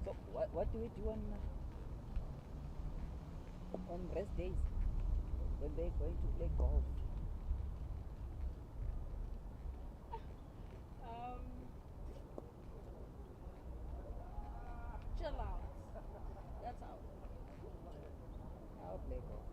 So what do we do on rest days when they're going to play golf? Um, chill out. That's how. I'll play golf.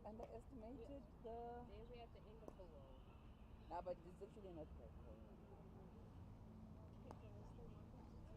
underestimated the. Then we're at the end of the world. No, but it's actually not that cold. People are still wanting to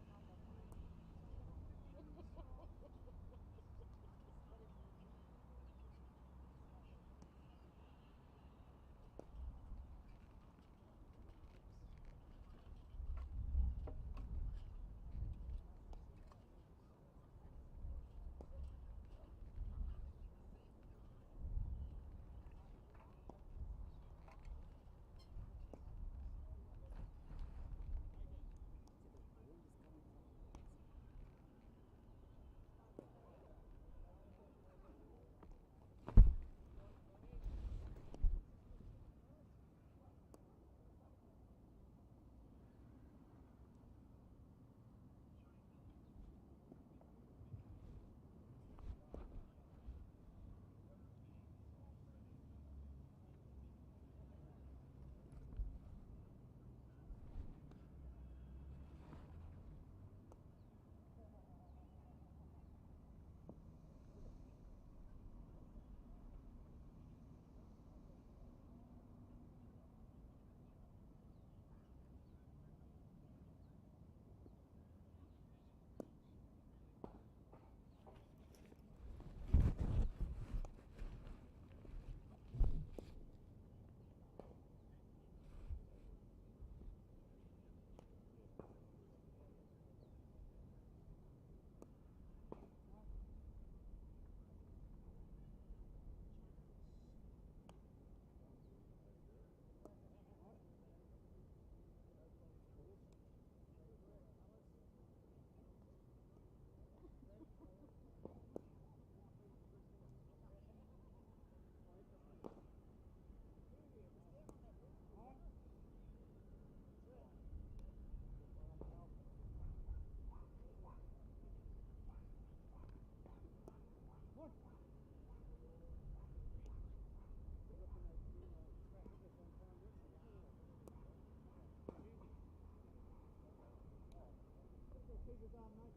Zimbabwe.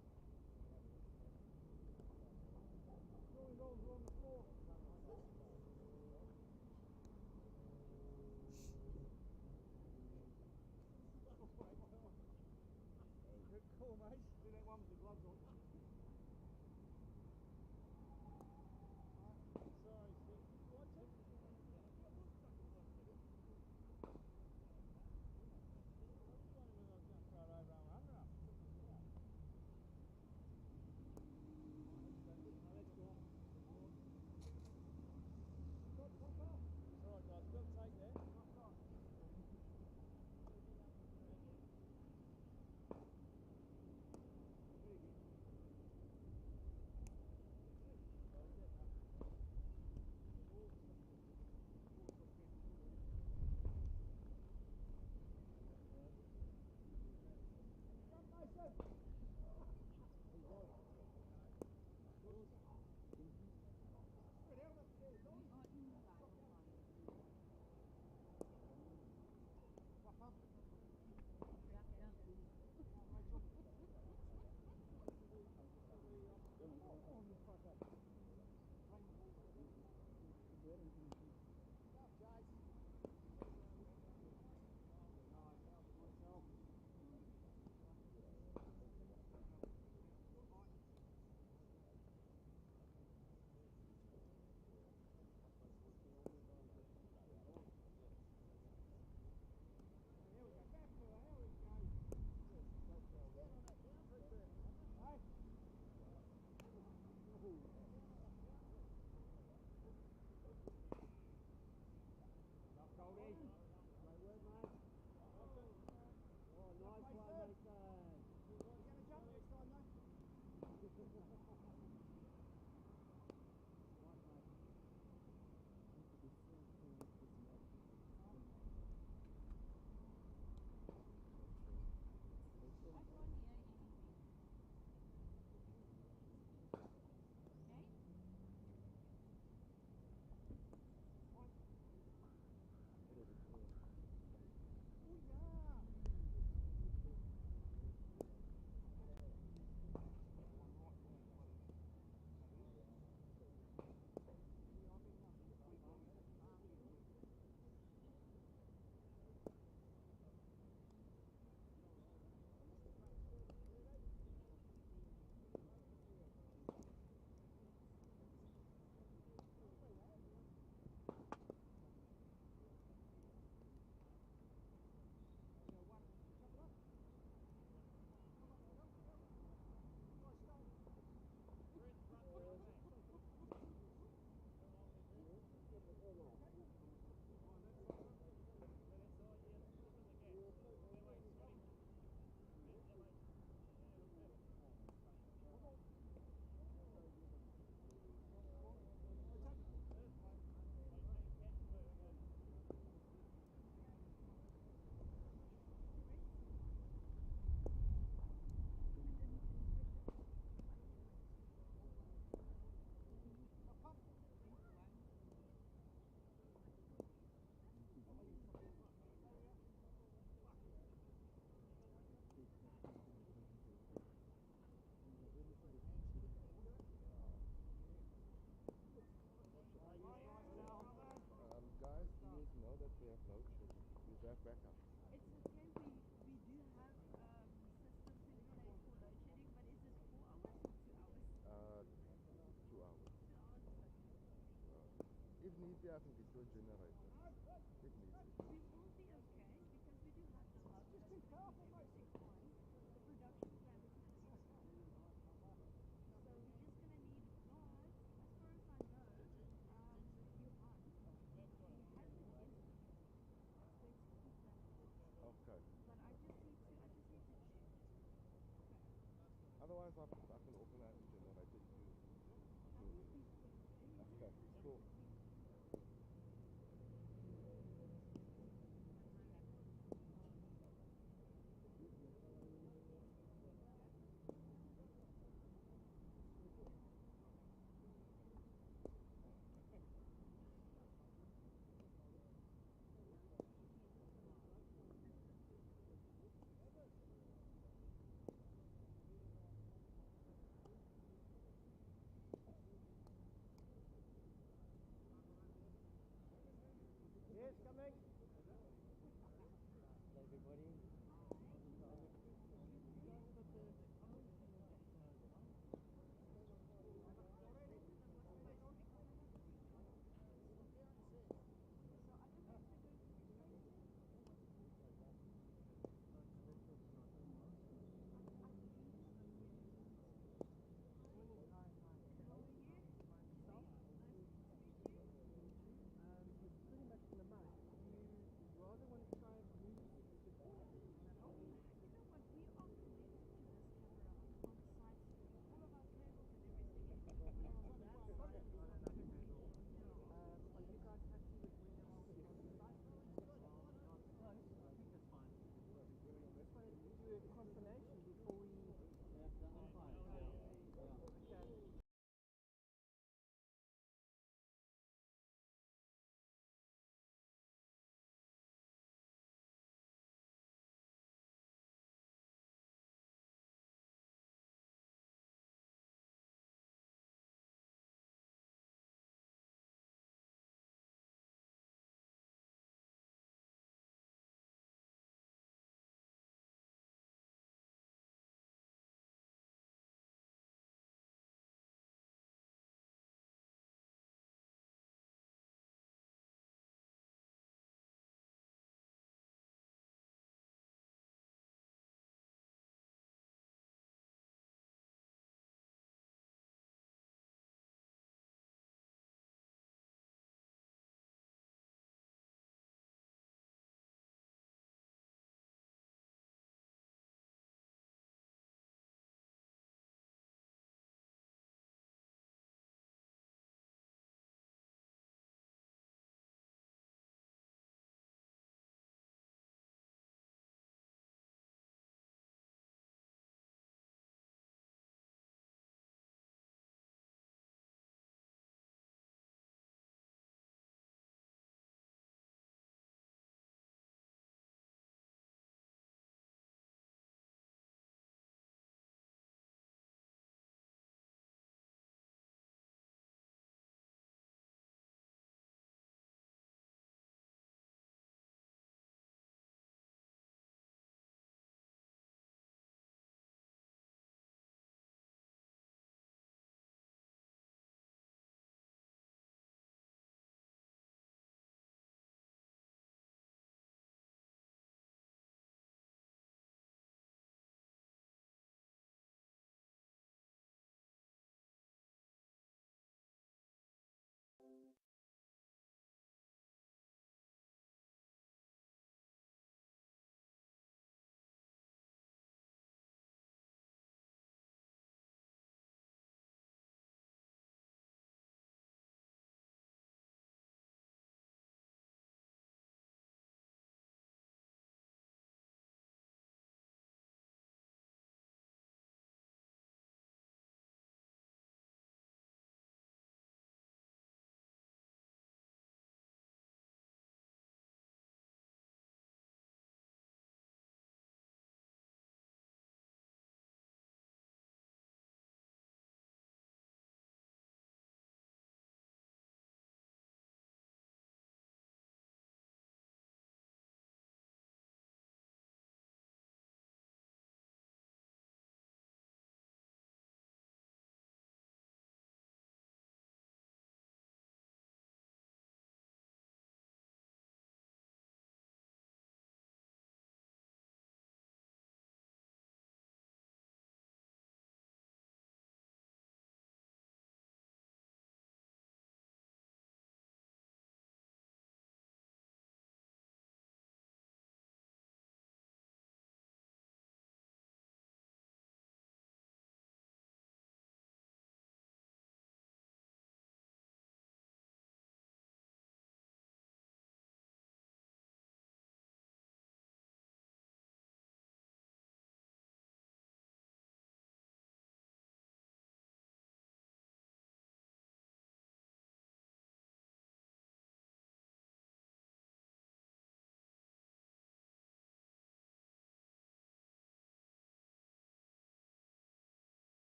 Cool, mate. Do that one with the gloves on. Sorry, Steve. What's it? to have backup. It's okay. We do have systems in place for load shedding, but is it 4 hours or 2 hours? 2 hours. 2 hours is okay. If need be, I can destroy generator. If need be. We will be okay because we do have the hub that's going to keep everything on. The production plan is going to be small. So we're just going to need, but as far as I know, Johan, he has an instrument that's going to keep that on. Okay. But I just need to check. Okay. Otherwise, I can organize a generator if you. That would be great. Okay, cool.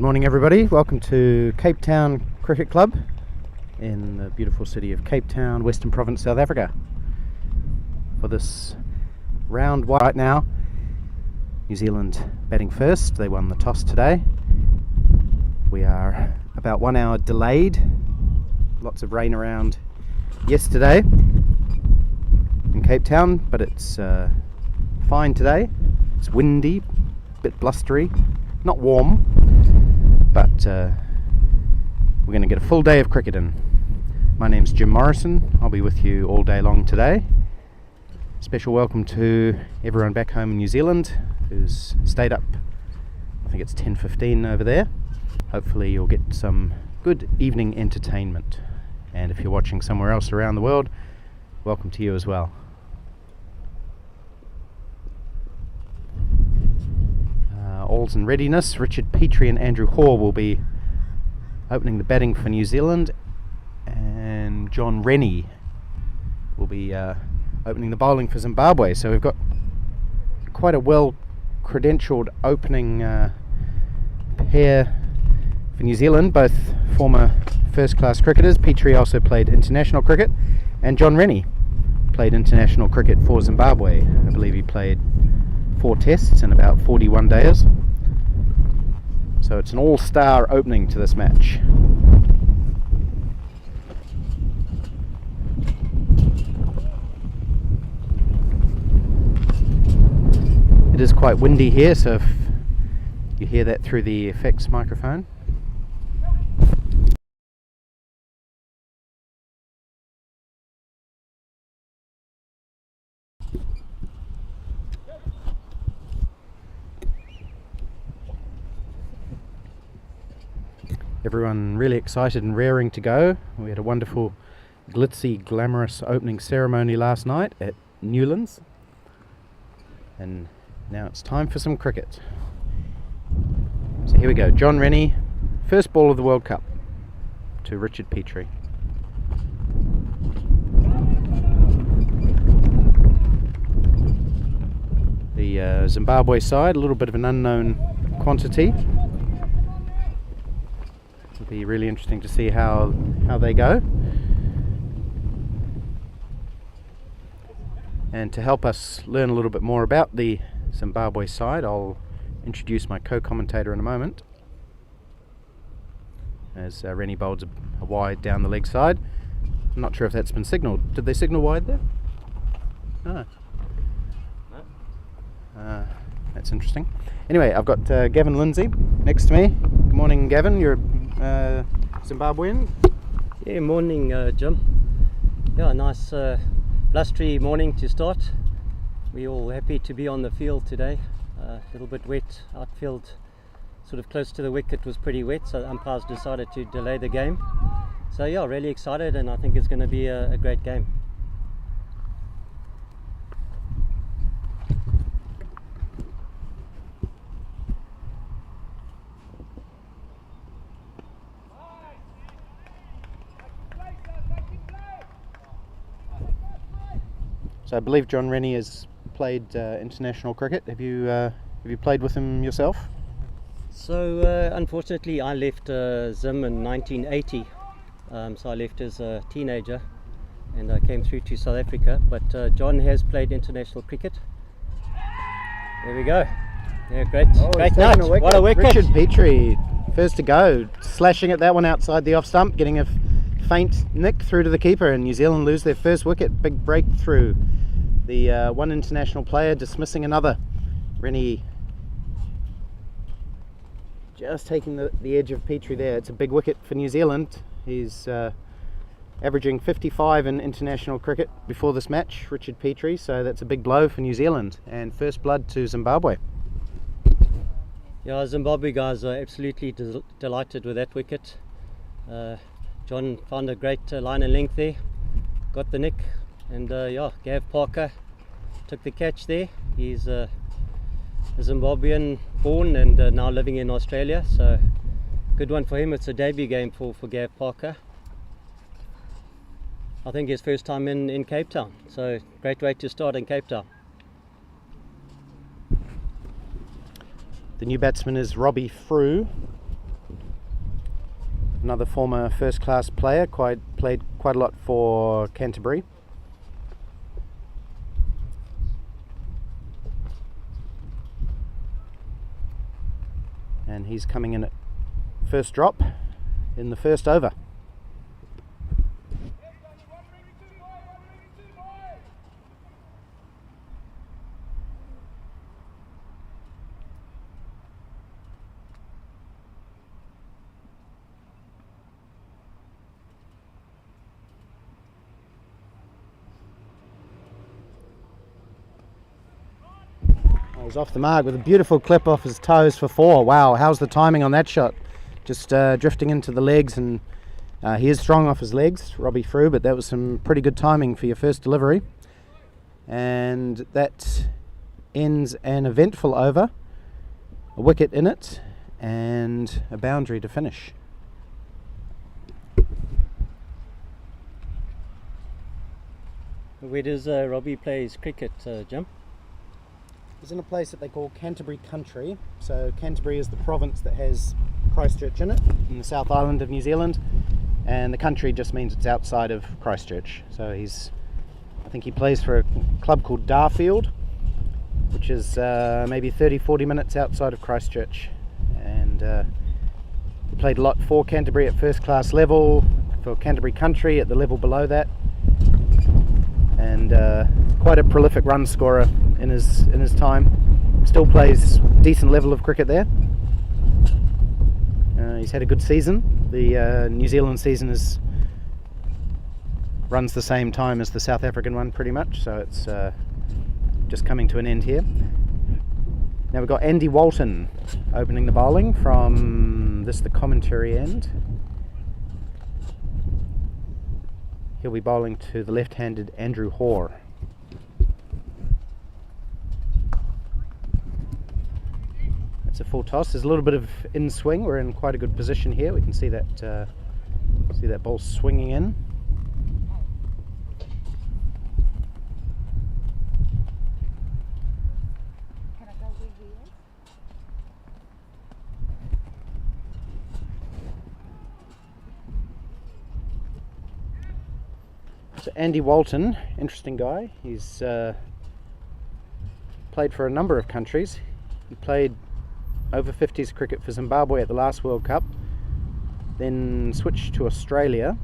morning everybody, welcome to Cape Town Cricket Club in the beautiful city of Cape Town, Western Province, South Africa. For this round right now, New Zealand batting first. They won the toss today. We are about 1 hour delayed. Lots of rain around yesterday in Cape Town, but it's fine today. It's windy, a bit blustery, not warm, but we're going to get a full day of cricket in. My name's Jim Morrison. I'll be with you all day long today. Special welcome to everyone back home in New Zealand who's stayed up. I think it's 10:15 over there. Hopefully you'll get some good evening entertainment. And if you're watching somewhere else around the world, welcome to you as well. All's in readiness. Richard Petrie and Andrew Hoare will be opening the batting for New Zealand, and John Rennie will be opening the bowling for Zimbabwe. So we've got quite a well-credentialed opening pair for New Zealand, both former first-class cricketers. Petrie also played international cricket, and John Rennie played international cricket for Zimbabwe. I believe he played 4 tests in about 41 days. So it's an all-star opening to this match. It is quite windy here, so if you hear that through the effects microphone. Everyone really excited and raring to go. We had a wonderful, glitzy, glamorous opening ceremony last night at Newlands. And now it's time for some cricket. So here we go. John Rennie, first ball of the World Cup to Richard Petrie. The Zimbabwe side, a little bit of an unknown quantity. It'll be really interesting to see how they go. And to help us learn a little bit more about the Zimbabwe side, I'll introduce my co-commentator in a moment, as Rennie bowls a wide down the leg side. I'm not sure if that's been signalled. Did they signal wide there? No. That's interesting. Anyway, I've got Gavin Lindsay next to me. Good morning, Gavin. You're Zimbabwean? Yeah, morning, Jim. Yeah, nice blustery morning to start. We're all happy to be on the field today. A little bit wet. Outfield, sort of close to the wicket, was pretty wet, so the umpires decided to delay the game. So yeah, really excited, and I think it's going to be a great game. So I believe John Rennie has played international cricket. Have you played with him yourself? So unfortunately I left Zim in 1980, so I left as a teenager and I came through to South Africa, but John has played international cricket. There we go. Yeah, great night. What a wicket. Richard Petrie, first to go, slashing at that one outside the off stump, getting a faint nick through to the keeper, and New Zealand lose their first wicket. Big breakthrough. The one international player dismissing another. Rennie just taking the edge of Petrie there. It's a big wicket for New Zealand. He's averaging 55 in international cricket before this match, Richard Petrie, so that's a big blow for New Zealand, and first blood to Zimbabwe. Yeah, Zimbabwe guys are absolutely delighted with that wicket. John found a great line and length there, got the nick, and yeah, Gav Parker took the catch there. He's a Zimbabwean born and now living in Australia, so good one for him. It's a debut game for Gav Parker. I think his first time in Cape Town, so great way to start in Cape Town. The new batsman is Robbie Frew. another former first-class player, played quite a lot for Canterbury. And he's coming in at first drop in the first over. He's off the mark with a beautiful clip off his toes for 4. Wow, how's the timing on that shot? Just drifting into the legs, and he is strong off his legs, Robbie Frew, but that was some pretty good timing for your first delivery. And that ends an eventful over, a wicket in it, and a boundary to finish. Where does Robbie play his cricket, Jim? He's in a place that they call Canterbury Country. So Canterbury is the province that has Christchurch in it, in the South Island of New Zealand, and the country just means it's outside of Christchurch. So I think he plays for a club called Darfield, which is maybe 30-40 minutes outside of Christchurch. And he played a lot for Canterbury at first class level, for Canterbury Country at the level below that, and quite a prolific run scorer in his time. Still plays decent level of cricket there. He's had a good season. The New Zealand season runs the same time as the South African one pretty much, so it's just coming to an end here. Now we've got Andy Walton opening the bowling from the commentary end. He'll be bowling to the left-handed Andrew Hoare. It's a full toss. There's a little bit of in swing. We're in quite a good position here. We can see that ball swinging in. Can I go where he is? So Andy Walton, interesting guy. He's played for a number of countries. He played over-50s cricket for Zimbabwe at the last World Cup, then switched to Australia,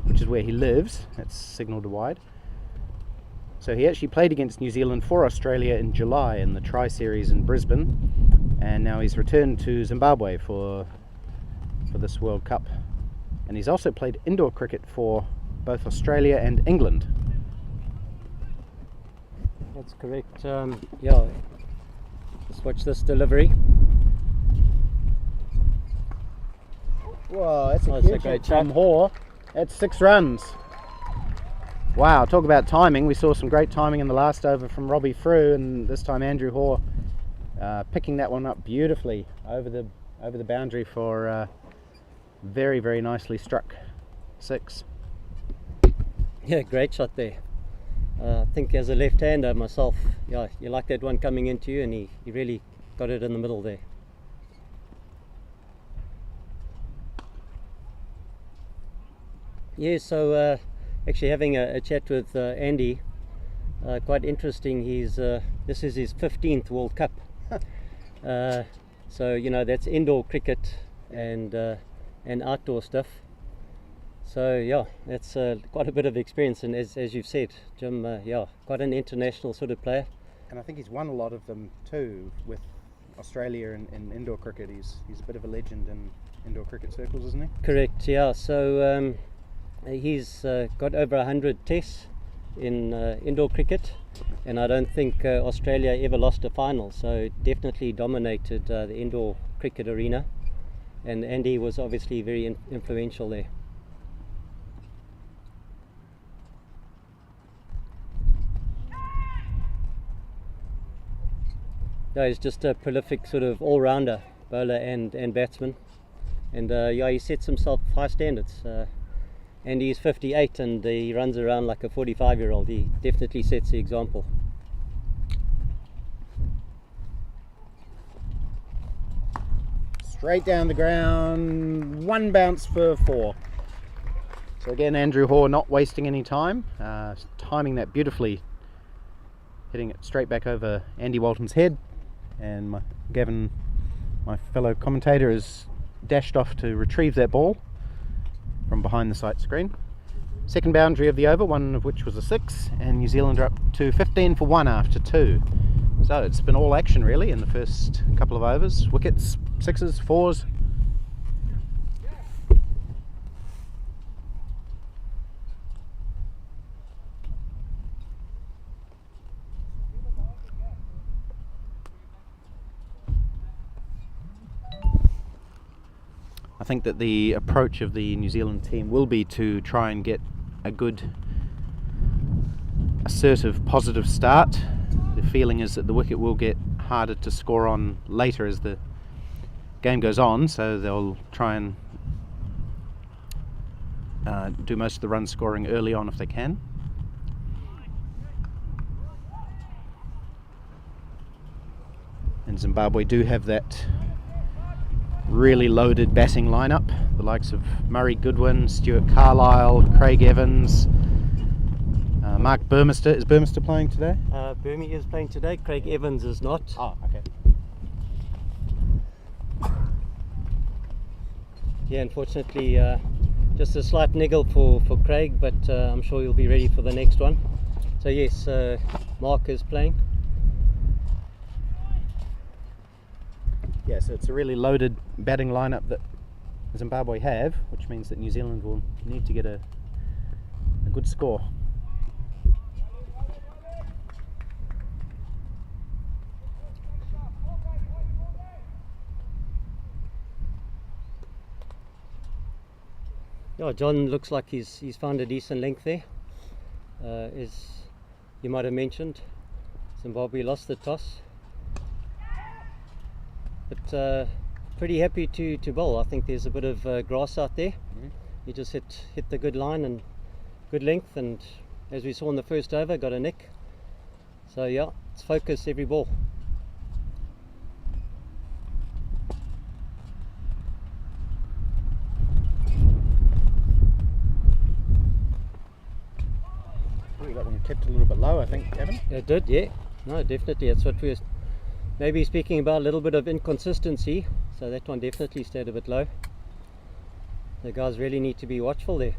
which is where he lives. That's signal to wide. So he actually played against New Zealand for Australia in July in the Tri-Series in Brisbane, and now he's returned to Zimbabwe for this World Cup. And he's also played indoor cricket for both Australia and England. That's correct. Yeah, let's watch this delivery. Whoa, that's Oh, it's a great shot. from Hoare. That's 6 runs. Wow, talk about timing. We saw some great timing in the last over from Robbie Frew, and this time Andrew Hoare picking that one up beautifully over the boundary for very, very nicely struck 6. Yeah, great shot there. I think as a left-hander myself, yeah, you like that one coming into you, and he really got it in the middle there. Yeah, so actually having a chat with Andy, quite interesting. This is his 15th World Cup. So that's indoor cricket and outdoor stuff. So yeah, that's quite a bit of experience, and as you've said, Jim, yeah, quite an international sort of player. And I think he's won a lot of them too with Australia in indoor cricket. He's a bit of a legend in indoor cricket circles, isn't he? Correct, yeah. So he's got over 100 tests in indoor cricket, and I don't think Australia ever lost a final, so definitely dominated the indoor cricket arena, and Andy was obviously very influential there. Yeah, he's just a prolific sort of all-rounder, bowler and batsman, and yeah, he sets himself high standards. And he's 58 and he runs around like a 45-year-old. He definitely sets the example. straight down the ground, one bounce for 4. So again, Andrew Hoare not wasting any time, timing that beautifully, hitting it straight back over Andy Walton's head, and Gavin, my fellow commentator, has dashed off to retrieve that ball from behind the sight screen. Second boundary of the over, one of which was a 6, and New Zealand are up to 15 for 1 after 2. So it's been all action really in the first couple of overs. Wickets, 6s, 4s. I think that the approach of the New Zealand team will be to try and get a good, assertive, positive start. The feeling is that the wicket will get harder to score on later as the game goes on, so they'll try and do most of the run scoring early on if they can. And Zimbabwe do have that really loaded batting lineup, the likes of Murray Goodwin, Stuart Carlisle, Craig Evans, Mark Burmester. Is Burmester playing today? Burmy is playing today, Craig Evans is not. Oh, okay. Yeah, unfortunately just a slight niggle for Craig, but I'm sure he'll be ready for the next one. So yes, Mark is playing. Yeah, so it's a really loaded batting lineup that Zimbabwe have, which means that New Zealand will need to get a good score. Yeah, John looks like he's found a decent length there. As you might have mentioned, Zimbabwe lost the toss, but pretty happy to bowl. I think there's a bit of grass out there. He just hit the good line and good length, and as we saw in the first over, got a nick. So yeah, it's focus every ball. That one kept a little bit low, I think, Evan. It did, yeah. No, definitely. That's what we were maybe speaking about, a little bit of inconsistency. So that one definitely stayed a bit low. The guys really need to be watchful there.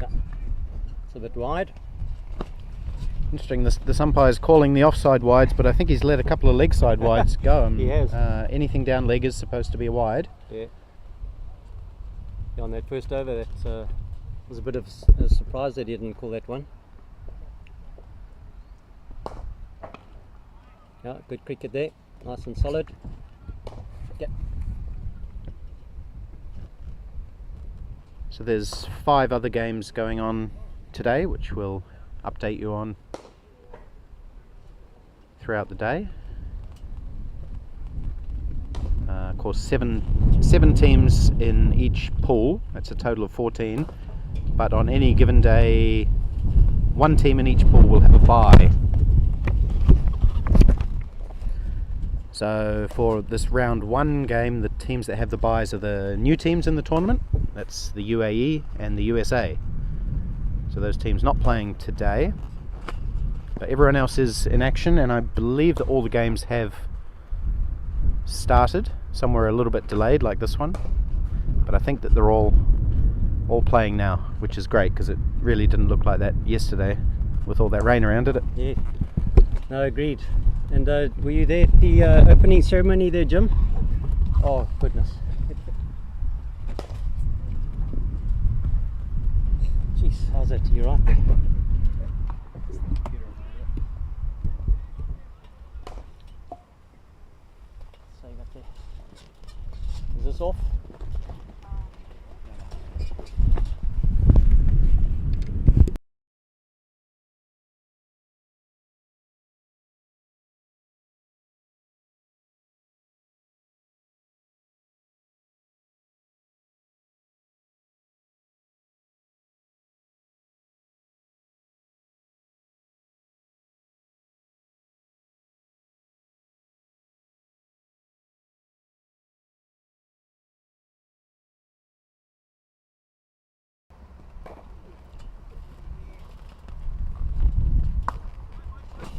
Yeah. It's a bit wide. Interesting, this umpire's calling the offside wides, but I think he's let a couple of leg side wides go. He has. Anything down leg is supposed to be a wide. Yeah. Yeah, on that first over, that was a bit of a surprise that he didn't call that one. Yeah, good cricket there, nice and solid. Yeah. So there's 5 other games going on today, which we'll update you on throughout the day. Of course, seven teams in each pool. That's a total of 14. But on any given day, 1 team in each pool will have a bye. So for this round 1 game, the teams that have the byes are the new teams in the tournament. That's the UAE and the USA. So those teams not playing today, but everyone else is in action, and I believe that all the games have started. Some were a little bit delayed, like this one, but I think that they're all playing now, which is great, because it really didn't look like that yesterday with all that rain around, did it? Yeah, no, agreed. And were you there at the opening ceremony there, Jim? Oh goodness. Jeez, how's that? You're right there. Save it there. Is this off?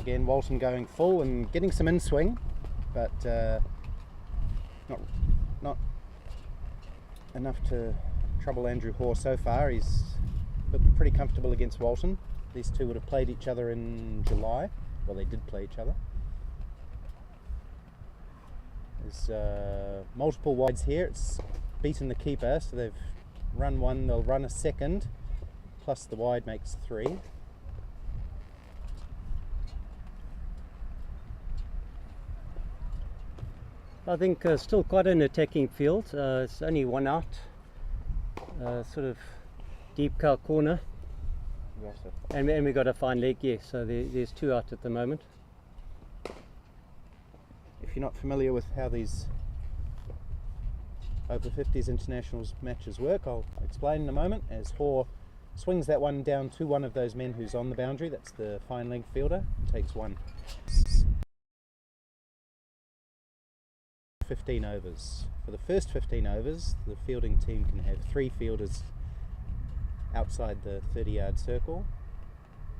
Again, Walton going full and getting some in-swing, but not enough to trouble Andrew Hoare so far. He's looked pretty comfortable against Walton. These two would have played each other in July. Well, they did play each other. There's multiple wides here. It's beaten the keeper, so they've run one, they'll run a second, plus the wide makes 3. I think still quite an attacking field. It's only one out, sort of deep cow corner, and we got a fine leg, yeah, so there's 2 out at the moment. If you're not familiar with how these Over-50s internationals matches work, I'll explain in a moment. As Hoare swings that one down to one of those men who's on the boundary, that's the fine leg fielder, and takes 1. 15 overs. For the first 15 overs, the fielding team can have 3 fielders outside the 30-yard circle.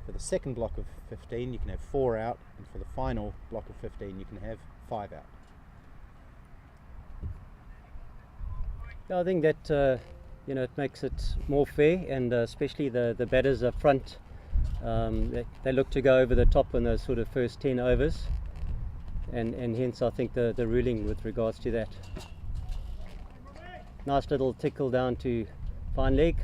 For the second block of 15, you can have 4 out, and for the final block of 15, you can have 5 out. I think that it makes it more fair, and especially the batters up front, they look to go over the top in those sort of first 10 overs, and hence I think the ruling with regards to that. Nice little tickle down to fine leg.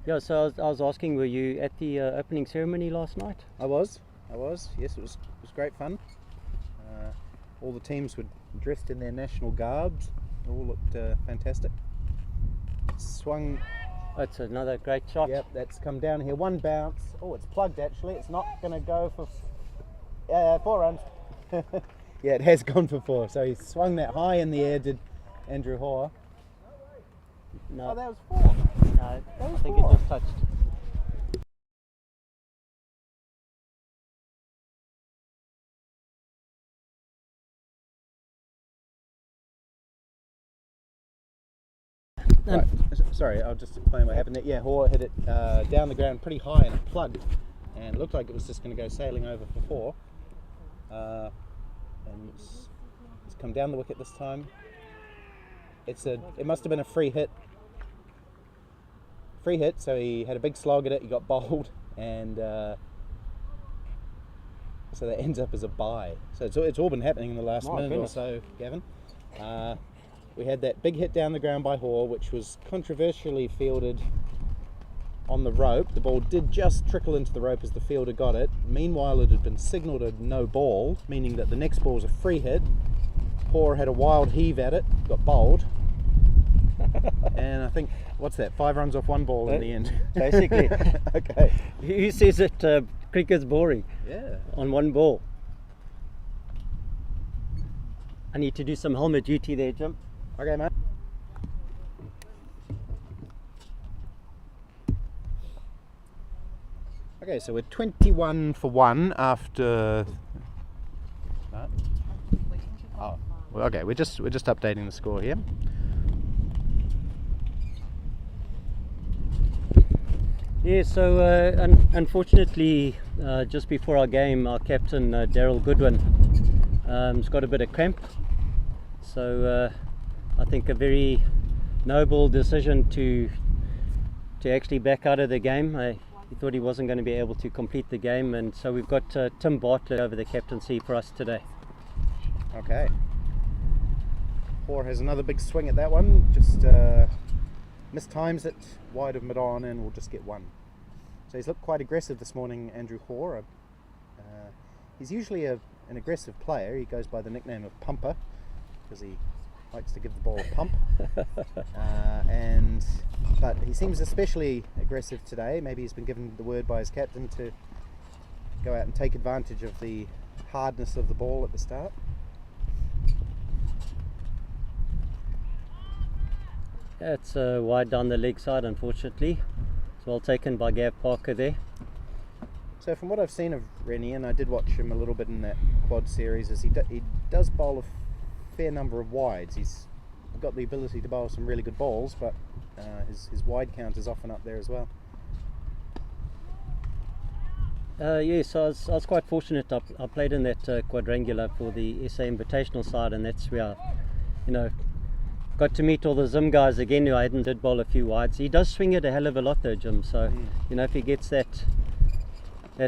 Yeah, so I was asking, were you at the opening ceremony last night? I was. Yes, it was great fun. All the teams were dressed in their national garbs. It all looked fantastic. Swung. That's another great shot. Yep, that's come down here. 1 bounce. Oh, it's plugged actually. It's not going to go for 4 runs. Yeah, it has gone for 4. So he swung that high in the air, did Andrew Hoare. No, Oh, that was 4. no, I think it just touched. Right. Sorry, I'll just explain what happened there. Yeah, Hoare hit it down the ground pretty high and it plugged, and it looked like it was just going to go sailing over for 4. And it's come down the wicket this time. It must have been a free hit. So he had a big slog at it. He got bowled, and so that ends up as a bye. So it's all been happening in the last minute or so, Gavin. We had that big hit down the ground by Hoare, which was controversially fielded on the rope. The ball did just trickle into the rope as the fielder got it. Meanwhile, it had been signalled a no ball, meaning that the next ball was a free hit. Hoare had a wild heave at it, got bowled, and I think, what's that, 5 runs off 1 ball in the end. Basically. Okay. Who says that cricket's boring? Yeah. On 1 ball. I need to do some helmet duty there, Jim. Okay, mate. Okay, so we're 21 for 1 after. Oh, well, okay. We're just updating the score here. Yeah, so unfortunately, just before our game, our captain Daryl Goodwin has got a bit of cramp. So I think a very noble decision to actually back out of the game. He thought he wasn't going to be able to complete the game, and so we've got Tim Bartlett over the captaincy for us today. Okay. Hoare has another big swing at that one. Just mistimes it wide of mid-on, and we'll just get 1. So he's looked quite aggressive this morning, Andrew Hoare. He's usually an aggressive player. He goes by the nickname of Pumper because he likes to give the ball a pump. But he seems especially aggressive today. Maybe he's been given the word by his captain to go out and take advantage of the hardness of the ball at the start. Yeah, it's wide down the leg side, unfortunately. It's well taken by Gav Parker there. So from what I've seen of Rennie, and I did watch him a little bit in that quad series, is he does bowl a fair number of wides. He's got the ability to bowl some really good balls, but his wide count is often up there as well. Yes, I was quite fortunate. I played in that quadrangular for the SA Invitational side, and that's where, got to meet all the Zim guys again who I did bowl a few wides. He does swing it a hell of a lot though, Jim, so if he gets that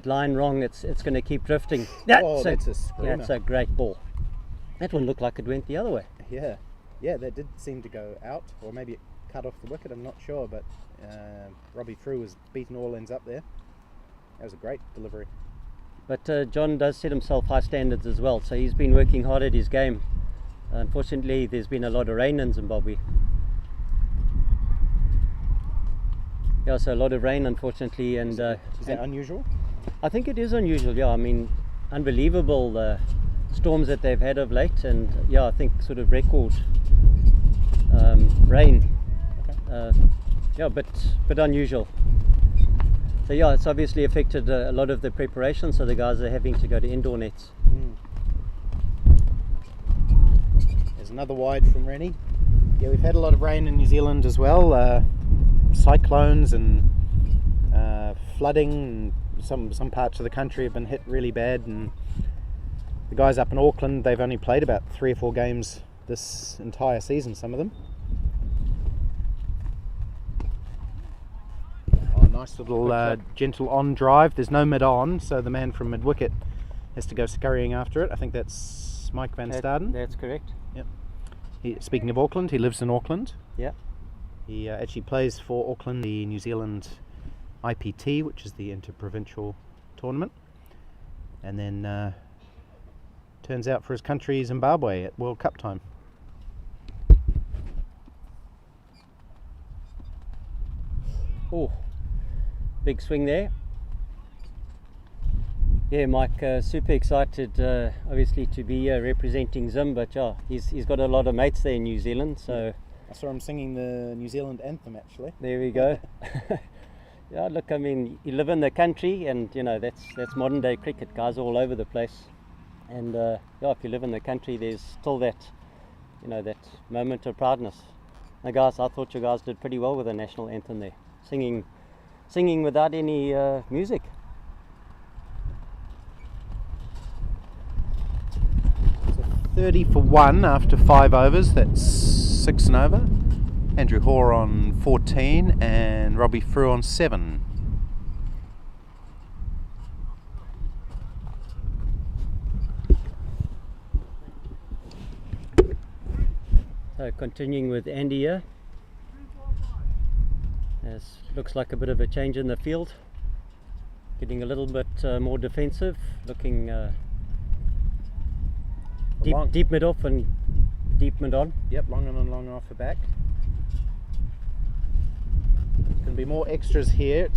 line wrong, it's going to keep drifting. That's a screamer. That's a great ball. That one looked like it went the other way. Yeah, that did seem to go out, or maybe it cut off the wicket, I'm not sure, but Robbie Frew was beating all ends up there. That was a great delivery. But John does set himself high standards as well, so he's been working hard at his game. Unfortunately, there's been a lot of rain in Zimbabwe. Yeah, so a lot of rain, unfortunately. And is that unusual? I think it is unusual, yeah. I mean, unbelievable storms that they've had of late, and yeah, I think sort of record rain. Okay. Yeah, but unusual. So yeah, it's obviously affected a lot of the preparation, so the guys are having to go to indoor nets. There's another wide from Rennie. Yeah, we've had a lot of rain in New Zealand as well. Cyclones and flooding. Some parts of the country have been hit really bad, and the guys up in Auckland, they've only played about 3 or 4 games this entire season, some of them. Nice little gentle on drive. There's no mid on, so the man from mid wicket has to go scurrying after it. I think that's Mike van Staden. That's correct. Yep. Speaking of Auckland, he lives in Auckland. Yeah. He actually plays for Auckland, the New Zealand IPT, which is the interprovincial tournament, and then turns out for his country Zimbabwe at World Cup time. Oh. Big swing there. Yeah, Mike, super excited obviously to be representing Zim, but yeah, he's got a lot of mates there in New Zealand, so I saw him singing the New Zealand anthem actually. There we go. Yeah, look, I mean, you live in the country, and that's modern day cricket. Guys all over the place, and yeah, if you live in the country, there's still that that moment of proudness. Now guys, I thought you guys did pretty well with the national anthem there, singing without any music. So 30 for 1 after 5 overs, that's 6 and over. Andrew Hoare on 14 and Robbie Frew on 7. So continuing with Andy here. Looks like a bit of a change in the field, getting a little bit more defensive, looking deep mid off and deep mid on. Yep, long on and long off the back. Going to be more extras here.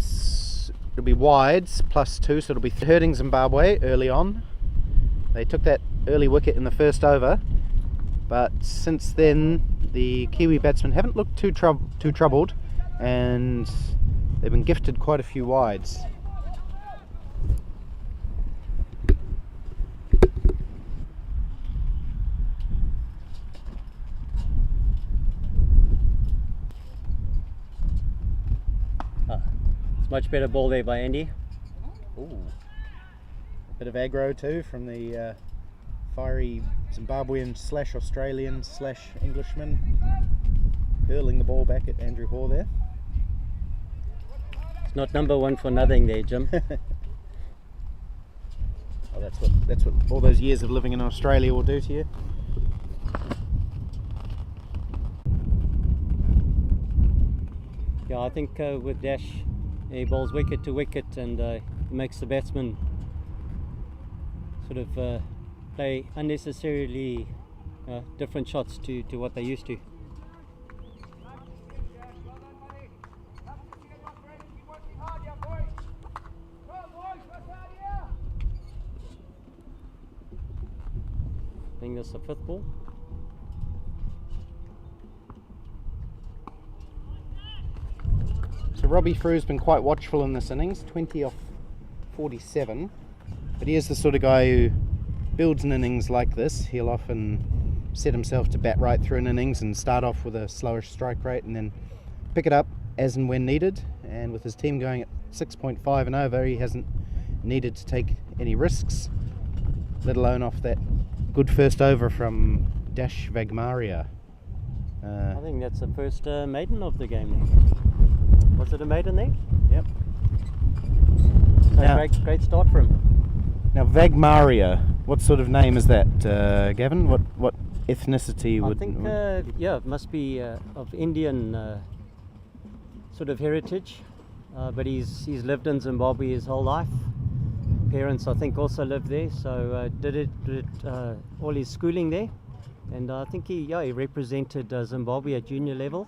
It'll be wides +2, so it'll be hurting Zimbabwe early on. They took that early wicket in the first over, but since then the Kiwi batsmen haven't looked too troubled, and they've been gifted quite a few wides. It's much better ball there by Andy. Ooh. A bit of aggro too from the fiery Zimbabwean / Australian / Englishman, hurling the ball back at Andrew Hoare there. It's not number one for nothing there, Jim. Oh, that's what all those years of living in Australia will do to you. Yeah, I think with Dash, he bowls wicket to wicket, and makes the batsman sort of play unnecessarily different shots to what they used to. I think that's the 5th ball. So Robbie Frew's been quite watchful in this innings, 20 off 47, but he is the sort of guy who builds an innings like this. He'll often set himself to bat right through an innings and start off with a slower strike rate and then pick it up as and when needed. And with his team going at 6.5 and over, he hasn't needed to take any risks, let alone off that good first over from Dash Vagmaria. I think that's the first maiden of the game. Was it a maiden there? Yep. So Now- great start for him. Now Vagmaria, what sort of name is that, Gavin? What ethnicity I would? think, it must be of Indian sort of heritage, but he's lived in Zimbabwe his whole life. Parents, I think, also lived there, so did all his schooling there, and I think he represented Zimbabwe at junior level,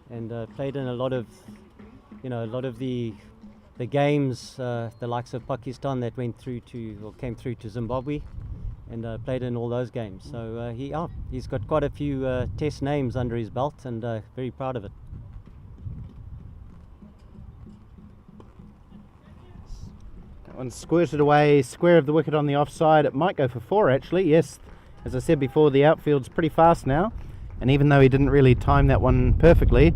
and played in a lot of the games, the likes of Pakistan that came through to Zimbabwe, and played in all those games. So he's got quite a few test names under his belt, and very proud of it. That one squirted away, square of the wicket on the offside. It might go for 4 actually. Yes, as I said before, the outfield's pretty fast now, and even though he didn't really time that one perfectly,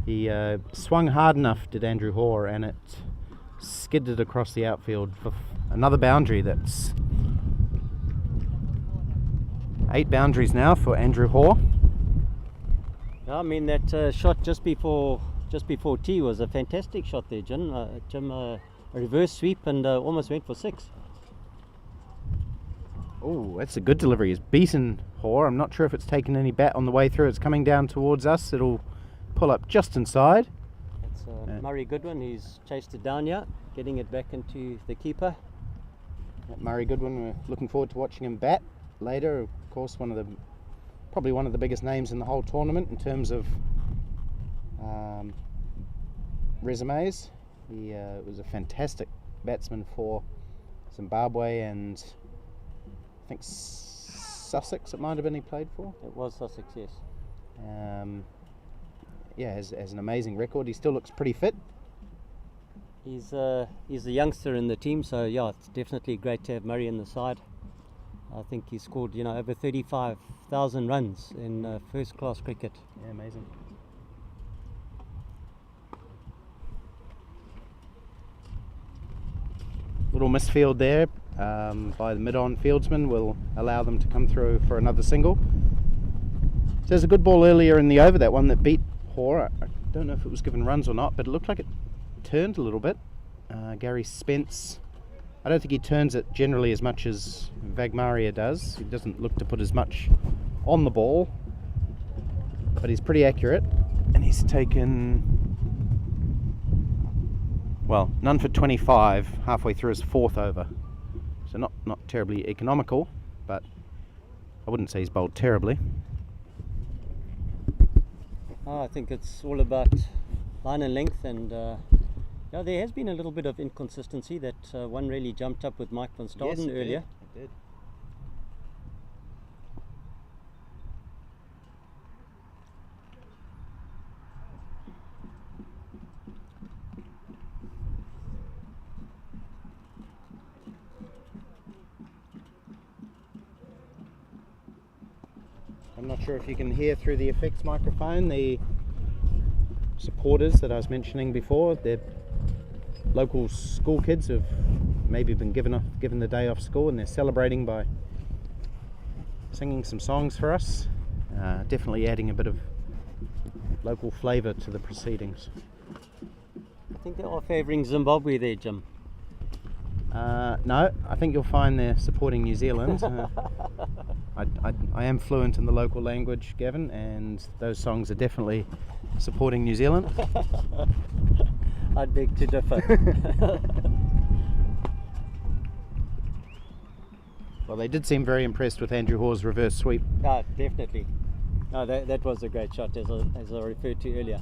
he swung hard enough, did Andrew Hoare, and it skidded across the outfield for another boundary. That's 8 boundaries now for Andrew Hoare. I mean, that shot just before tee was a fantastic shot there, Jim. A reverse sweep and almost went for 6. Oh, that's a good delivery. He's beaten Hoare. I'm not sure if it's taken any bat on the way through. It's coming down towards us. It'll pull up just inside. It's Murray Goodwin. He's chased it down here, getting it back into the keeper. Murray Goodwin, we're looking forward to watching him bat later. Of course, probably one of the biggest names in the whole tournament in terms of resumes. He was a fantastic batsman for Zimbabwe and I think Sussex it might have been he played for. It was Sussex, yes. Has an amazing record. He still looks pretty fit. He's a youngster in the team, so it's definitely great to have Murray in the side. I think he scored over 35,000 runs in first class cricket. Yeah, amazing. Little misfield there by the mid-on fieldsman will allow them to come through for another single. So there's a good ball earlier in the over, that one that beat Hoare. I don't know if it was given runs or not, but it looked like it turned a little bit. Gary Spence, I don't think he turns it generally as much as Vagmaria does. He doesn't look to put as much on the ball, but he's pretty accurate, and he's taken, well, none for 25 halfway through his 4th over. So not terribly economical, but I wouldn't say he's bowled terribly. I think it's all about line and length, and there has been a little bit of inconsistency. That one really jumped up with Mike van Staden earlier. It did. I'm not sure if you can hear through the effects microphone the supporters that I was mentioning before. They're local school kids who've maybe been given the day off school, and they're celebrating by singing some songs for us. Definitely adding a bit of local flavour to the proceedings. I think they are favouring Zimbabwe there, Jim. No, I think you'll find they're supporting New Zealand. I am fluent in the local language, Gavin, and those songs are definitely supporting New Zealand. I'd beg to differ. Well, they did seem very impressed with Andrew Hoare's reverse sweep. Definitely. No, that was a great shot, as I referred to earlier.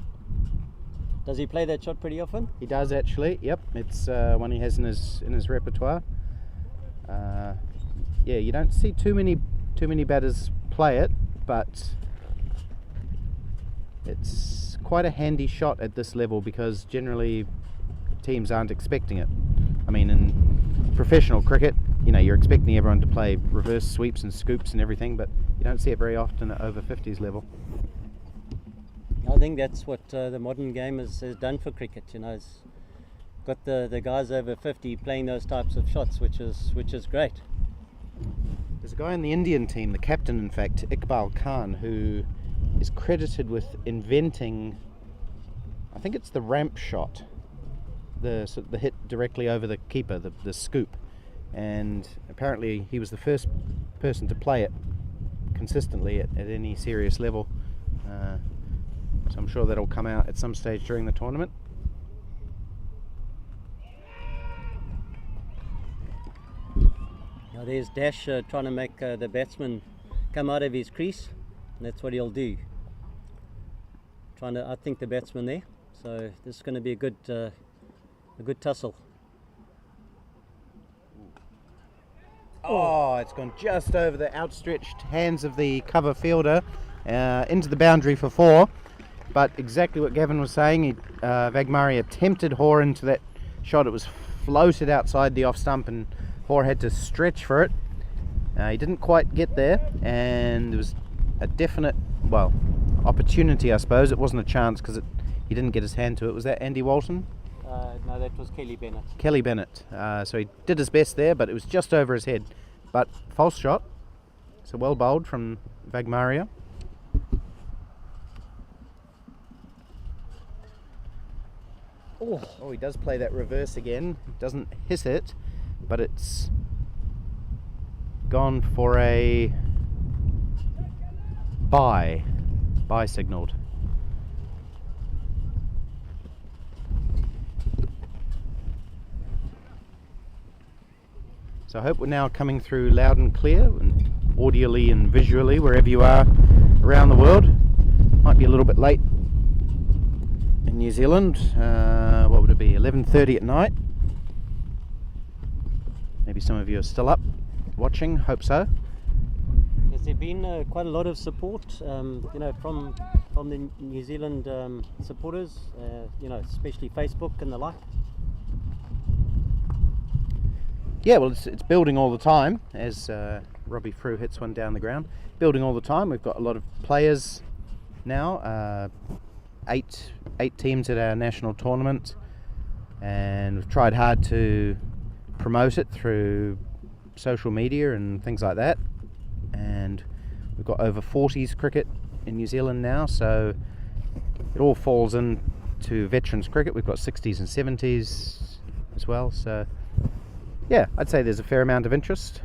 Does he play that shot pretty often? He does actually. Yep, it's one he has in his repertoire. You don't see too many batters play it, but it's quite a handy shot at this level because generally teams aren't expecting it. I mean, in professional cricket, you know, you're expecting everyone to play reverse sweeps and scoops and everything, but you don't see it very often at over 50s level. I think that's what the modern game has done for cricket. You know, it's got the guys over 50 playing those types of shots, which is great. There's a guy in the Indian team, the captain in fact, Iqbal Khan, who is credited with inventing, I think it's the ramp shot, the hit directly over the keeper, the scoop, and apparently he was the first person to play it consistently at any serious level. So I'm sure that'll come out at some stage during the tournament. Now there's Dash trying to make the batsman come out of his crease, and that's what he'll do. Trying to outthink the batsman there. So this is going to be a good tussle. Oh, it's gone just over the outstretched hands of the cover fielder into the boundary for 4. But exactly what Gavin was saying, Vagmari attempted Hoare into that shot. It was floated outside the off stump and Hoare had to stretch for it. He didn't quite get there, and there was a definite, well, opportunity, I suppose. It wasn't a chance because he didn't get his hand to it. Was that Andy Walton? No, that was Kelly Bennett. Kelly Bennett. So he did his best there, but it was just over his head. But false shot. So well bowled from Vagmaria. Oh, he does play that reverse again. Doesn't hit it, but it's gone for a bye signalled. So I hope we're now coming through loud and clear, and audially and visually, wherever you are around the world. Might be a little bit late in New Zealand. What would it be, 11:30 at night? Maybe some of you are still up watching, hope so. Has there been quite a lot of support, you know, from the New Zealand supporters, you know, especially Facebook and the like? Yeah, well, it's building all the time as Robbie Frew hits one down the ground. Building all the time. We've got a lot of players now. 8 teams at our national tournament, and we've tried hard to promote it through social media and things like that. And we've got over 40s cricket in New Zealand now, so it all falls into veterans cricket. We've got 60s and 70s as well, so yeah, I'd say there's a fair amount of interest.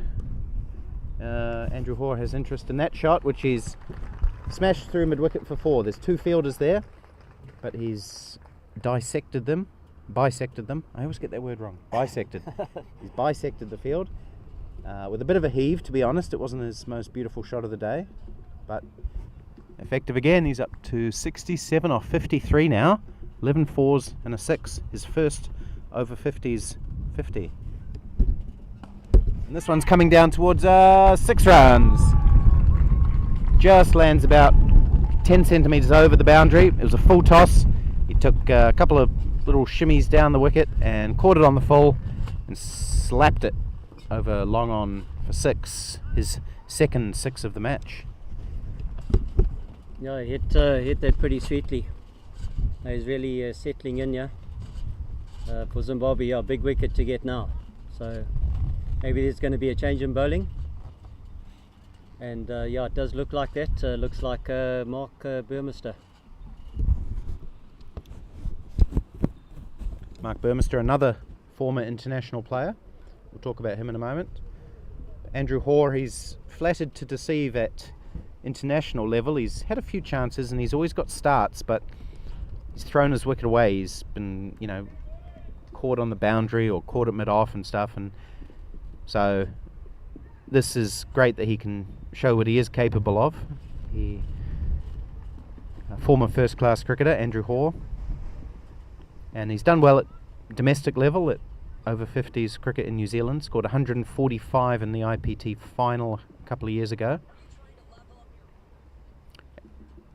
Andrew Hoare has interest in that shot, which is smashed through mid-wicket for 4. There's 2 fielders there, but he's bisected them. I always get that word wrong. Bisected. He's bisected the field with a bit of a heave, to be honest. It wasn't his most beautiful shot of the day, but effective again. He's up to 67 off 53 now. 11 fours and a 6. His first over 50s 50. And this one's coming down towards 6 runs. Just lands about 10 centimetres over the boundary. It was a full toss. He took a couple of little shimmies down the wicket and caught it on the full and slapped it over long on for 6. His second 6 of the match. Yeah, he hit that pretty sweetly. He's really settling in here for Zimbabwe. Yeah, big wicket to get now. So maybe there's going to be a change in bowling. And yeah, it does look like that. Looks like Mark Burmester. Mark Burmester, another former international player. We'll talk about him in a moment. Andrew Hoare, he's flattered to deceive at international level. He's had a few chances and he's always got starts, but he's thrown his wicket away. He's been, you know, caught on the boundary or caught at mid-off and stuff, and so this is great that he can show what he is capable of. A former first-class cricketer, Andrew Hoare, and he's done well at domestic level at over 50s cricket in New Zealand. Scored 145 in the IPT final a couple of years ago.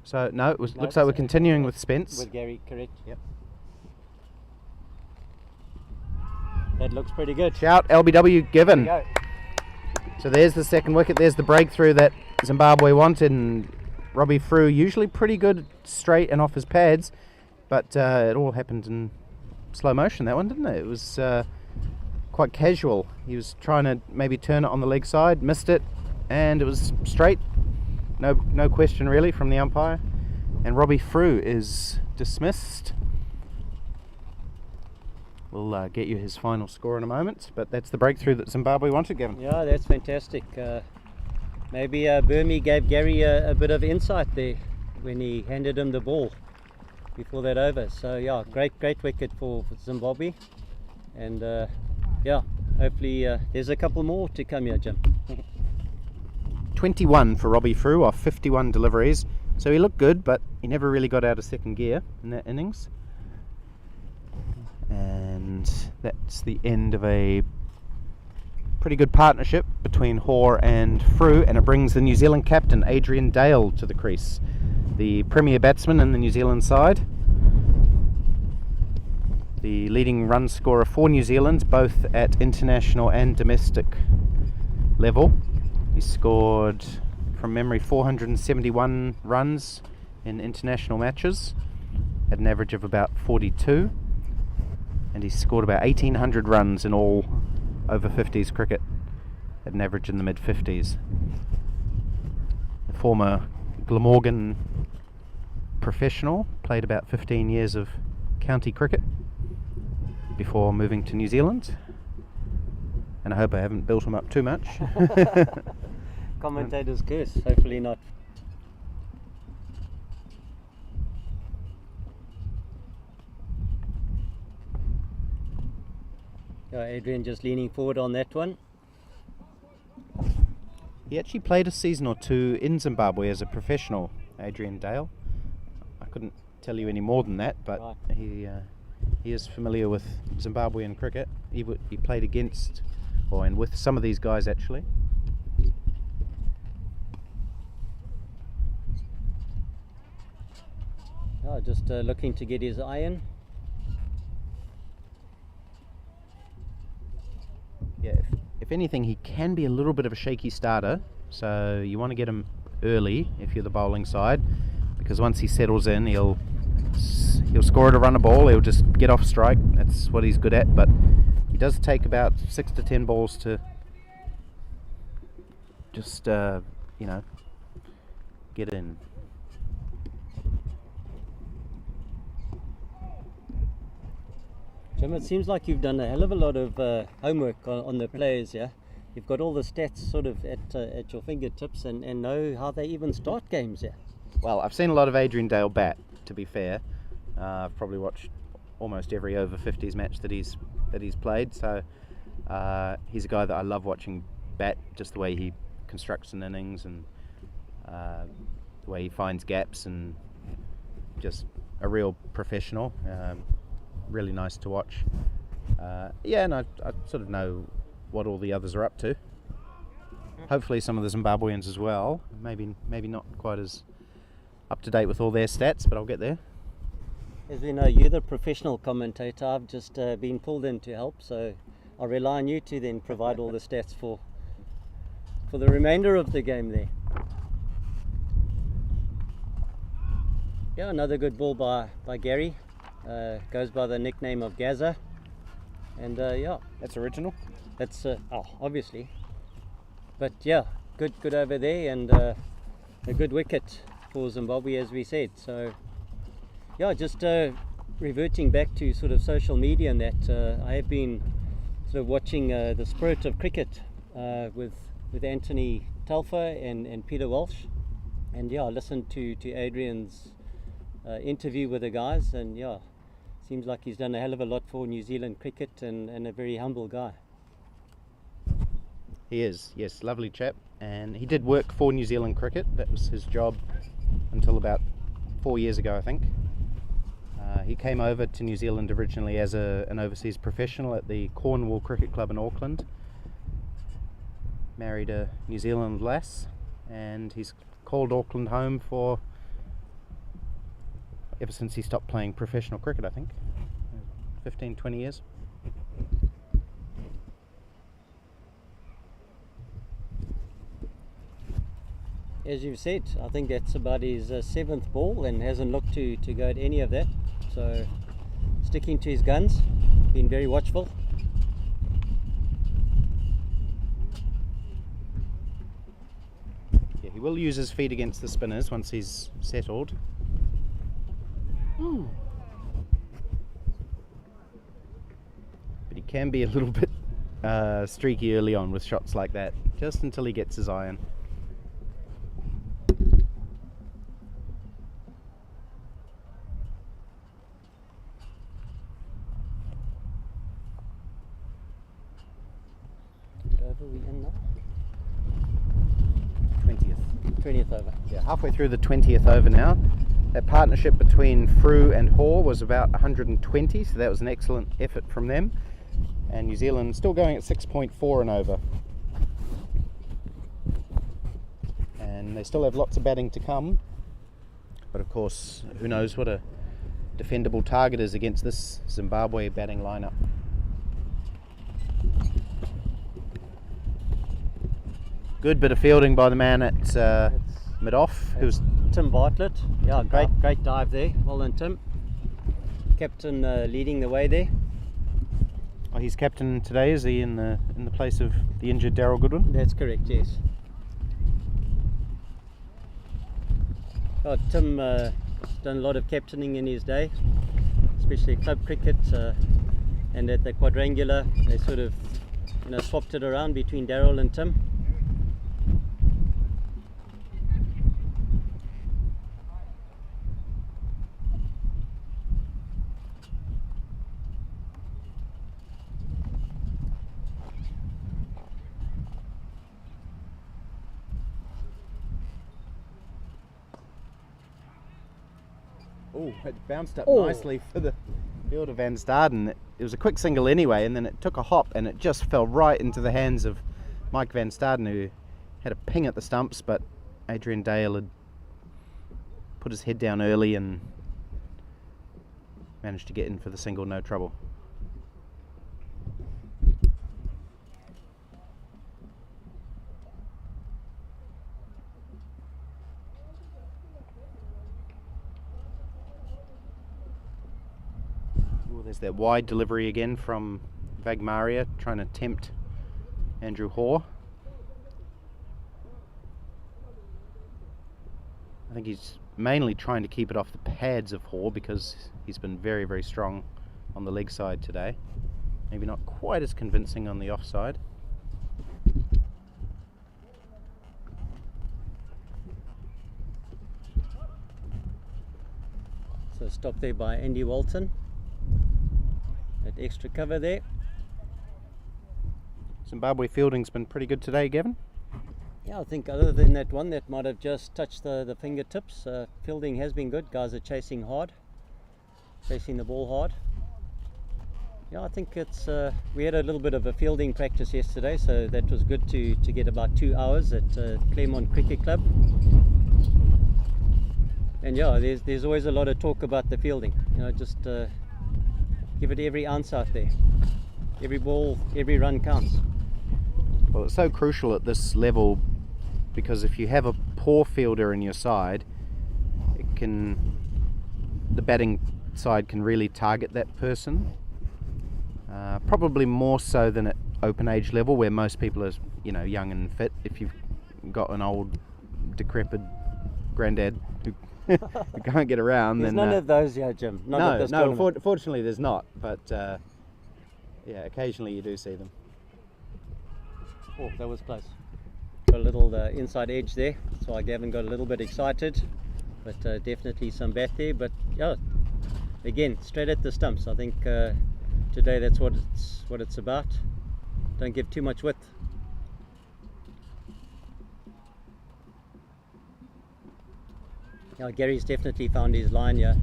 So no, looks like we're continuing with Spence. With Gary, correct. Yep. That looks pretty good. Shout, LBW given. There we go. So there's the second wicket. There's the breakthrough that Zimbabwe wanted. And Robbie Frew, usually pretty good straight and off his pads, but it all happened in slow motion, that one, didn't it? It was quite casual. He was trying to maybe turn it on the leg side, missed it, and it was straight. No question really from the umpire. And Robbie Frew is dismissed. We'll get you his final score in a moment, but that's the breakthrough that Zimbabwe wanted, Gavin. Yeah, that's fantastic. Maybe Burmy gave Gary a bit of insight there when he handed him the ball before that over. So yeah, great wicket for Zimbabwe, and yeah, hopefully there's a couple more to come here, Jim. 21 for Robbie Frew off 51 deliveries, so he looked good, but he never really got out of second gear in that innings. And that's the end of a pretty good partnership between Hoare and Frew, and it brings the New Zealand captain Adrian Dale to the crease, the premier batsman in the New Zealand side, the leading run scorer for New Zealand both at international and domestic level. He scored, from memory, 471 runs in international matches at an average of about 42, and he scored about 1800 runs in all over-50s cricket at an average in the mid-50s. The former Glamorgan professional, played about 15 years of county cricket before moving to New Zealand, and I hope I haven't built him up too much. Commentator's curse, hopefully not. Adrian just leaning forward on that one. He actually played a season or two in Zimbabwe as a professional, Adrian Dale. I couldn't tell you any more than that, but Right. he is familiar with Zimbabwean cricket. He played against, and with some of these guys actually. Just looking to get his iron. Yeah, if anything, he can be a little bit of a shaky starter, so you want to get him early if you're the bowling side, because once he settles in, he'll score at a run a ball. He'll just get off strike. That's what he's good at, but he does take about 6 to 10 balls to just get in. Jim, it seems like you've done a hell of a lot of homework on the players, yeah? You've got all the stats sort of at your fingertips and know how they even start games, yeah? Well, I've seen a lot of Adrian Dale bat, to be fair. I've probably watched almost every over-50s match that he's played, so he's a guy that I love watching bat, just the way he constructs an innings and the way he finds gaps, and just a real professional. Really nice to watch. And I sort of know what all the others are up to. Hopefully some of the Zimbabweans as well. Maybe not quite as up to date with all their stats, but I'll get there. As we know, you're the professional commentator. I've just been pulled in to help, so I'll rely on you to then provide all the stats for the remainder of the game there. Yeah, another good ball by Gary. Goes by the nickname of Gaza, and yeah, That's original. that's obviously, but yeah, good over there, and a good wicket for Zimbabwe, as we said. So yeah, just reverting back to sort of social media and that, I have been sort of watching the Spirit of Cricket with Anthony Telfer and Peter Walsh, and yeah, I listened to Adrian's interview with the guys, and yeah, seems like he's done a hell of a lot for New Zealand cricket, and a very humble guy. He is, yes, lovely chap, and he did work for New Zealand cricket. That was his job until about 4 years ago, I think. He came over to New Zealand originally as an overseas professional at the Cornwall Cricket Club in Auckland. Married a New Zealand lass, and he's called Auckland home ever since he stopped playing professional cricket, I think. 15, 20 years. as you've said, I think that's about his 7th ball and hasn't looked to go at any of that. So sticking to his guns, been very watchful. Yeah, he will use his feet against the spinners once he's settled. But he can be a little bit streaky early on with shots like that, just until he gets his iron. Over we in now? 20th. 20th over. Yeah, halfway through the 20th over now. That partnership between Frew and Hoare was about 120, so that was an excellent effort from them. And New Zealand still going at 6.4 and over. And they still have lots of batting to come. But of course, who knows what a defendable target is against this Zimbabwe batting lineup. Good bit of fielding by the man at mid-off, who's Tim Bartlett. Yeah, great dive there. Well done, Tim. Captain leading the way there. oh, he's captain today, is he, in the place of the injured Daryl Goodwin? That's correct, yes. Oh, Tim done a lot of captaining in his day, especially club cricket, and at the quadrangular they sort of swapped it around between Daryl and Tim. Oh, it bounced up Oh. nicely for the fielder Van Staden. It was a quick single anyway, and then it took a hop and it just fell right into the hands of Mike Van Staden, who had a ping at the stumps, but Adrian Dale had put his head down early and managed to get in for the single, no trouble. There's that wide delivery again from Vagmaria, trying to tempt Andrew Hoare. I think he's mainly trying to keep it off the pads of Hoare because he's been very, very strong on the leg side today. Maybe not quite as convincing on the offside. So stop there by Andy Walton. That extra cover there. Zimbabwe fielding's been pretty good today, Gavin. Yeah, I think other than that one that might have just touched the fingertips, fielding has been good. Guys are chasing hard, chasing the ball hard. Yeah, I think it's we had a little bit of a fielding practice yesterday, so that was good to get about 2 hours at Claremont Cricket Club. And yeah, there's always a lot of talk about the fielding. Just give it every ounce out there. Every ball, every run counts. Well, it's so crucial at this level because if you have a poor fielder in your side, the batting side can really target that person. Probably more so than at open age level where most people are, young and fit. If you've got an old decrepit granddad who can't get around, There's then none of those here, Jim. no, fortunately there's not. But yeah, occasionally you do see them. Oh, that was close. Got a little inside edge there, so I Gavin got a little bit excited, but definitely some bat there. But yeah, again, straight at the stumps. I think today that's what it's about. Don't give too much width. Yeah, Gary's definitely found his line here,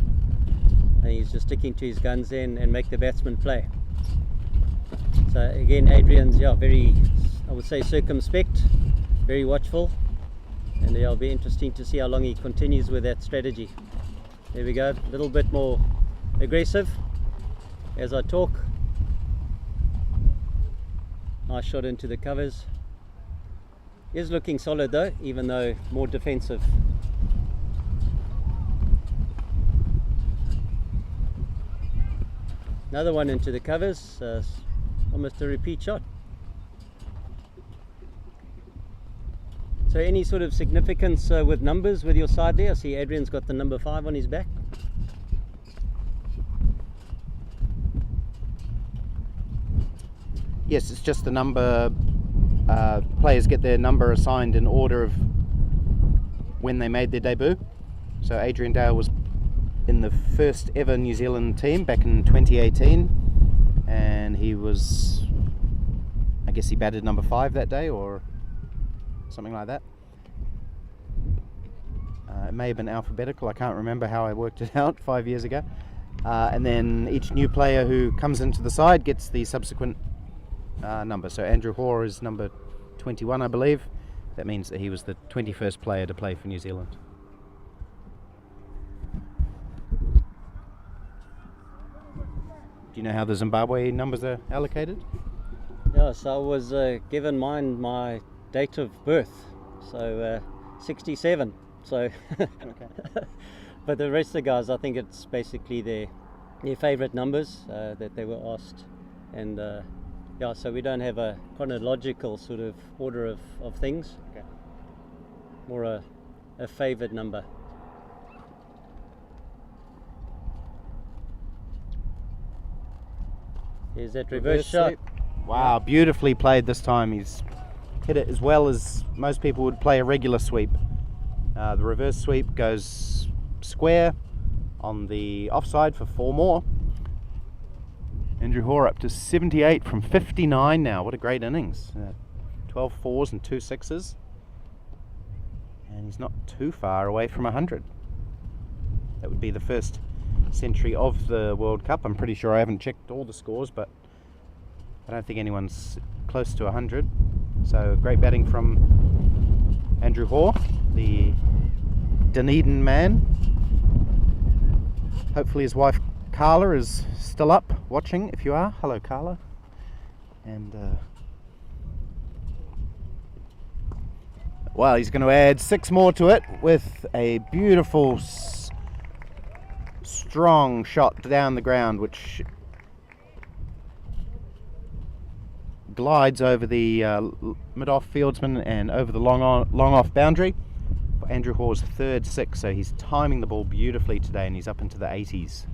and he's just sticking to his guns in and make the batsman play. So again, Adrian's very, I would say, circumspect, very watchful, and it'll be interesting to see how long he continues with that strategy. There we go, a little bit more aggressive as I talk. Nice shot into the covers. Is looking solid though, even though more defensive. Another one into the covers, almost a repeat shot. So any sort of significance with numbers with your side there? I see Adrian's got the number 5 on his back. Yes, it's just the number. Players get their number assigned in order of when they made their debut. So Adrian Dale was in the first ever New Zealand team back in 2018, and he was, I guess he batted number 5 that day or something like that. It may have been alphabetical, I can't remember how I worked it out 5 years ago. And then each new player who comes into the side gets the subsequent number. So Andrew Hoare is number 21, I believe. That means that he was the 21st player to play for New Zealand. Do you know how the Zimbabwe numbers are allocated? Yes, I was given my date of birth, so 67. So, Okay. but the rest of the guys, I think it's basically their favourite numbers that they were asked, and yeah, so we don't have a chronological sort of order of things. Okay. More a favoured number. Here's that reverse shot. sweep. Wow, beautifully played this time. He's hit it as well as most people would play a regular sweep. The reverse sweep goes square on the offside for 4 more. Andrew Hoare up to 78 from 59 now. What a great innings. 12 fours and 2 sixes. And he's not too far away from 100. That would be the first century of the World Cup. I'm pretty sure I haven't checked all the scores, but I don't think anyone's close to 100. So great batting from Andrew Hoare, the Dunedin man. Hopefully his wife Carla is still up watching. If you are, hello Carla. And well, he's going to add 6 more to it with a beautiful strong shot down the ground, which glides over the mid-off fieldsman and over the long off boundary for Andrew Hoare's 3rd 6. So he's timing the ball beautifully today, and he's up into the 80s.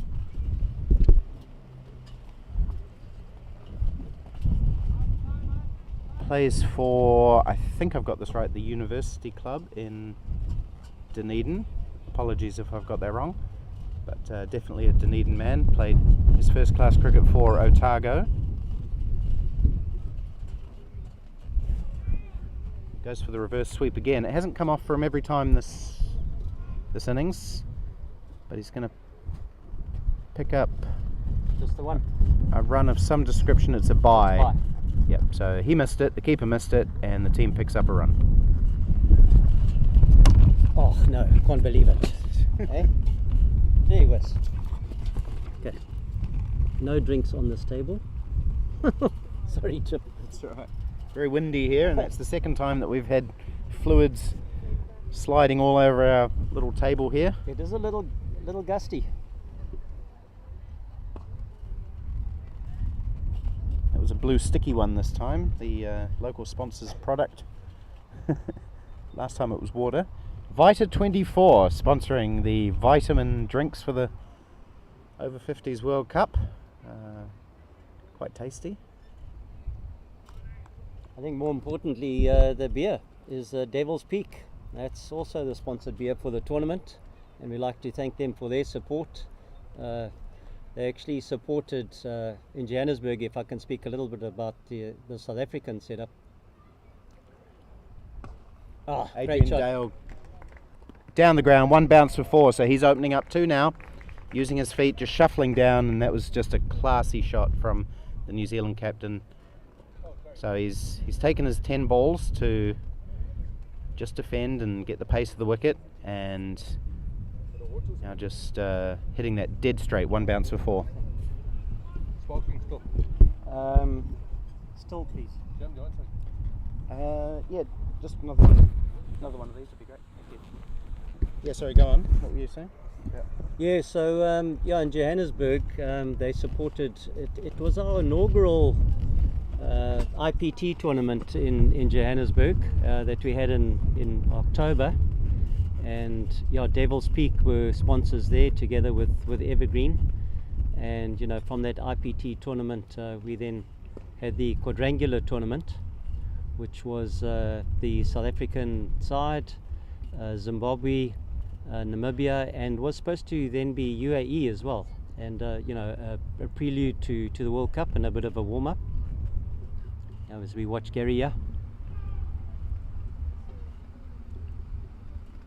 Plays for, I think I've got this right, the University Club in Dunedin. Apologies if I've got that wrong. But definitely a Dunedin man. Played his first class cricket for Otago. Goes for the reverse sweep again. It hasn't come off for him every time this innings, but he's going to pick up Just the one. a run of some description. It's a bye. Bye. Yep, so he missed it, the keeper missed it, and the team picks up a run. Oh no, can't believe it. Hey? Gee whiz. Okay. No drinks on this table. Sorry, Chip. That's right. Very windy here, and that's the second time that we've had fluids sliding all over our little table here. It is a little gusty. It was a blue sticky one this time, the local sponsor's product. Last time it was water. Vita 24 sponsoring the vitamin drinks for the Over-50s World Cup. Quite tasty. I think more importantly, the beer is Devil's Peak. That's also the sponsored beer for the tournament, and we'd like to thank them for their support. They actually supported in Johannesburg, if I can speak a little bit about the South African setup. Oh, Adrian great shot. Dale down the ground, 1 bounce for 4, so he's opening up 2 now, using his feet, just shuffling down, and that was just a classy shot from the New Zealand captain. So he's taken his 10 balls to just defend and get the pace of the wicket, and now just hitting that dead straight, 1 bounce for 4. Sparkling still. Still, please. Yeah, just another one of these would be great. Thank you. Yeah, sorry, go on. What were you saying? Yeah, so yeah, in Johannesburg, they supported it. It was our inaugural IPT tournament in Johannesburg that we had in October, and yeah, Devil's Peak were sponsors there together with Evergreen, and you know, from that IPT tournament we then had the quadrangular tournament, which was the South African side, Zimbabwe, Namibia, and was supposed to then be UAE as well, and you know, a prelude to the World Cup and a bit of a warm-up as we watch Gary here.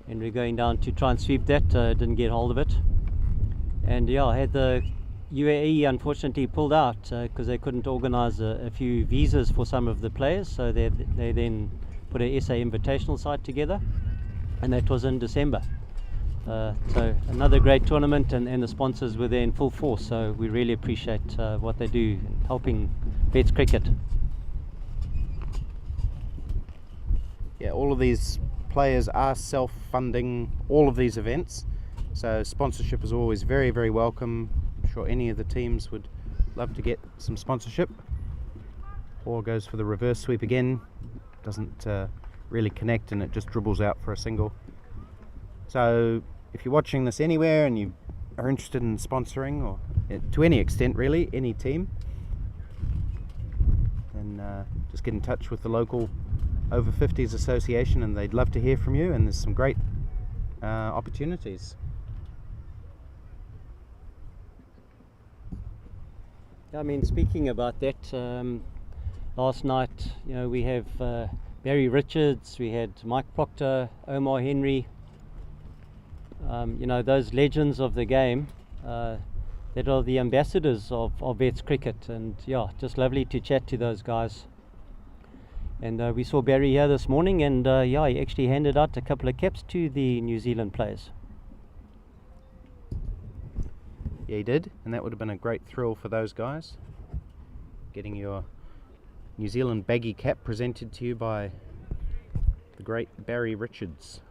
And we're going down to try and sweep that, didn't get hold of it. And yeah, I had the UAE unfortunately pulled out because they couldn't organise a few visas for some of the players, so they then put a SA Invitational side together, and that was in December. So another great tournament, and the sponsors were there in full force, so we really appreciate what they do in helping Vets cricket. Yeah, all of these players are self-funding all of these events, so sponsorship is always very, very welcome. I'm sure any of the teams would love to get some sponsorship. Or goes for the reverse sweep again, doesn't really connect, and it just dribbles out for a single. So if you're watching this anywhere and you are interested in sponsoring, or to any extent really, any team, then just get in touch with the local Over-50s association, and they'd love to hear from you, and there's some great opportunities. I mean, speaking about that, last night, you know, we have Barry Richards, we had Mike Proctor, Omar Henry, you know, those legends of the game that are the ambassadors of Vets cricket, and yeah, just lovely to chat to those guys. And we saw Barry here this morning, and yeah, he actually handed out a couple of caps to the New Zealand players. Yeah, he did, and that would have been a great thrill for those guys, getting your New Zealand baggy cap presented to you by the great Barry Richards.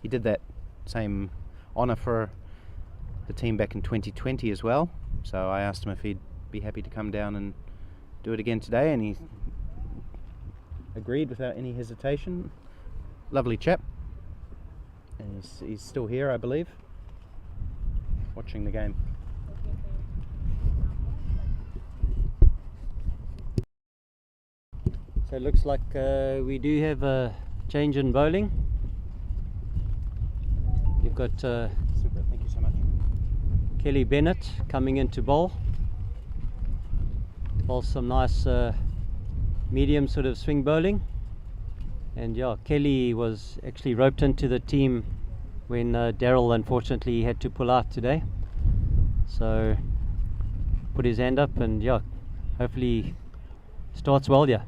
He did that same honour for the team back in 2020 as well, so I asked him if he'd be happy to come down and do it again today, and he agreed without any hesitation. Lovely chap, and he's still here, I believe, watching the game. So it looks like we do have a change in bowling. You've got Super, thank you so much. Kelly Bennett coming in to bowl. Bowls some nice medium sort of swing bowling, and yeah, Kelly was actually roped into the team when Daryl unfortunately had to pull out today, so put his hand up, and yeah, hopefully starts well. Yeah,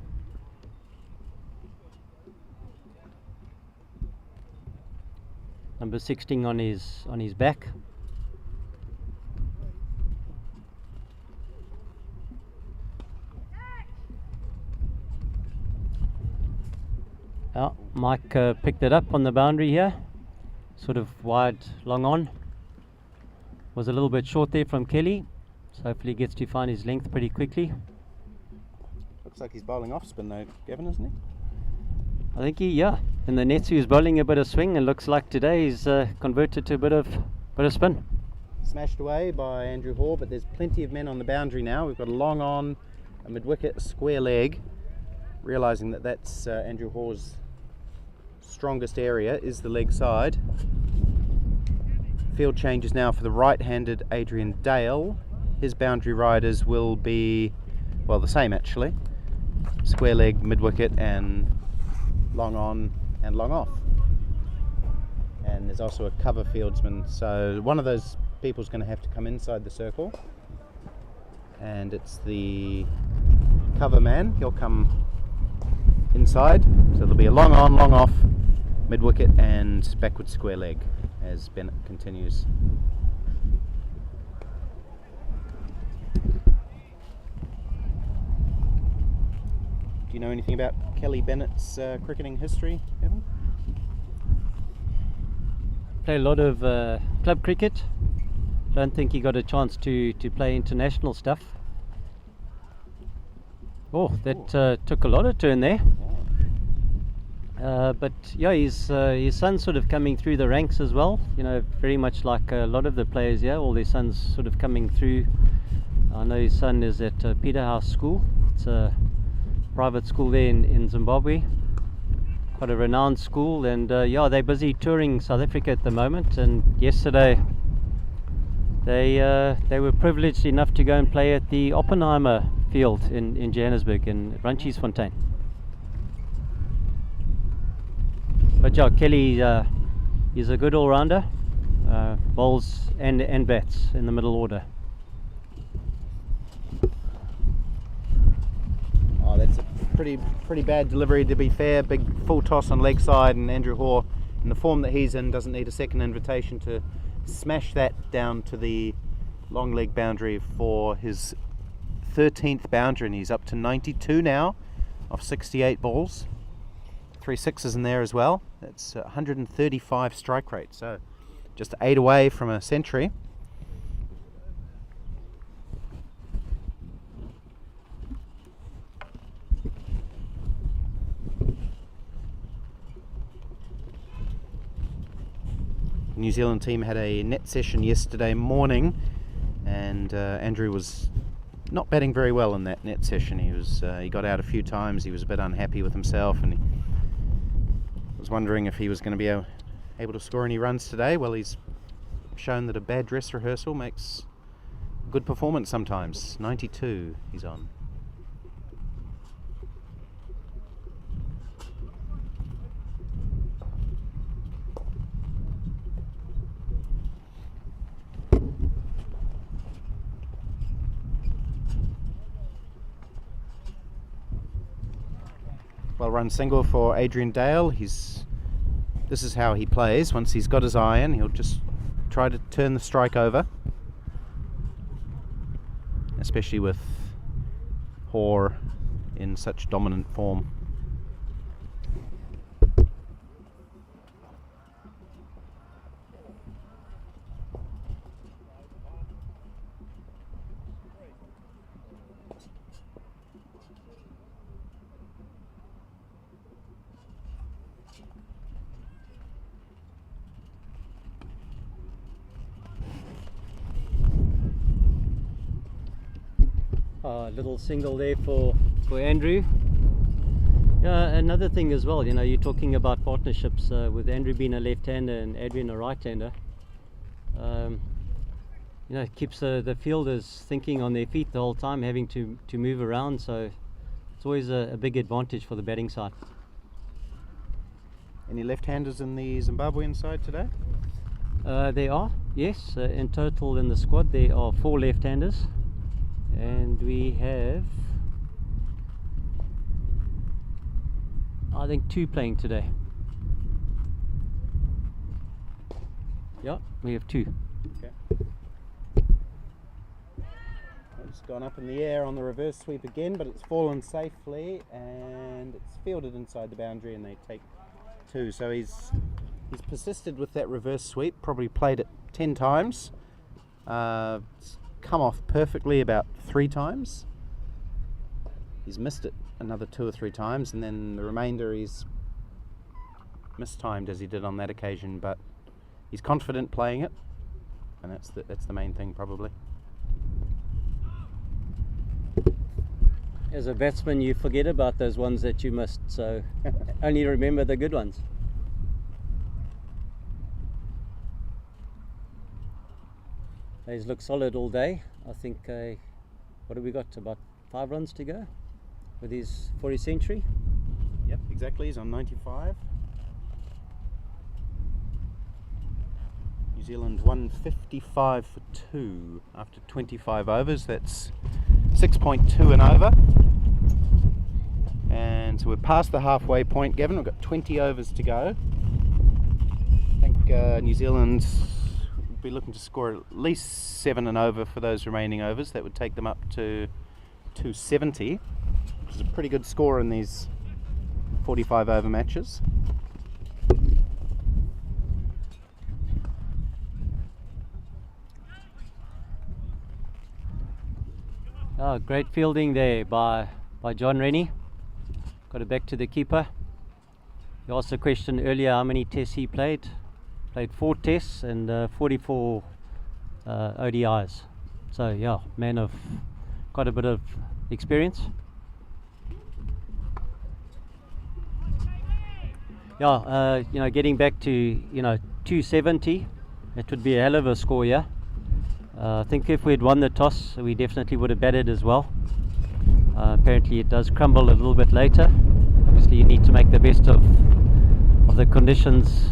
number 16 on his back. Mike picked it up on the boundary here, sort of wide, long on. Was a little bit short there from Kelly, so hopefully he gets to find his length pretty quickly. Looks like he's bowling off spin though, Gavin, isn't he? I think yeah. In the nets he was bowling a bit of swing, and looks like today he's converted to a bit of spin. Smashed away by Andrew Hoare, but there's plenty of men on the boundary now. We've got a long on, a mid-wicket, a square leg. Realising that that's Andrew Hoare's strongest area is the leg side. Field changes now for the right-handed Adrian Dale. His boundary riders will be, well, the same actually. Square leg, mid-wicket, and long on and long off. And there's also a cover fieldsman, so one of those people's going to have to come inside the circle, and it's the cover man. He'll come inside, so there'll be a long on, long off, mid-wicket and backward square leg as Bennett continues. Do you know anything about Kelly Bennett's cricketing history, Evan? Play a lot of club cricket. Don't think he got a chance to play international stuff. Oh, that took a lot of turn there. But yeah, his son's sort of coming through the ranks as well. You know, very much like a lot of the players here. All their sons sort of coming through. I know his son is at Peterhouse School. It's a private school there in Zimbabwe. Quite a renowned school, and yeah, they're busy touring South Africa at the moment. And yesterday, they were privileged enough to go and play at the Oppenheimer Field in Johannesburg in Rantjiesfontein. But yeah, Kelly is a good all-rounder, bowls and bats in the middle order. Oh, that's a pretty bad delivery, to be fair. Big full toss on leg side, and Andrew Hoare, in the form that he's in, doesn't need a second invitation to smash that down to the long leg boundary for his 13th boundary, and he's up to 92 now off 68 balls. 3 sixes in there as well. That's 135 strike rate, so just 8 away from a century. The New Zealand team had a net session yesterday morning, and Andrew was not batting very well in that net session. He got out a few times. He was a bit unhappy with himself, and he was wondering if he was going to be able to score any runs today. Well, he's shown that a bad dress rehearsal makes a good performance sometimes. 92 he's on. Well run single for Adrian Dale. This is how he plays. Once he's got his eye in, he'll just try to turn the strike over, especially with Hoare in such dominant form. Little single there for Andrew. Yeah, another thing as well, you know, you're talking about partnerships with Andrew being a left-hander and Adrian a right-hander. You know, it keeps the fielders thinking on their feet the whole time, having to move around, so it's always a big advantage for the batting side. Any left-handers in the Zimbabwean side today? There are, yes. In total in the squad there are 4 left-handers. And we have, I think, 2 playing today. Yeah, we have 2. Okay. It's gone up in the air on the reverse sweep again, but it's fallen safely, and it's fielded inside the boundary, and they take 2. So he's persisted with that reverse sweep. Probably played it 10 times. It's come off perfectly about 3 times. He's missed it another 2 or 3 times, and then the remainder he's mistimed as he did on that occasion, but he's confident playing it, and that's the main thing probably. As a batsman, you forget about those ones that you missed, so only remember the good ones. He's looked solid all day. I think, what have we got? About 5 runs to go for his century. Yep, exactly. He's on 95. New Zealand 155 for 2 after 25 overs. That's 6.2 and over. And so we're past the halfway point, Gavin. We've got 20 overs to go. I think New Zealand be looking to score at least 7 and over for those remaining overs. That would take them up to 270. which is a pretty good score in these 45 over matches. Oh, great fielding there by John Rennie. Got it back to the keeper. You asked a question earlier how many tests he played. Played 4 tests and 44 ODIs. So yeah, man of quite a bit of experience. Yeah, you know, getting back to 270, it would be a hell of a score, yeah. I think if we had won the toss, we definitely would have batted as well. Apparently it does crumble a little bit later. Obviously you need to make the best of the conditions.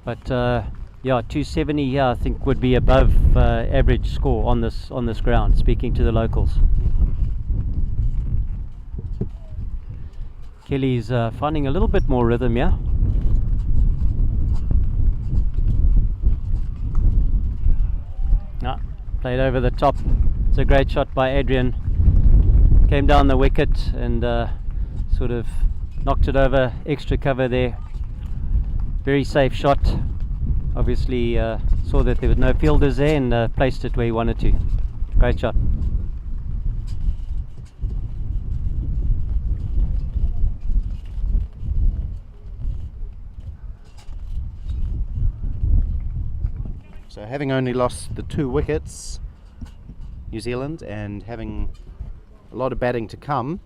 But yeah, 270 here I think would be above average score on this ground, speaking to the locals. Kelly's finding a little bit more rhythm, yeah. Played over the top. It's a great shot by Adrian. Came down the wicket and sort of knocked it over, extra cover there. Very safe shot. Obviously saw that there was no fielders there and placed it where he wanted to. Great shot. So having only lost the 2 wickets, New Zealand, and having a lot of batting to come,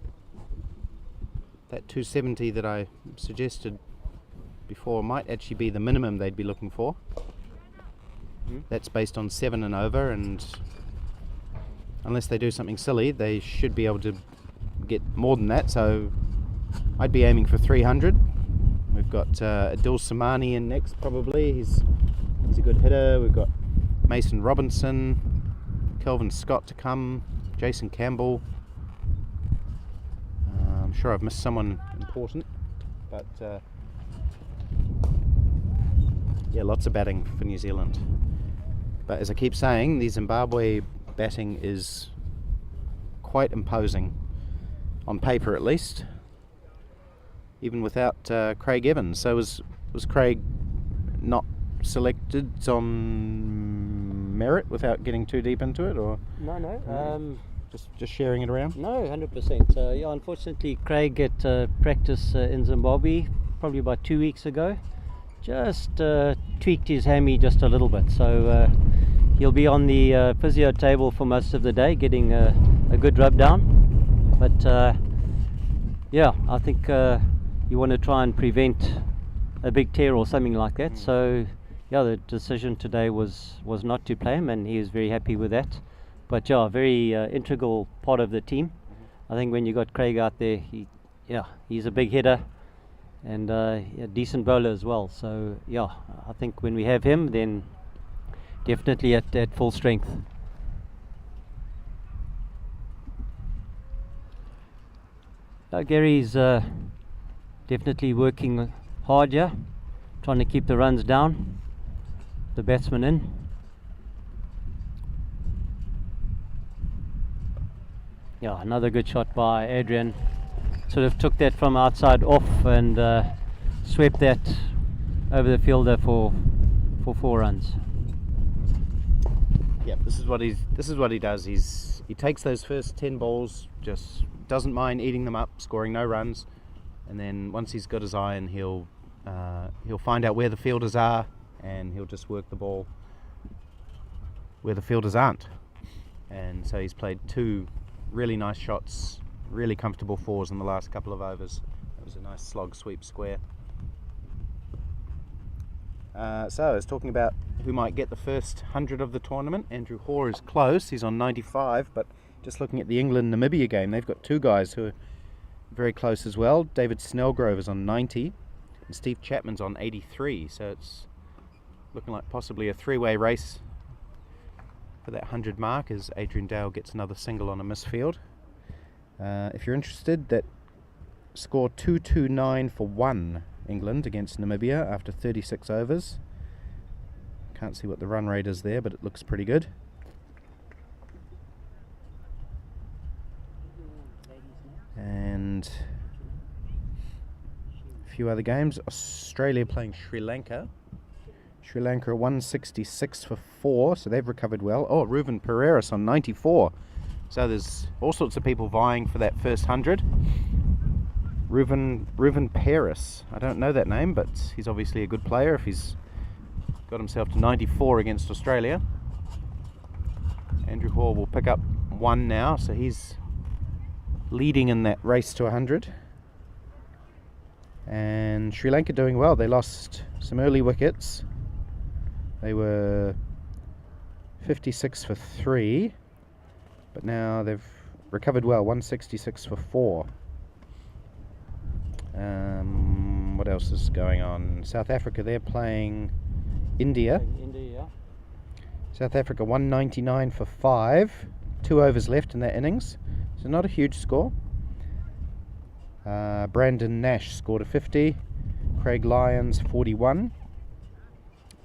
that 270 that I suggested before might actually be the minimum they'd be looking for. That's based on 7 and over, and unless they do something silly, they should be able to get more than that, so I'd be aiming for 300. We've got Adil Samani in next probably. He's a good hitter. We've got Mason Robinson, Kelvin Scott to come, Jason Campbell. I'm sure I've missed someone important, but yeah, lots of batting for New Zealand. But as I keep saying, the Zimbabwe batting is quite imposing, on paper at least, even without Craig Evans. So was Craig not selected on merit without getting too deep into it, or No. just sharing it around? No, 100%. Yeah, unfortunately, Craig at practice in Zimbabwe probably about 2 weeks ago just tweaked his hammy just a little bit. So he'll be on the physio table for most of the day, getting a good rub down. But yeah, I think you want to try and prevent a big tear or something like that. So yeah, the decision today was not to play him, and he was very happy with that. But yeah, very integral part of the team. I think when you got Craig out there, he's a big hitter and a decent bowler as well. So yeah, I think when we have him, then definitely at full strength. Gary's definitely working hard here, trying to keep the runs down, the batsman in. Yeah, another good shot by Adrian. Sort of took that from outside off and swept that over the fielder for 4 runs. Yeah, this is what he does. He takes those first 10 balls, just doesn't mind eating them up, scoring no runs, and then once he's got his eye in, he'll find out where the fielders are, and he'll just work the ball where the fielders aren't. And so he's played 2 really nice shots, really comfortable 4s in the last couple of overs. It was a nice slog sweep square. So I was talking about who might get the first 100 of the tournament. Andrew Hoare is close, he's on 95, but just looking at the England-Namibia game, they've got 2 guys who are very close as well. David Snellgrove is on 90 and Steve Chapman's on 83, so it's looking like possibly a 3-way race for that 100 mark as Adrian Dale gets another single on a misfield. If you're interested, that score 229 for 1 England against Namibia after 36 overs. Can't see what the run rate is there, but it looks pretty good. few other games. Australia playing Sri Lanka. Sri Lanka are 166 for 4, so they've recovered well. Oh, Ruben Pereiras on 94. So there's all sorts of people vying for that first 100. Ruben Pereiras. I don't know that name, but he's obviously a good player if he's got himself to 94 against Australia. Andrew Hall will pick up 1 now, so he's leading in that race to 100. And Sri Lanka doing well. They lost some early wickets. They were 56 for 3, but now they've recovered well, 166 for 4. What else is going on? South Africa, they're playing India. South Africa 199 for 5, 2 overs left in that innings, so not a huge score. Brandon Nash scored a 50, Craig Lyons 41,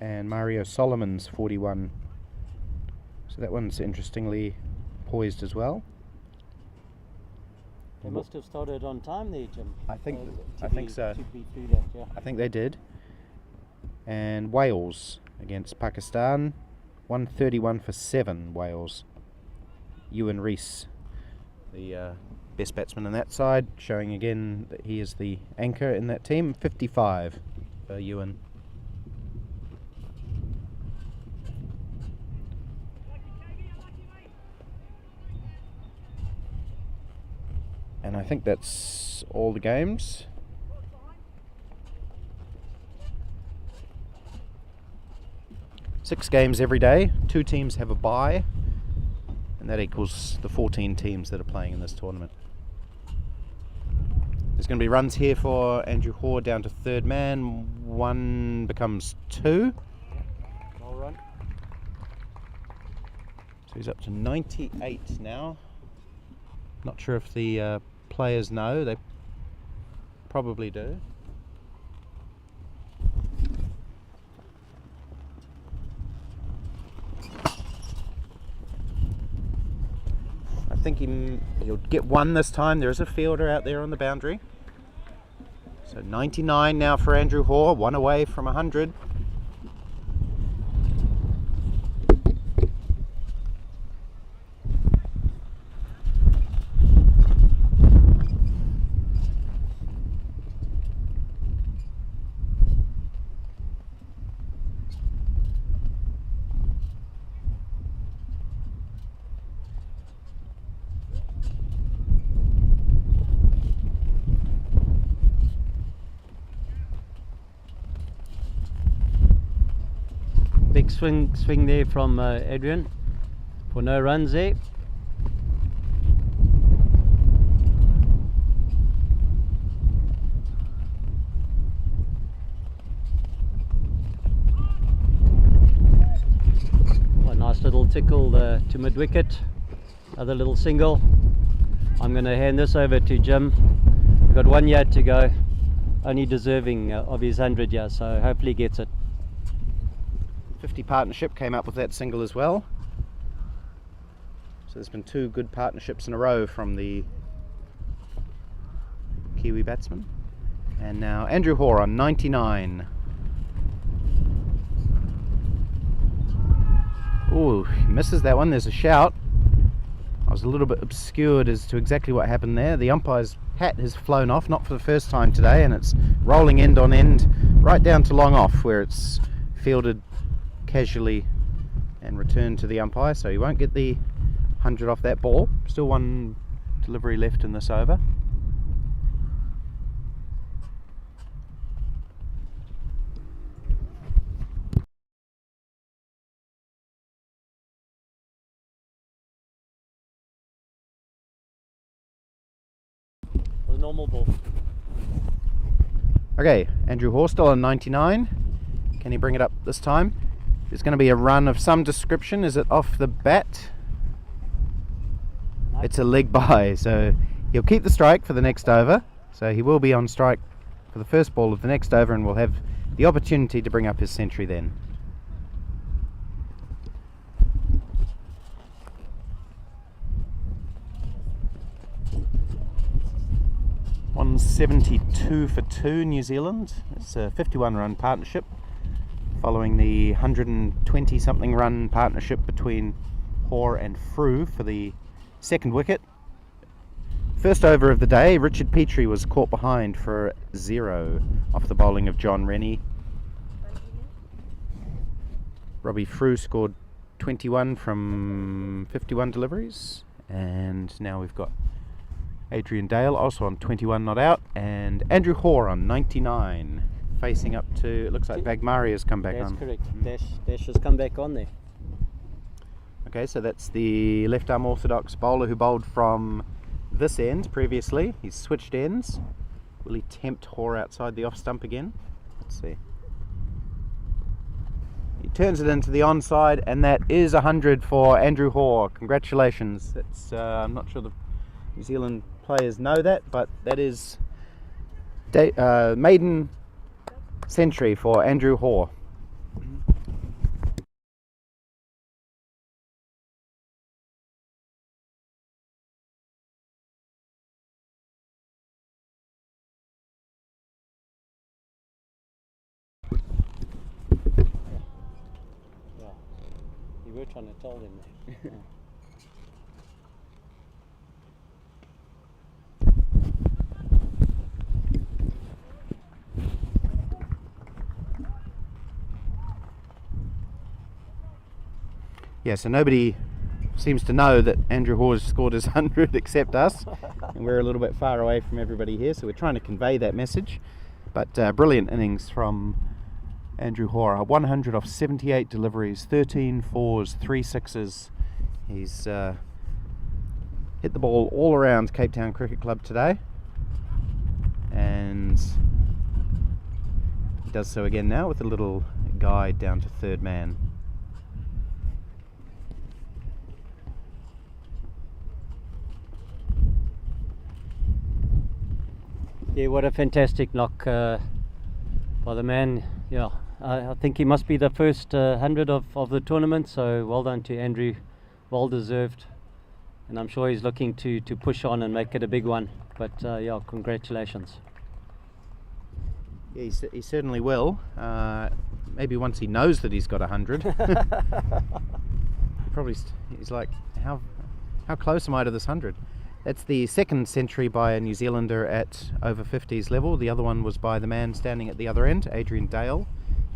and Mario Solomon's 41. So that one's interestingly poised as well. They must have started on time there, Jim. I think so. To be through that, yeah. I think they did. And Wales against Pakistan, 131 for 7, Wales. Ewan Rees, the best batsman on that side, showing again that he is the anchor in that team. 55 for Ewan. And I think that's all the games. Six games every day. 2 teams have a bye, and that equals the 14 teams that are playing in this tournament. There's going to be runs here for Andrew Hoare down to 3rd man. 1 becomes 2. Well run. So he's up to 98 now. Not sure if the players know. They probably do. I think he'll get 1 this time. There is a fielder out there on the boundary. So 99 now for Andrew Hoare, 1 away from 100. Big swing there from Adrian for no runs there. A nice little tickle to mid wicket. Another little single. I'm going to hand this over to Jim. We've got 1 yard to go. Only deserving of his 100 yards, so hopefully he gets it. 50 Partnership came up with that single as well. So there's been 2 good partnerships in a row from the Kiwi batsman. And now Andrew Hoare on 99. Oh, he misses that one. There's a shout. I was a little bit obscured as to exactly what happened there. The umpire's hat has flown off, not for the first time today, and it's rolling end on end right down to long off, where it's fielded casually and returned to the umpire, so he won't get the 100 off that ball. Still 1 delivery left in this over. The normal ball. Okay, Andrew Hoare still on 99. Can he bring it up this time? There's going to be a run of some description. Is it off the bat? No. It's a leg by, so he'll keep the strike for the next over. So he will be on strike for the first ball of the next over, and will have the opportunity to bring up his century then. 172 for 2 New Zealand. It's a 51 run partnership following the 120 something run partnership between Hoare and Frew for the second wicket. First over of the day, Richard Petrie was caught behind for 0 off the bowling of John Rennie. Robbie Frew scored 21 from 51 deliveries, and now we've got Adrian Dale also on 21 not out, and Andrew Hoare on 99 facing up to, it looks like Bagmari has come back on. That's correct. Dash has come back on there. Okay, so that's the left arm orthodox bowler who bowled from this end previously. He's switched ends. Will he tempt Hoare outside the off stump again? Let's see. He turns it into the onside, and that is 100 for Andrew Hoare. Congratulations. That's I'm not sure the New Zealand players know that, but that is maiden century for Andrew Hoare. You were trying to tell them that. Yeah, so nobody seems to know that Andrew Hoare has scored his 100 except us, and we're a little bit far away from everybody here, so we're trying to convey that message. But brilliant innings from Andrew Hoare, 100 off 78 deliveries, 13 fours, 3 sixes. He's hit the ball all around Cape Town Cricket Club today, and he does so again now with a little guide down to third man. Yeah, what a fantastic knock by the man. Yeah, I think he must be the first 100 of the tournament, so well done to Andrew, well deserved, and I'm sure he's looking to push on and make it a big one, but yeah, congratulations. Yeah, he certainly will. Maybe once he knows that he's got 100. He's like, how close am I to this 100? That's the second century by a New Zealander at over-50s level. The other one was by the man standing at the other end, Adrian Dale,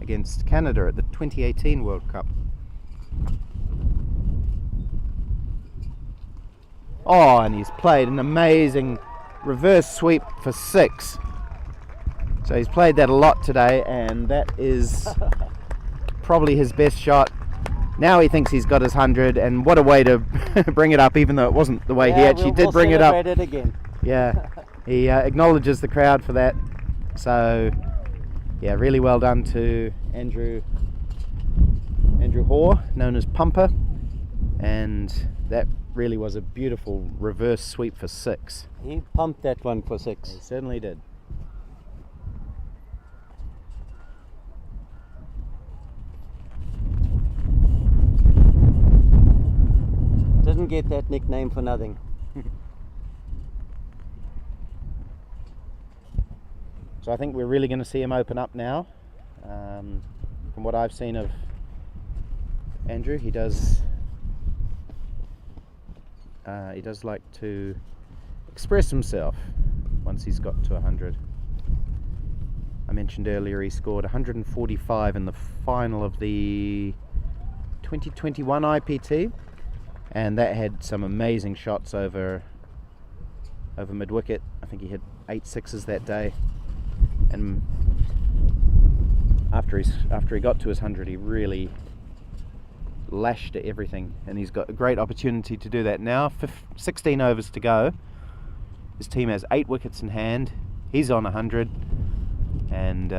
against Canada at the 2018 World Cup. Oh, and he's played an amazing reverse sweep for 6. So he's played that a lot today, and that is probably his best shot. Now he thinks he's got his 100, and what a way to bring it up, even though it wasn't the way he actually did bring it up. It again. Yeah, he acknowledges the crowd for that. So, yeah, really well done to Andrew Hoare, known as Pumper, and that really was a beautiful reverse sweep for 6. He pumped that one for 6. He certainly did. Didn't get that nickname for nothing. So I think we're really going to see him open up now. From what I've seen of Andrew, he does like to express himself once he's got to 100. I mentioned earlier he scored 145 in the final of the 2021 IPT. And that had some amazing shots over mid-wicket. I think he hit 8 sixes that day. And after he got to his 100, he really lashed at everything. And he's got a great opportunity to do that now. 16 overs to go. His team has 8 wickets in hand. He's on 100. And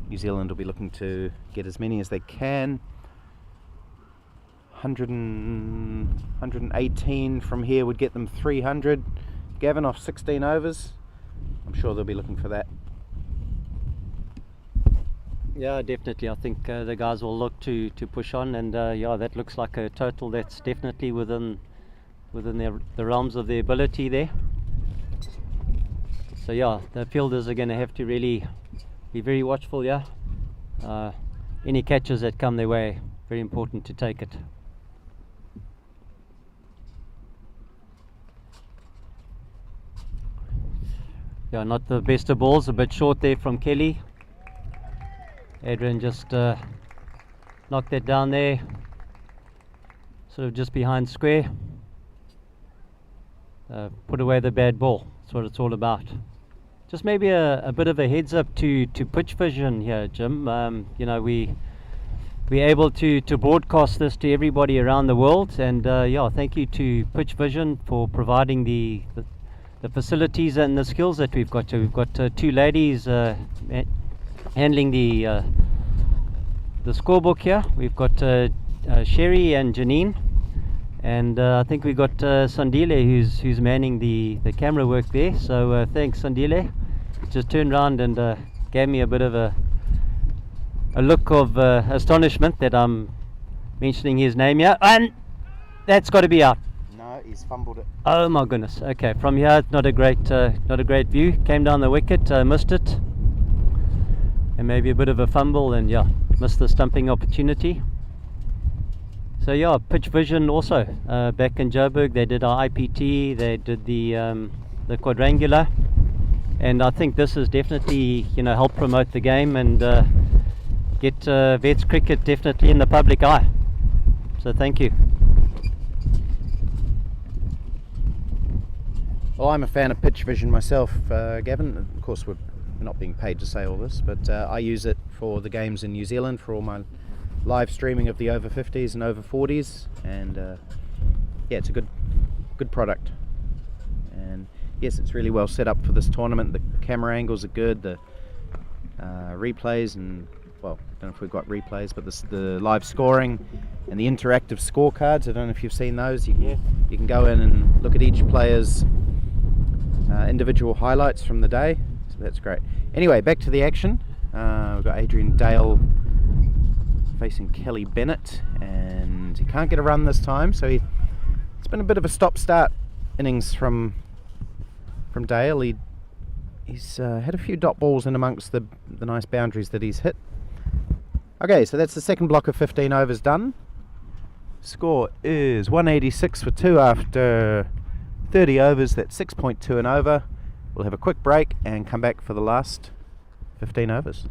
New Zealand will be looking to get as many as they can. 118 from here would get them 300. Gavin off 16 overs. I'm sure they'll be looking for that. Yeah, definitely. I think the guys will look to push on, and yeah, that looks like a total that's definitely within the realms of their ability there. So yeah, the fielders are going to have to really be very watchful. Yeah, any catches that come their way, very important to take it. Yeah, not the best of balls, a bit short there from Kelly. Adrian just knocked that down there, sort of just behind square. Put away the bad ball. That's what it's all about. Just maybe a bit of a heads up to pitch vision here, Jim. You know, we're able to broadcast this to everybody around the world, and yeah, thank you to Pitch Vision for providing the facilities and the skills that we've got. We've got two ladies handling the scorebook here. We've got Sherry and Janine, and I think we've got Sandile who's manning the camera work there. So thanks, Sandile. Just turned around and gave me a bit of a look of astonishment that I'm mentioning his name here, and that's got to be out. No, he's fumbled it. Oh my goodness. Okay, from here, not a great view. Came down the wicket, missed it, and maybe a bit of a fumble, and yeah, missed the stumping opportunity. So yeah, Pitch Vision also back in Joburg. They did our IPT. They did the quadrangular, and I think this has definitely helped promote the game and get Vets cricket definitely in the public eye. So thank you. Well, I'm a fan of Pitch Vision myself, Gavin. Of course, we're not being paid to say all this, but I use it for the games in New Zealand, for all my live streaming of the Over-50s and Over-40s, and yeah, it's a good product. And yes, it's really well set up for this tournament. The camera angles are good, the replays, and well, I don't know if we've got replays, but the live scoring and the interactive scorecards. I don't know if you've seen those. You can go in and look at each player's individual highlights from the day, so that's great. Anyway, back to the action. We've got Adrian Dale facing Kelly Bennett, and he can't get a run this time, so it's been a bit of a stop-start innings from Dale. He's had a few dot balls in amongst the nice boundaries that he's hit. Okay, so that's the second block of 15 overs done. Score is 186 for 2 after 30 overs. That's 6.2 and over. We'll have a quick break and come back for the last 15 overs.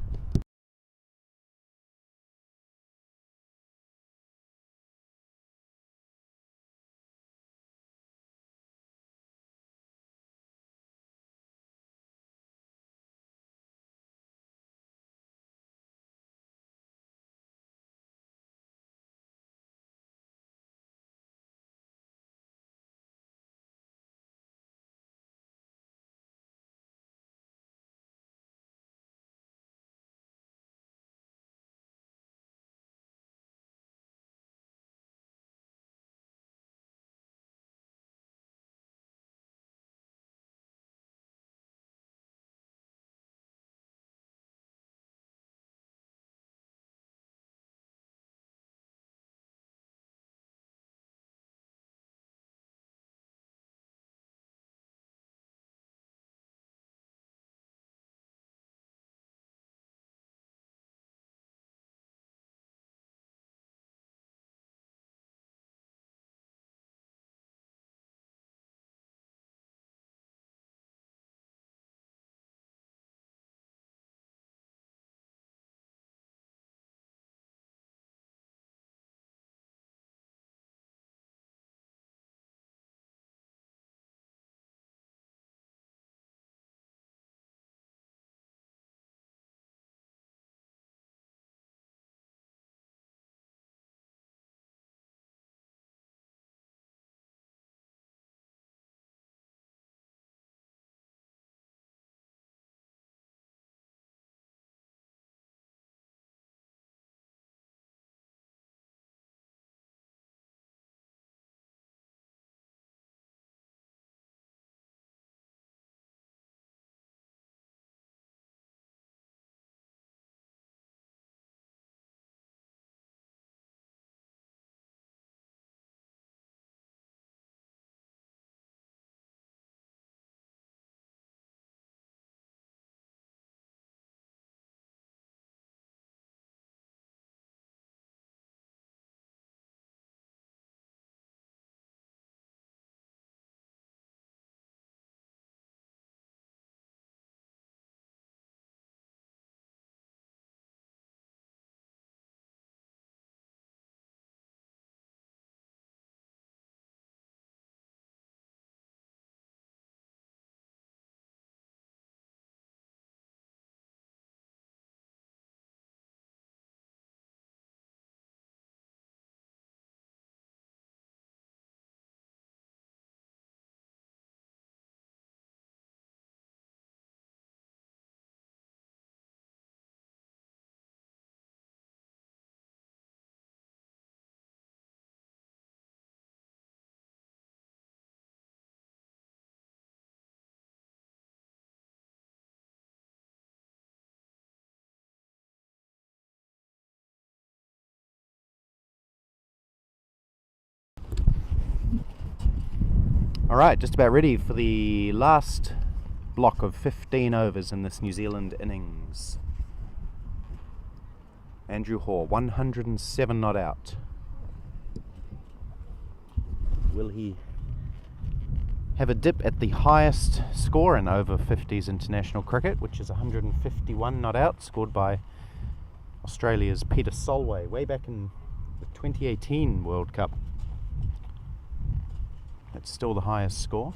Alright, just about ready for the last block of 15 overs in this New Zealand innings. Andrew Hoare, 107 not out. Will he have a dip at the highest score in over 50s international cricket, which is 151 not out, scored by Australia's Peter Solway way back in the 2018 World Cup. That's still the highest score.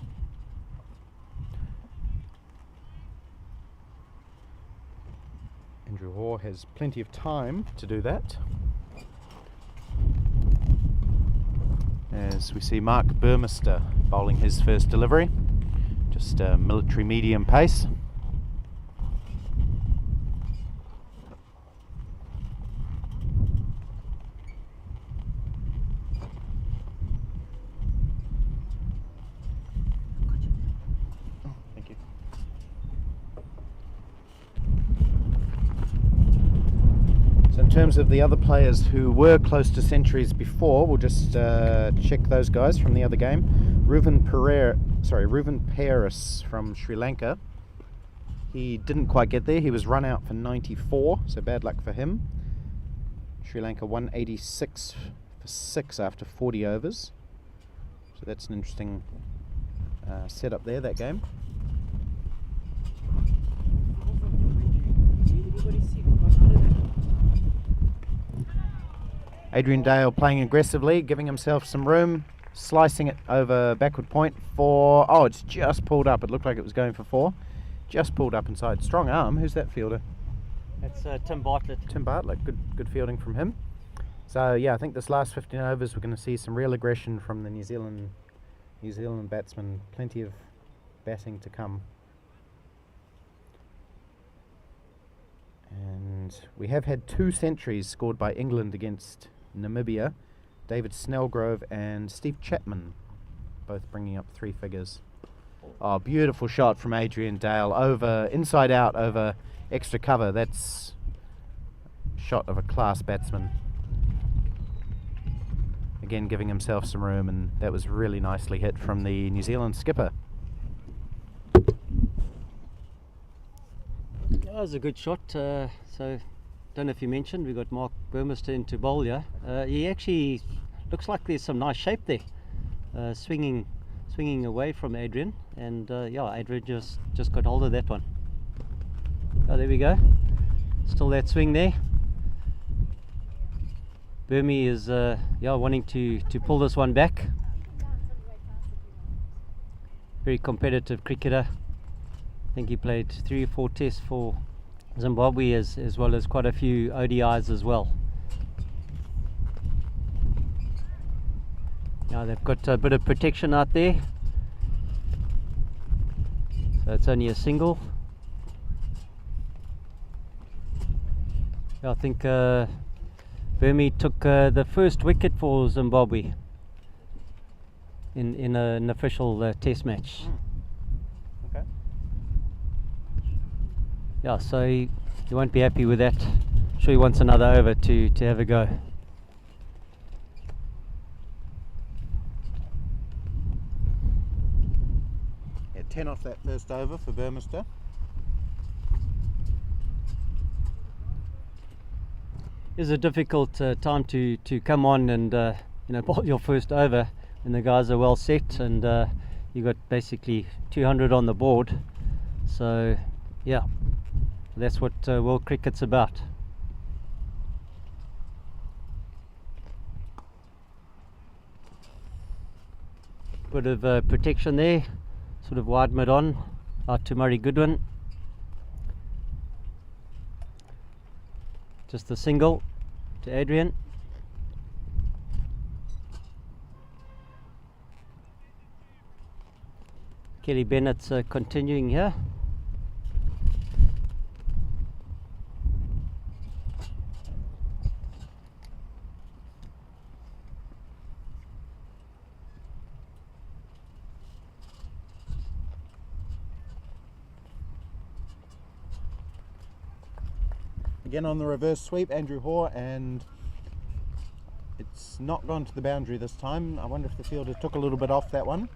Andrew Hoare has plenty of time to do that, as we see Mark Burmester bowling his first delivery, just a military medium pace. Thank you. So in terms of the other players who were close to centuries before, we'll just check those guys from the other game. Reuven Paris from Sri Lanka. He didn't quite get there. He was run out for 94, so bad luck for him. Sri Lanka 186 for 6 after 40 overs. So that's an interesting setup there, that game. Adrian Dale playing aggressively, giving himself some room, slicing it over backward point for... Oh, it's just pulled up. It looked like it was going for 4. Just pulled up inside. Strong arm. Who's that fielder? That's Tim Bartlett. Tim Bartlett. Good fielding from him. So yeah, I think this last 15 overs we're going to see some real aggression from the New Zealand batsmen. Plenty of batting to come. And we have had 2 centuries scored by England against Namibia. David Snellgrove and Steve Chapman both bringing up 3 figures. Oh, beautiful shot from Adrian Dale, over inside out over extra cover. That's a shot of a class batsman. Again, giving himself some room, and that was really nicely hit from the New Zealand skipper. That was a good shot. So, don't know if you mentioned, we got Mark Burmester into bowl here. He actually looks like there's some nice shape there, swinging away from Adrian, and yeah, Adrian just got hold of that one. Oh, there we go. Still that swing there. Burmy is yeah, wanting to pull this one back. Very competitive cricketer. I think he played 3 or 4 tests for Zimbabwe as well as quite a few ODIs as well. Now they've got a bit of protection out there, so it's only a single. I think Burmy took the first wicket for Zimbabwe in an official test match. Okay. Yeah, so he won't be happy with that. I'm sure he wants another over to have a go. Yeah, 10 off that first over for Burmester. It's a difficult time to come on and you know, bowl your first over, and the guys are well set, and you got basically 200 on the board. So yeah, that's what world cricket's about. Bit of protection there, sort of wide mid on, out to Murray Goodwin. Just a single to Adrian. Kelly Bennett's continuing here. Again on the reverse sweep, Andrew Hoare, and it's not gone to the boundary this time. I wonder if the fielder took a little bit off that one.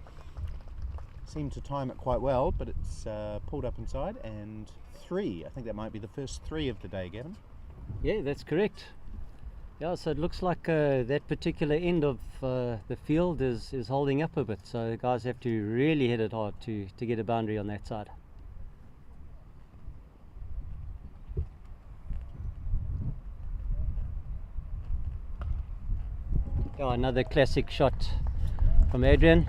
seemed to time it quite well, but it's pulled up inside, and 3. I think that might be the first 3 of the day, Gavin. Yeah, that's correct. Yeah, so it looks like that particular end of the field is holding up a bit, so the guys have to really hit it hard to get a boundary on that side. Yeah, another classic shot from Adrian.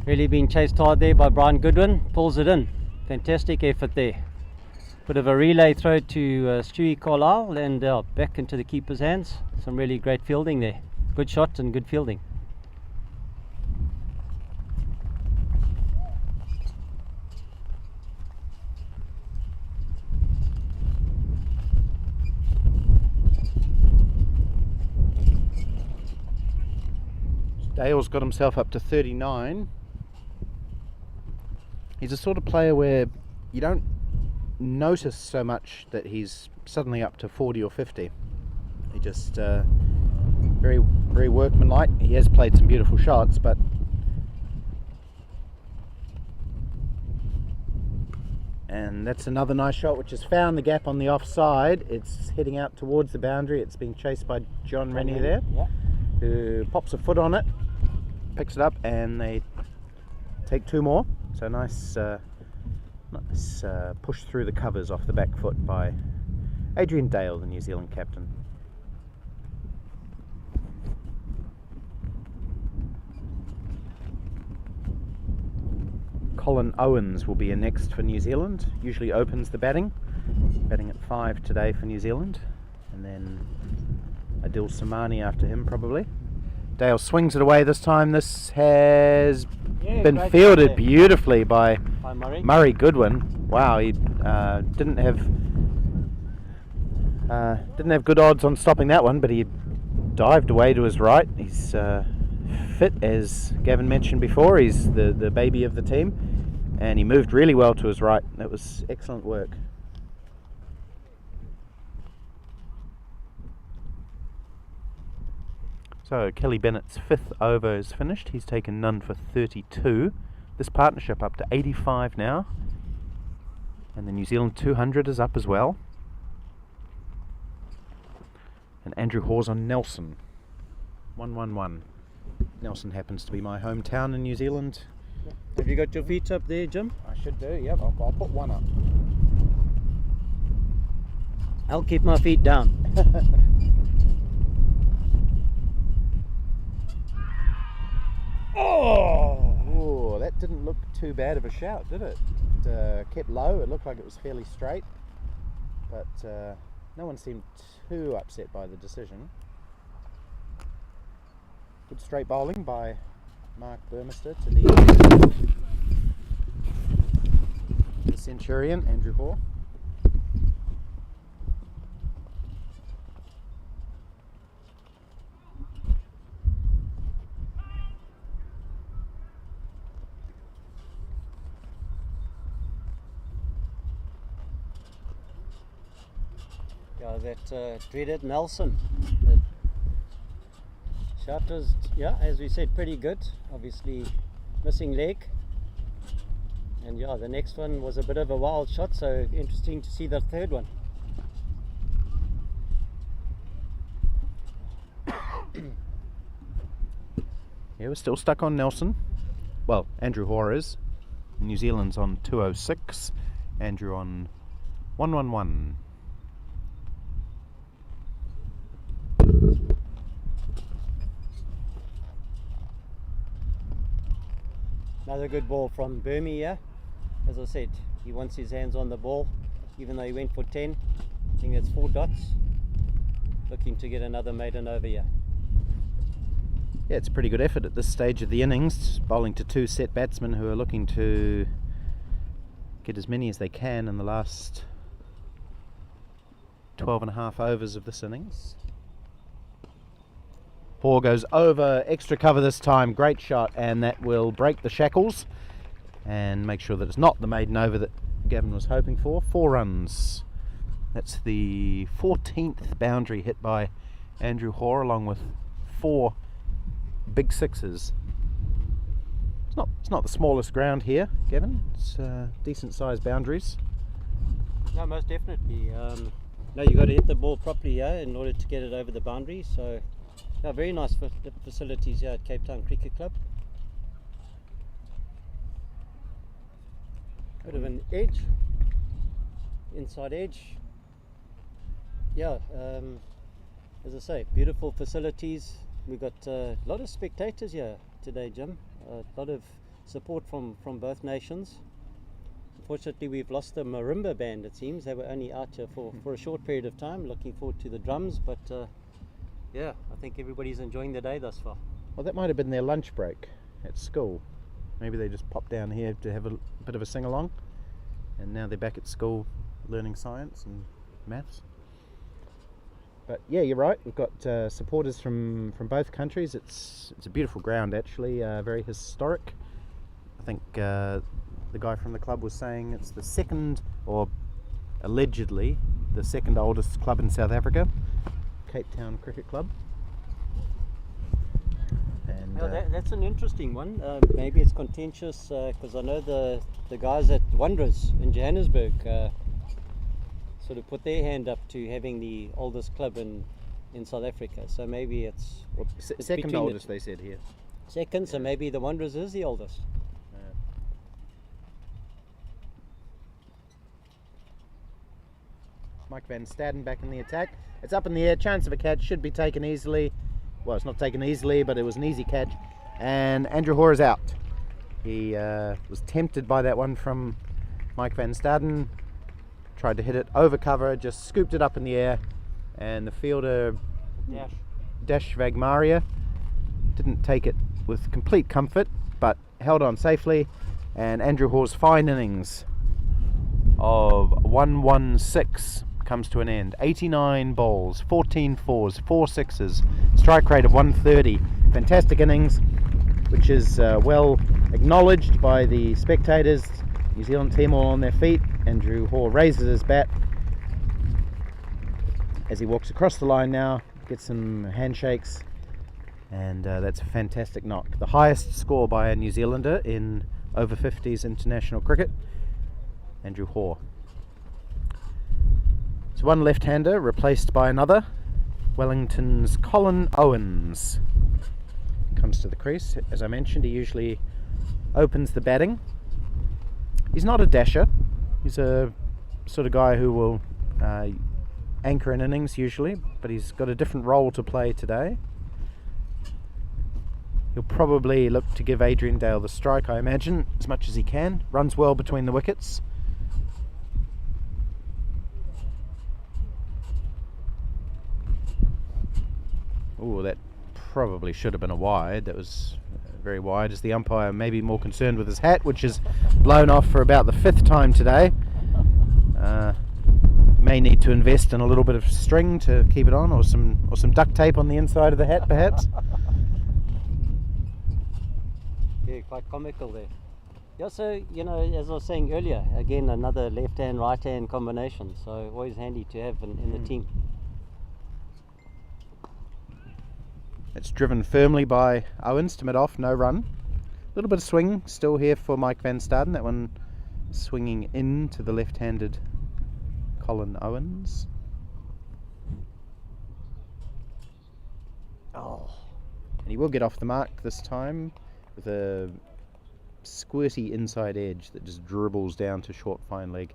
Really being chased hard there by Brian Goodwin. Pulls it in. Fantastic effort there. Bit of a relay throw to Stewie Carlisle and back into the keeper's hands. Some really great fielding there. Good shot and good fielding. Dale's got himself up to 39. He's a sort of player where you don't notice so much that he's suddenly up to 40 or 50. He just very workmanlike. He has played some beautiful shots, but and that's another nice shot which has found the gap on the offside. It's heading out towards the boundary. It's being chased by John Rennie there, yeah, who pops a foot on it, picks it up, and they take 2 more. So nice push through the covers off the back foot by Adrian Dale, the New Zealand captain. Colin Owens will be in next for New Zealand. Usually opens the batting at 5 today for New Zealand, and then Adil Samani after him probably. Dale swings it away this time. This has been fielded beautifully by Murray Goodwin. Wow, he didn't have good odds on stopping that one, but he dived away to his right. He's fit, as Gavin mentioned before. He's the baby of the team, and he moved really well to his right. That was excellent work. So Kelly Bennett's 5th over is finished. He's taken none for 32. This partnership up to 85 now, and the New Zealand 200 is up as well. And Andrew Hawes on Nelson. 1-1-1. Nelson happens to be my hometown in New Zealand. Have you got your feet up there, Jim? I should do, yep. I'll put one up. I'll keep my feet down. Oh, that didn't look too bad of a shout, did it? It kept low. It looked like it was fairly straight, but no one seemed too upset by the decision. Good straight bowling by Mark Burmester to the Centurion, Andrew Hoare. Yeah, that dreaded Nelson. The shot was, yeah, as we said, pretty good. Obviously missing leg. And yeah, the next one was a bit of a wild shot, so interesting to see the third one. Yeah, we're still stuck on Nelson. Well, Andrew Hoare is. New Zealand's on 206. Andrew on 1-1-1. Another good ball from Burmy here. As I said, he wants his hands on the ball, even though he went for 10. I think that's 4 dots. Looking to get another maiden over here. Yeah, it's a pretty good effort at this stage of the innings, bowling to 2 set batsmen who are looking to get as many as they can in the last 12.5 overs of this innings. Hoare goes over, extra cover this time, great shot, and that will break the shackles and make sure that it's not the maiden over that Gavin was hoping for. 4 runs. That's the 14th boundary hit by Andrew Hoare, along with 4 big sixes. It's not the smallest ground here, Gavin. It's decent sized boundaries. No, most definitely. No, you got to hit the ball properly here in order to get it over the boundary. So, yeah, very nice facilities here at Cape Town Cricket Club. Bit of an edge, inside edge. Yeah, as I say, beautiful facilities. We've got a lot of spectators here today, Jim. A lot of support from both nations. Unfortunately, we've lost the marimba band, it seems. They were only out here for a short period of time. Looking forward to the drums, but yeah, I think everybody's enjoying the day thus far. Well, that might have been their lunch break at school. Maybe they just popped down here to have a bit of a sing-along, and now they're back at school learning science and maths. But yeah, you're right. We've got supporters from both countries. It's a beautiful ground, actually. Very historic. I think the guy from the club was saying it's the second, or allegedly the second oldest club in South Africa, Cape Town Cricket Club. And that's an interesting one. Maybe it's contentious because I know the guys at Wanderers in Johannesburg sort of put their hand up to having the oldest club in South Africa. So maybe it's second oldest, they said here. Second, so maybe the Wanderers is the oldest. Mike van Staden back in the attack. It's up in the air, chance of a catch, should be taken easily. Well, it's not taken easily, but it was an easy catch. And Andrew Hoare is out. He was tempted by that one from Mike van Staden. Tried to hit it over cover, just scooped it up in the air, and the fielder Dash Vagmaria didn't take it with complete comfort, but held on safely. And Andrew Hoare's fine innings of 116 comes to an end. 89 balls, 14 fours, 4 sixes, strike rate of 130. Fantastic innings, which is well acknowledged by the spectators. New Zealand team all on their feet. Andrew Hoare raises his bat as he walks across the line now, gets some handshakes, and that's a fantastic knock. The highest score by a New Zealander in over-50s international cricket, Andrew Hoare. So one left-hander replaced by another. Wellington's Colin Owens comes to the crease. As I mentioned, he usually opens the batting. He's not a dasher. He's a sort of guy who will anchor an innings usually, but he's got a different role to play today. He'll probably look to give Adrian Dale the strike, I imagine, as much as he can. Runs well between the wickets. Oh, that probably should have been a wide. That was very wide, as the umpire may be more concerned with his hat, which is blown off for about the 5th time today. May need to invest in a little bit of string to keep it on, or some duct tape on the inside of the hat, perhaps. Yeah, quite comical there. Yeah, so, you know, as I was saying earlier, again, another left-hand, right-hand combination, so always handy to have in the team. It's driven firmly by Owens to mid-off, no run. A little bit of swing still here for Mike van Staden, that one swinging in to the left-handed Colin Owens. Oh, and he will get off the mark this time with a squirty inside edge that just dribbles down to short fine leg.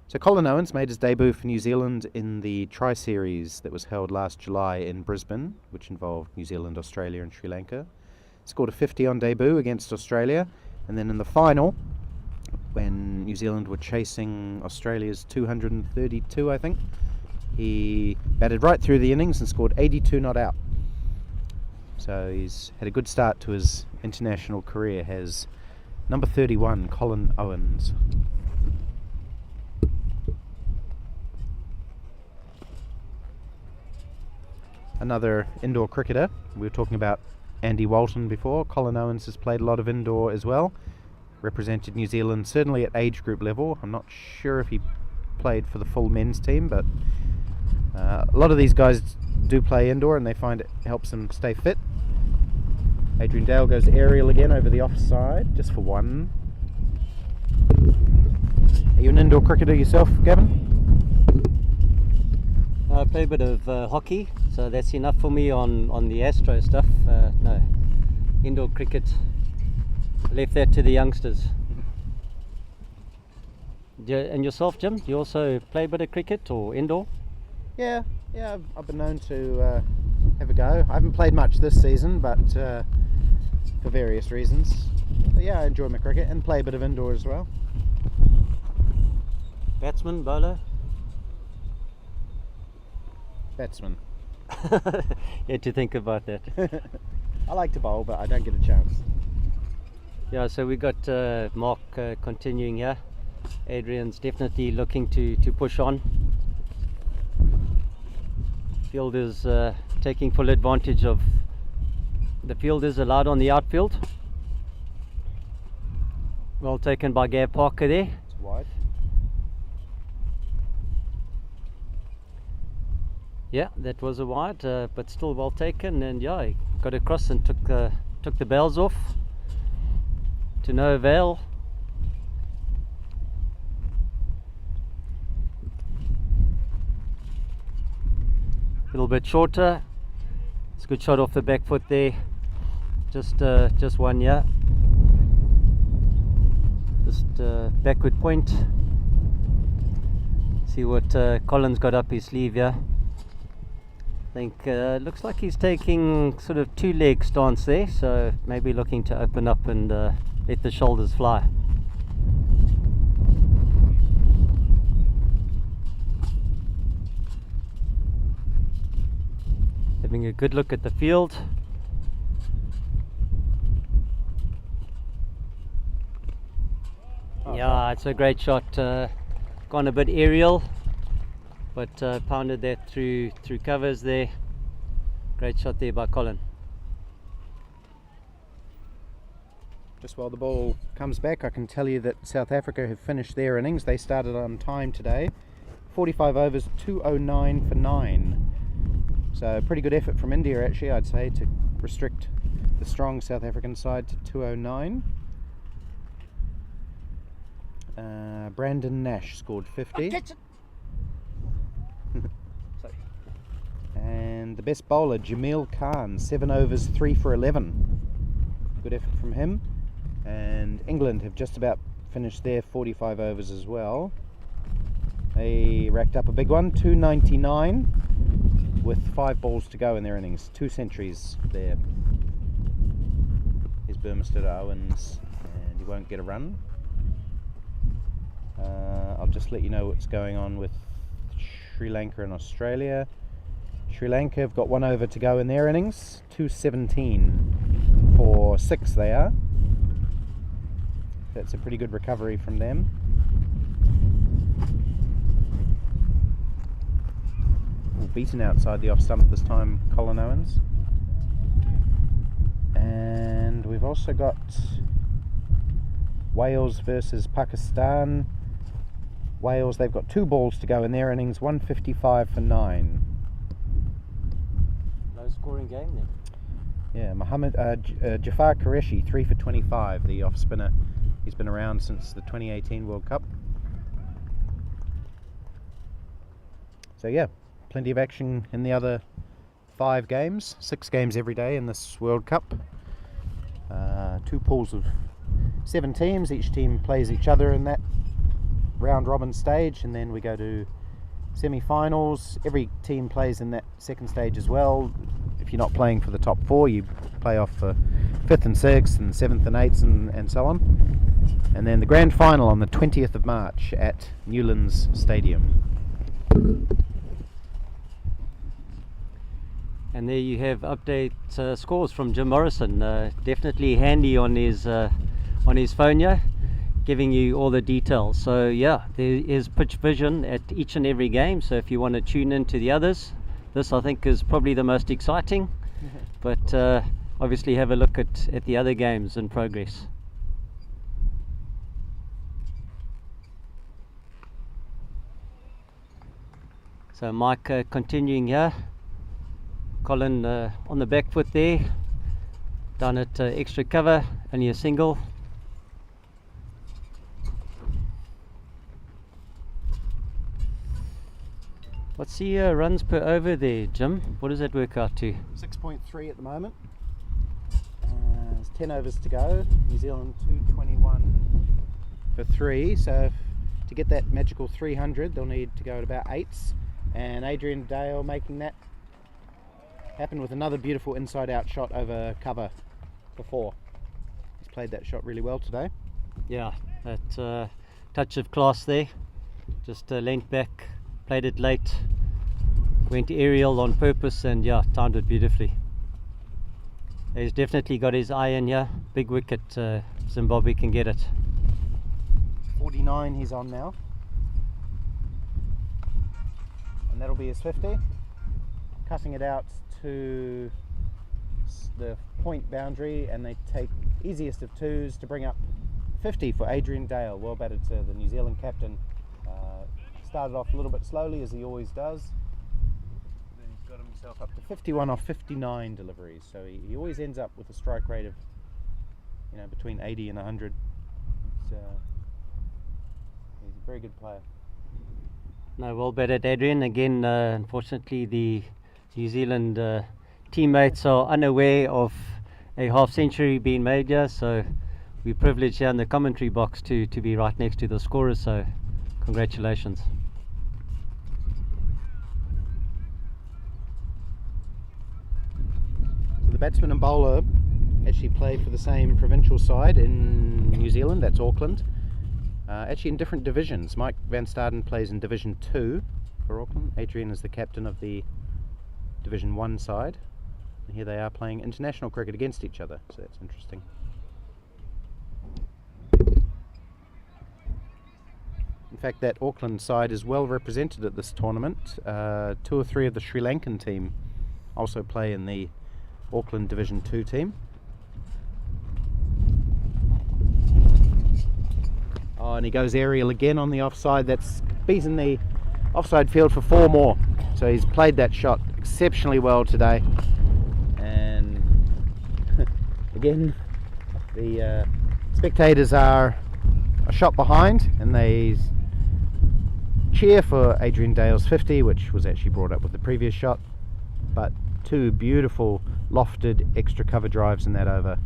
So Colin Owens made his debut for New Zealand in the Tri-Series that was held last July in Brisbane, which involved New Zealand, Australia and Sri Lanka. Scored a 50 on debut against Australia, and then in the final, when New Zealand were chasing Australia's 232, I think, he batted right through the innings and scored 82 not out. So he's had a good start to his international career, has number 31, Colin Owens. Another indoor cricketer. We were talking about Andy Walton before. Colin Owens has played a lot of indoor as well. Represented New Zealand certainly at age group level. I'm not sure if he played for the full men's team, but a lot of these guys do play indoor and they find it helps them stay fit. Adrian Dale goes aerial again over the offside, just for one. Are you an indoor cricketer yourself, Gavin? I play a bit of hockey, so that's enough for me on the Astro stuff. No, indoor cricket, I left that to the youngsters. And yourself, Jim? Do you also play a bit of cricket or indoor? Yeah, I've been known to have a go. I haven't played much this season, but for various reasons. But yeah, I enjoy my cricket and play a bit of indoor as well. Batsman, bowler? Batsman. You had to think about that. I like to bowl, but I don't get a chance. Yeah, so we got Mark continuing here. Adrian's definitely looking to push on. Field is taking full advantage of the field is allowed on the outfield. Well taken by Gav Parker there. It's wide. Yeah, that was a wide, but still well taken, and yeah, he got across and took the bells off to no avail. A little bit shorter. It's a good shot off the back foot there. Just one, yeah. Just backward point. See what Colin's got up his sleeve here. I think looks like he's taking sort of two leg stance there, so maybe looking to open up and let the shoulders fly. Having a good look at the field. Yeah, it's a great shot. Gone a bit aerial, but pounded that through covers there. Great shot there by Colin. Just while the ball comes back, I can tell you that South Africa have finished their innings. They started on time today. 45 overs, 209 for 9. So pretty good effort from India actually, I'd say, to restrict the strong South African side to 209. Brandon Nash scored 50. Sorry. And the best bowler, Jamil Khan, 7 overs, 3 for 11. Good effort from him. And England have just about finished their 45 overs as well. They racked up a big one, 299, with 5 balls to go in their innings. 2 centuries there. Here's Burmester to Owens, and he won't get a run. I'll just let you know what's going on with Sri Lanka and Australia. Sri Lanka have got 1 over to go in their innings, 217 for 6 they are. That's a pretty good recovery from them. Beaten outside the off stump this time, Colin Owens. And we've also got Wales versus Pakistan. Wales, they've got 2 balls to go in their innings, 155 for 9. Low scoring game then. Yeah, Jafar Qureshi, 3 for 25, the off spinner. He's been around since the 2018 World Cup. So yeah, plenty of action in the other 5 games, 6 games every day in this World Cup. 2 pools of 7 teams, each team plays each other in that round robin stage, and then we go to semi-finals. Every team plays in that second stage as well. If you're not playing for the top 4, you play off for 5th and 6th and 7th and 8th and so on. And then the grand final on the 20th of March at Newlands Stadium. And there you have update scores from Jim Morrison. Definitely handy on his phone here, giving you all the details. So yeah, there is pitch vision at each and every game. So if you want to tune into the others, this I think is probably the most exciting. But obviously have a look at the other games in progress. So Mike continuing here. Colin on the back foot there, down at extra cover, only a single. What's the runs per over there, Jim? What does that work out to? 6.3 at the moment. There's 10 overs to go. New Zealand 221 for 3. So to get that magical 300, they'll need to go at about 8s. And Adrian Dale making that happen with another beautiful inside-out shot over cover for 4. He's played that shot really well today. Yeah, that touch of class there. Just leant back, played it late, went aerial on purpose, and yeah, timed it beautifully. He's definitely got his eye in here. Big wicket, Zimbabwe can get it. 49 he's on now. And that'll be his 50. Cutting it out to the point boundary, and they take easiest of 2s to bring up 50 for Adrian Dale. Well batted to the New Zealand captain. Started off a little bit slowly, as he always does. Then he's got himself up to 51 off 59 deliveries. So he always ends up with a strike rate of, you know, between 80 and 100. He's a very good player. No, well batted, Adrian. Again, unfortunately, the New Zealand teammates are unaware of a half century being made here, so we're privileged here in the commentary box to be right next to the scorers, so congratulations. So the batsman and bowler actually play for the same provincial side in New Zealand, that's Auckland. Actually in different divisions. Mike Van Staden plays in Division 2 for Auckland. Adrian is the captain of the Division 1 side. And here they are playing international cricket against each other, so that's interesting. In fact, that Auckland side is well represented at this tournament. 2 or 3 of the Sri Lankan team also play in the Auckland Division 2 team. Oh, and he goes aerial again on the offside. That's beaten the offside field for 4 more. So he's played that shot exceptionally well today. And again, the spectators are a shot behind, and they cheer for Adrian Dale's 50, which was actually brought up with the previous shot. But 2 beautiful lofted extra cover drives in that over,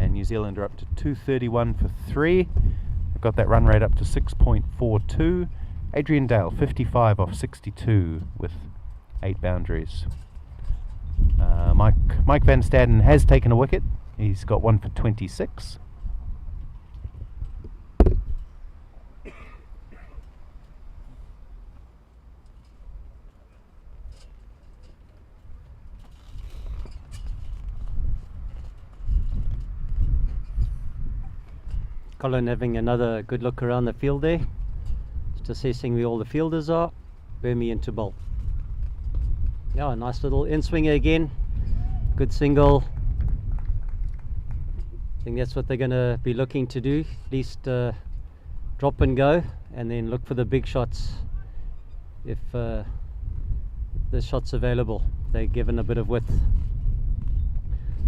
and New Zealand are up to 231 for 3. They've got that run rate up to 6.42. Adrian Dale 55 off 62 with 8 boundaries. Mike Van Staden has taken a wicket. He's got 1 for 26. Colin having another good look around the field there, just assessing where all the fielders are. Burmy into bowl. Yeah, nice little in-swinger again. Good single. I think that's what they're going to be looking to do. At least drop and go, and then look for the big shots if the shot's available. They're given a bit of width.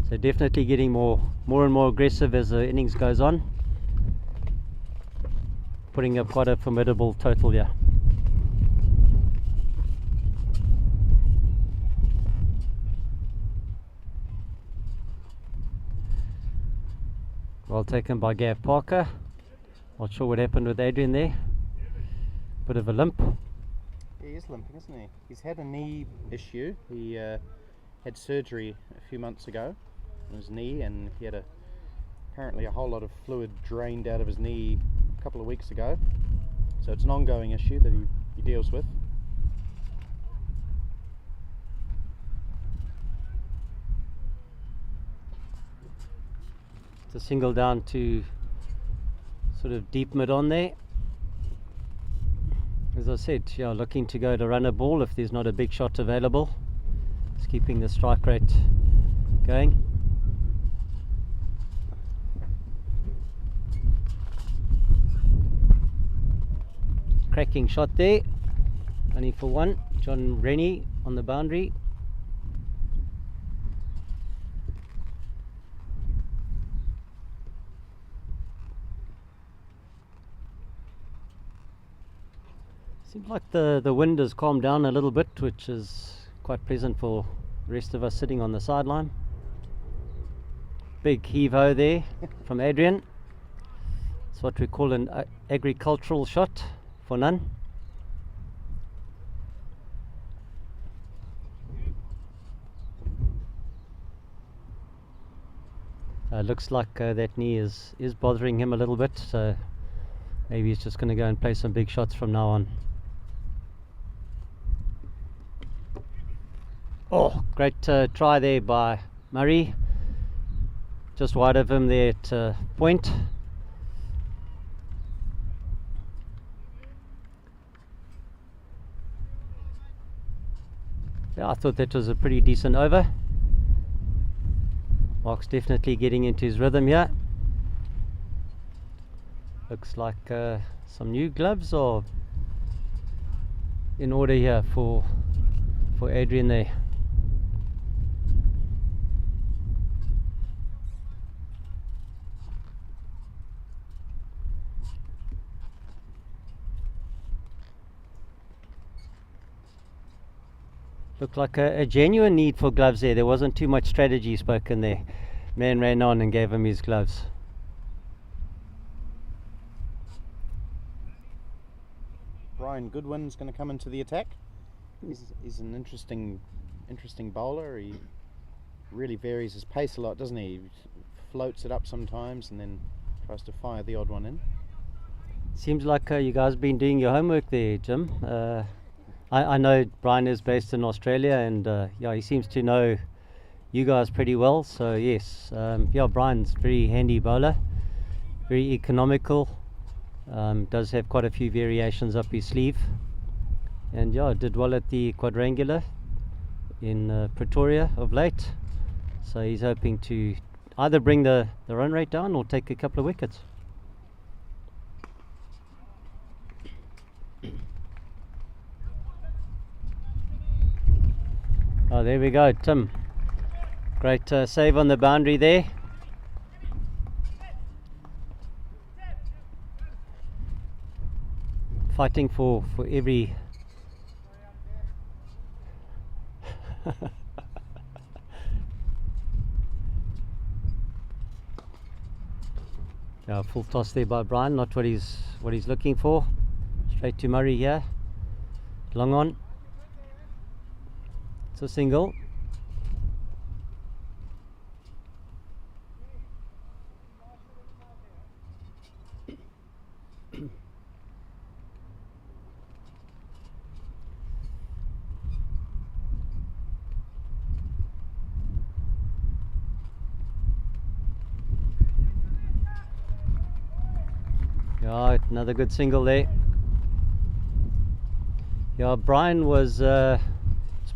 So definitely getting more and more aggressive as the innings goes on. Putting up quite a formidable total here. Well taken by Gav Parker. Not sure what happened with Adrian there. Bit of a limp. He is limping, isn't he? He's had a knee issue. He had surgery a few months ago on his knee, and he had apparently a whole lot of fluid drained out of his knee a couple of weeks ago. So it's an ongoing issue that he deals with. It's a single down to sort of deep mid on there. As I said, yeah, looking to go to run a ball if there's not a big shot available. Just keeping the strike rate going. Cracking shot there, only for 1. John Rennie on the boundary. Seems like the wind has calmed down a little bit, which is quite pleasant for the rest of us sitting on the sideline. Big heave-ho there from Adrian. It's what we call an agricultural shot for none. Looks like that knee is bothering him a little bit, so maybe he's just going to go and play some big shots from now on. Oh, great try there by Murray. Just wide of him there at point. Yeah, I thought that was a pretty decent over. Mark's definitely getting into his rhythm here. Looks like some new gloves are in order here for Adrian there. Looked like a genuine need for gloves there. There wasn't too much strategy spoken there. Man ran on and gave him his gloves. Brian Goodwin's going to come into the attack. He's an interesting bowler. He really varies his pace a lot, doesn't he? He floats it up sometimes and then tries to fire the odd one in. Seems like you guys have been doing your homework there, Jim. I know Brian is based in Australia, and yeah, he seems to know you guys pretty well. So yes, yeah, Brian's very handy bowler, very economical. Does have quite a few variations up his sleeve, and yeah, did well at the quadrangular in Pretoria of late. So he's hoping to either bring the run rate down or take a couple of wickets. Oh, there we go, Tim. Great save on the boundary there. Fighting for every yeah, full toss there by Brian, not what he's looking for. Straight to Murray here. Long on. It's a single. Yeah, another good single there. Yeah, Brian was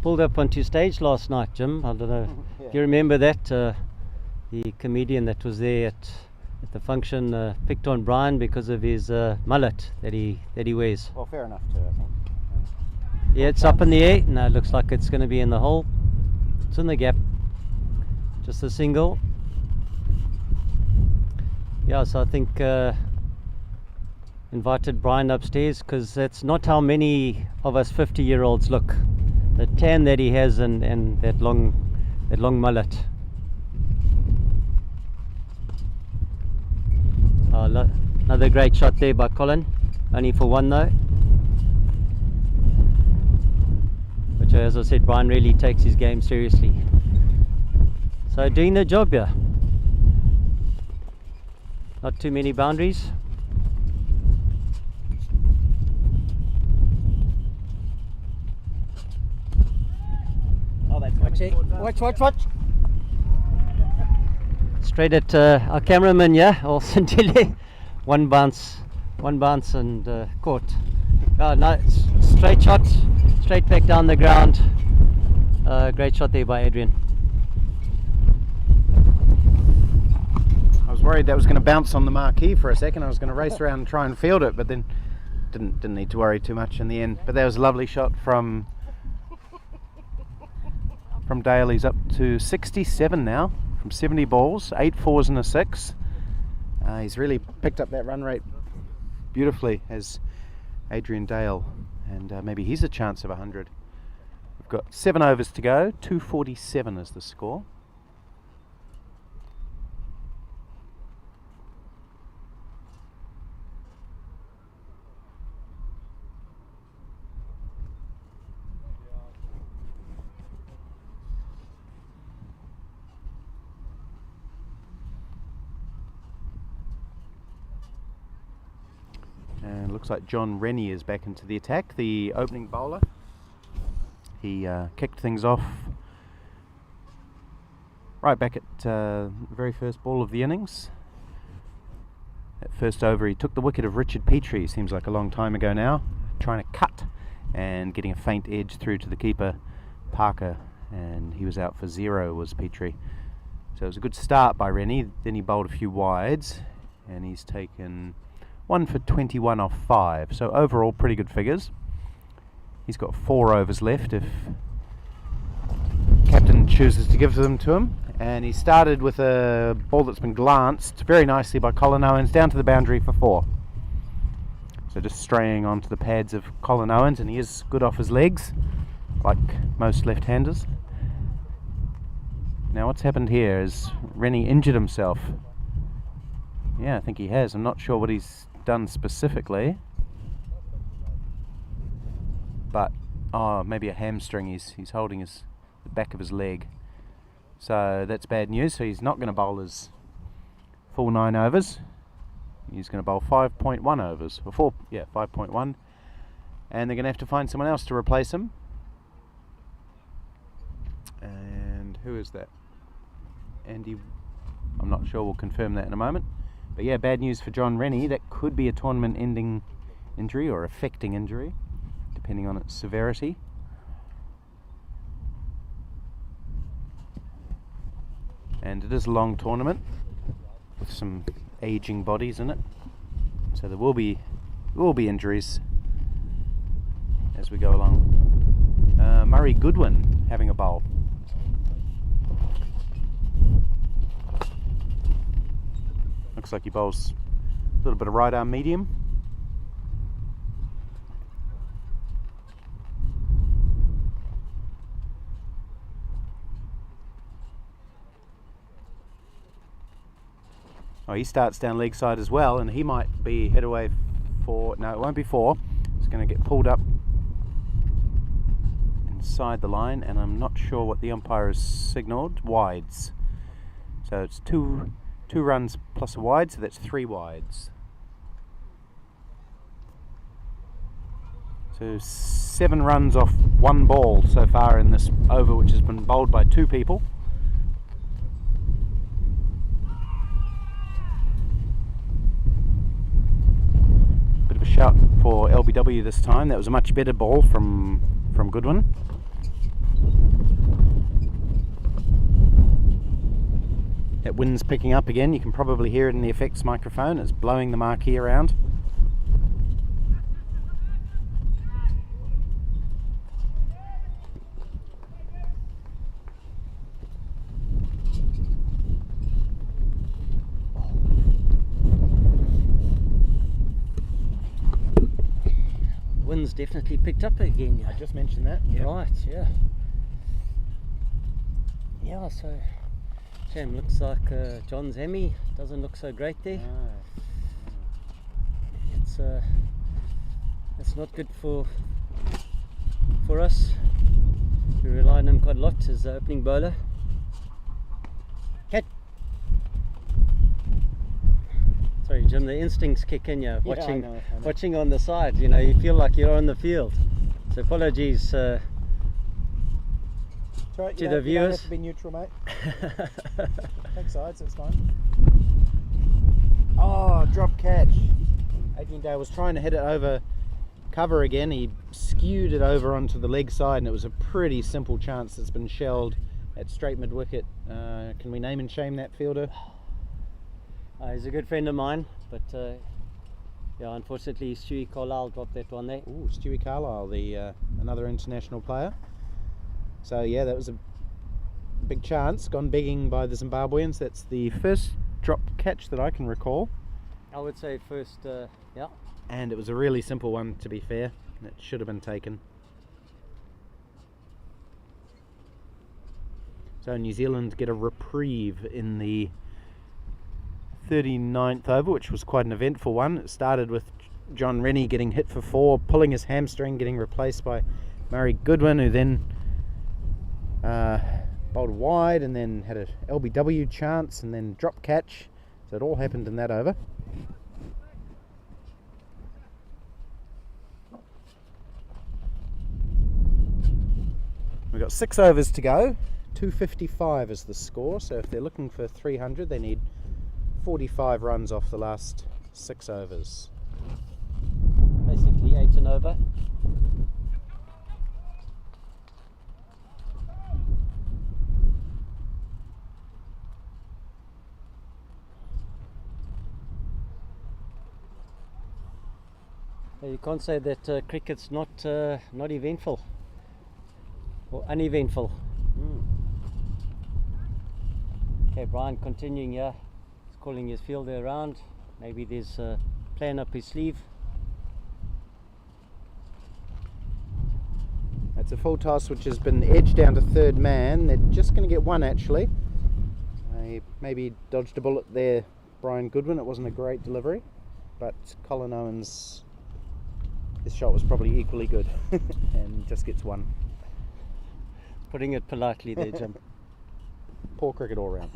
pulled up onto stage last night, Jim. I don't know if you remember that. The comedian that was there at the function picked on Brian because of his mullet that he wears. Well, fair enough too, I think. Yeah, it's up in the air. No, it looks like it's going to be in the hole. It's in the gap. Just a single. Yeah, so I think invited Brian upstairs because that's not how many of us 50-year-olds look. The tan that he has and that long mullet. Another great shot there by Colin, only for one though. But as I said, Brian really takes his game seriously. So doing the job here. Not too many boundaries. Watch. Straight at our cameraman, yeah, or Sintile. One bounce and caught. Oh, no, straight shot, straight back down the ground. Great shot there by Adrian. I was worried that was going to bounce on the marquee for a second. I was going to race around and try and field it, but then didn't need to worry too much in the end. But that was a lovely shot from Dale. He's up to 67 now from 70 balls, 8 fours and a 6. He's really picked up that run rate beautifully, as Adrian Dale and maybe he's a chance of 100. We've got 7 overs to go. 247 is the score. And looks like John Rennie is back into the attack, the opening bowler. He kicked things off right back at the very first ball of the innings. At first over he took the wicket of Richard Petrie, seems like a long time ago now, trying to cut and getting a faint edge through to the keeper, Parker, and he was out for 0 was Petrie. So it was a good start by Rennie. Then he bowled a few wides and he's taken 1 for 21 off 5, so overall pretty good figures. He's got 4 overs left if captain chooses to give them to him, and he started with a ball that's been glanced very nicely by Colin Owens down to the boundary for 4. So just straying onto the pads of Colin Owens, and he is good off his legs like most left-handers. Now what's happened here is Rennie injured himself. Yeah, I think he has. I'm not sure what he's done specifically, but maybe a hamstring. He's holding the back of his leg, so that's bad news. So he's not going to bowl his full 9 overs. He's going to bowl 5.1 overs, or 5.1, and they're going to have to find someone else to replace him. And who is that? Andy, I'm not sure, we'll confirm that in a moment. But yeah, bad news for John Rennie. That could be a tournament-ending injury or affecting injury, depending on its severity. And it is a long tournament with some aging bodies in it, so there will be injuries as we go along. Murray Goodwin having a bowl. Looks like he bowls a little bit of right arm medium. Oh, he starts down leg side as well, and he might be head away for, no, it won't be 4. It's going to get pulled up inside the line, and I'm not sure what the umpire has signalled. Wides. So it's two runs plus a wide, so that's 3 wides. So 7 runs off 1 ball so far in this over, which has been bowled by 2 people. Bit of a shout for LBW this time. That was a much better ball from Goodwin. That wind's picking up again. You can probably hear it in the effects microphone. It's blowing the marquee around. Wind's definitely picked up again. Yeah. I just mentioned that. Yep. Right, yeah. Yeah, so shame, looks like John's Hemi doesn't look so great there. No. It's not good for us. We rely on him quite a lot as the opening bowler. Catch. Sorry Jim, the instincts kick in, yeah. Watching, I know. watching on the side, you know, you feel like you're on the field. So apologies Right, to the viewers. You don't have to be neutral, mate. Take sides, it's fine. Oh, drop catch. Aikingdale was trying to hit it over cover again. He skewed it over onto the leg side, and it was a pretty simple chance that's been shelled at straight mid wicket. Can we name and shame that fielder? He's a good friend of mine, but yeah, unfortunately Stewie Carlisle dropped that one there. Ooh, Stewie Carlisle, the another international player. So yeah, that was a big chance gone begging by the Zimbabweans. That's the first drop catch that I can recall. I would say first, yeah. And it was a really simple one, to be fair. It should have been taken. So New Zealand get a reprieve in the 39th over, which was quite an eventful one. It started with John Rennie getting hit for 4, pulling his hamstring, getting replaced by Murray Goodwin, who then bowled wide and then had a LBW chance and then drop catch. So it all happened in that over. We've got 6 overs to go. 255 is the score, so if they're looking for 300 they need 45 runs off the last 6 overs. Basically 8 and over. You can't say that cricket's not eventful or uneventful. Okay, Brian continuing here. He's calling his fielder around. Maybe there's a plan up his sleeve. That's a full toss which has been edged down to third man. They're just going to get 1 actually. Maybe dodged a bullet there, Brian Goodwin. It wasn't a great delivery, but Colin Owens, his shot was probably equally good and just gets 1. Putting it politely there, Jim. Poor cricket all round.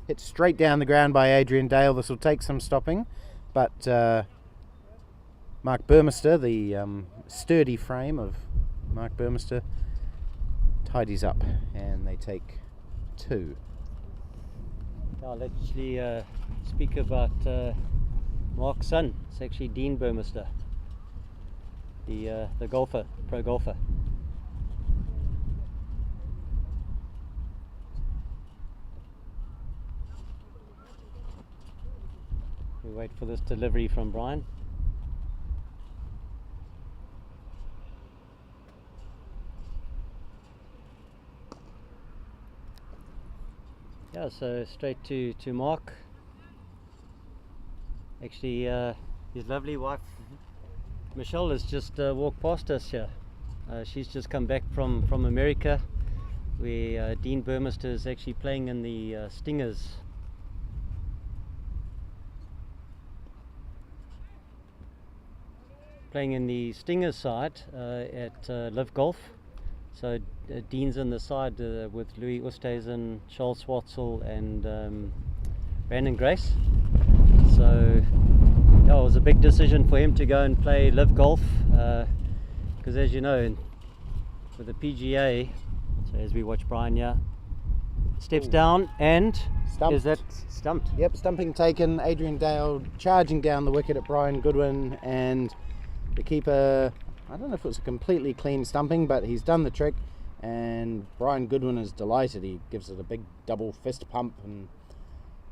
Hit straight down the ground by Adrian Dale. This will take some stopping, but Mark Burmester, the sturdy frame of Mark Burmester, tidies up and they take 2. I'll actually speak about Mark's son. It's actually Dean Burmester, the golfer, pro golfer. We wait for this delivery from Brian. Yeah, so straight to Mark. Actually, his lovely wife Michelle has just walked past us here. She's just come back from America, where Dean Burmester is actually playing in the Stingers. Playing in the Stingers side at Live Golf. So Dean's in the side with Louis Oosthuizen, Charles Swartzel and Brandon Grace. So yeah, it was a big decision for him to go and play Live Golf, because as you know, with the PGA, so as we watch Brian here, steps down and Stumped. Is that stumped? Yep, stumping taken. Adrian Dale charging down the wicket at Brian Goodwin, and the keeper, I don't know if it was a completely clean stumping, but he's done the trick, and Brian Goodwin is delighted. He gives it a big double fist pump, and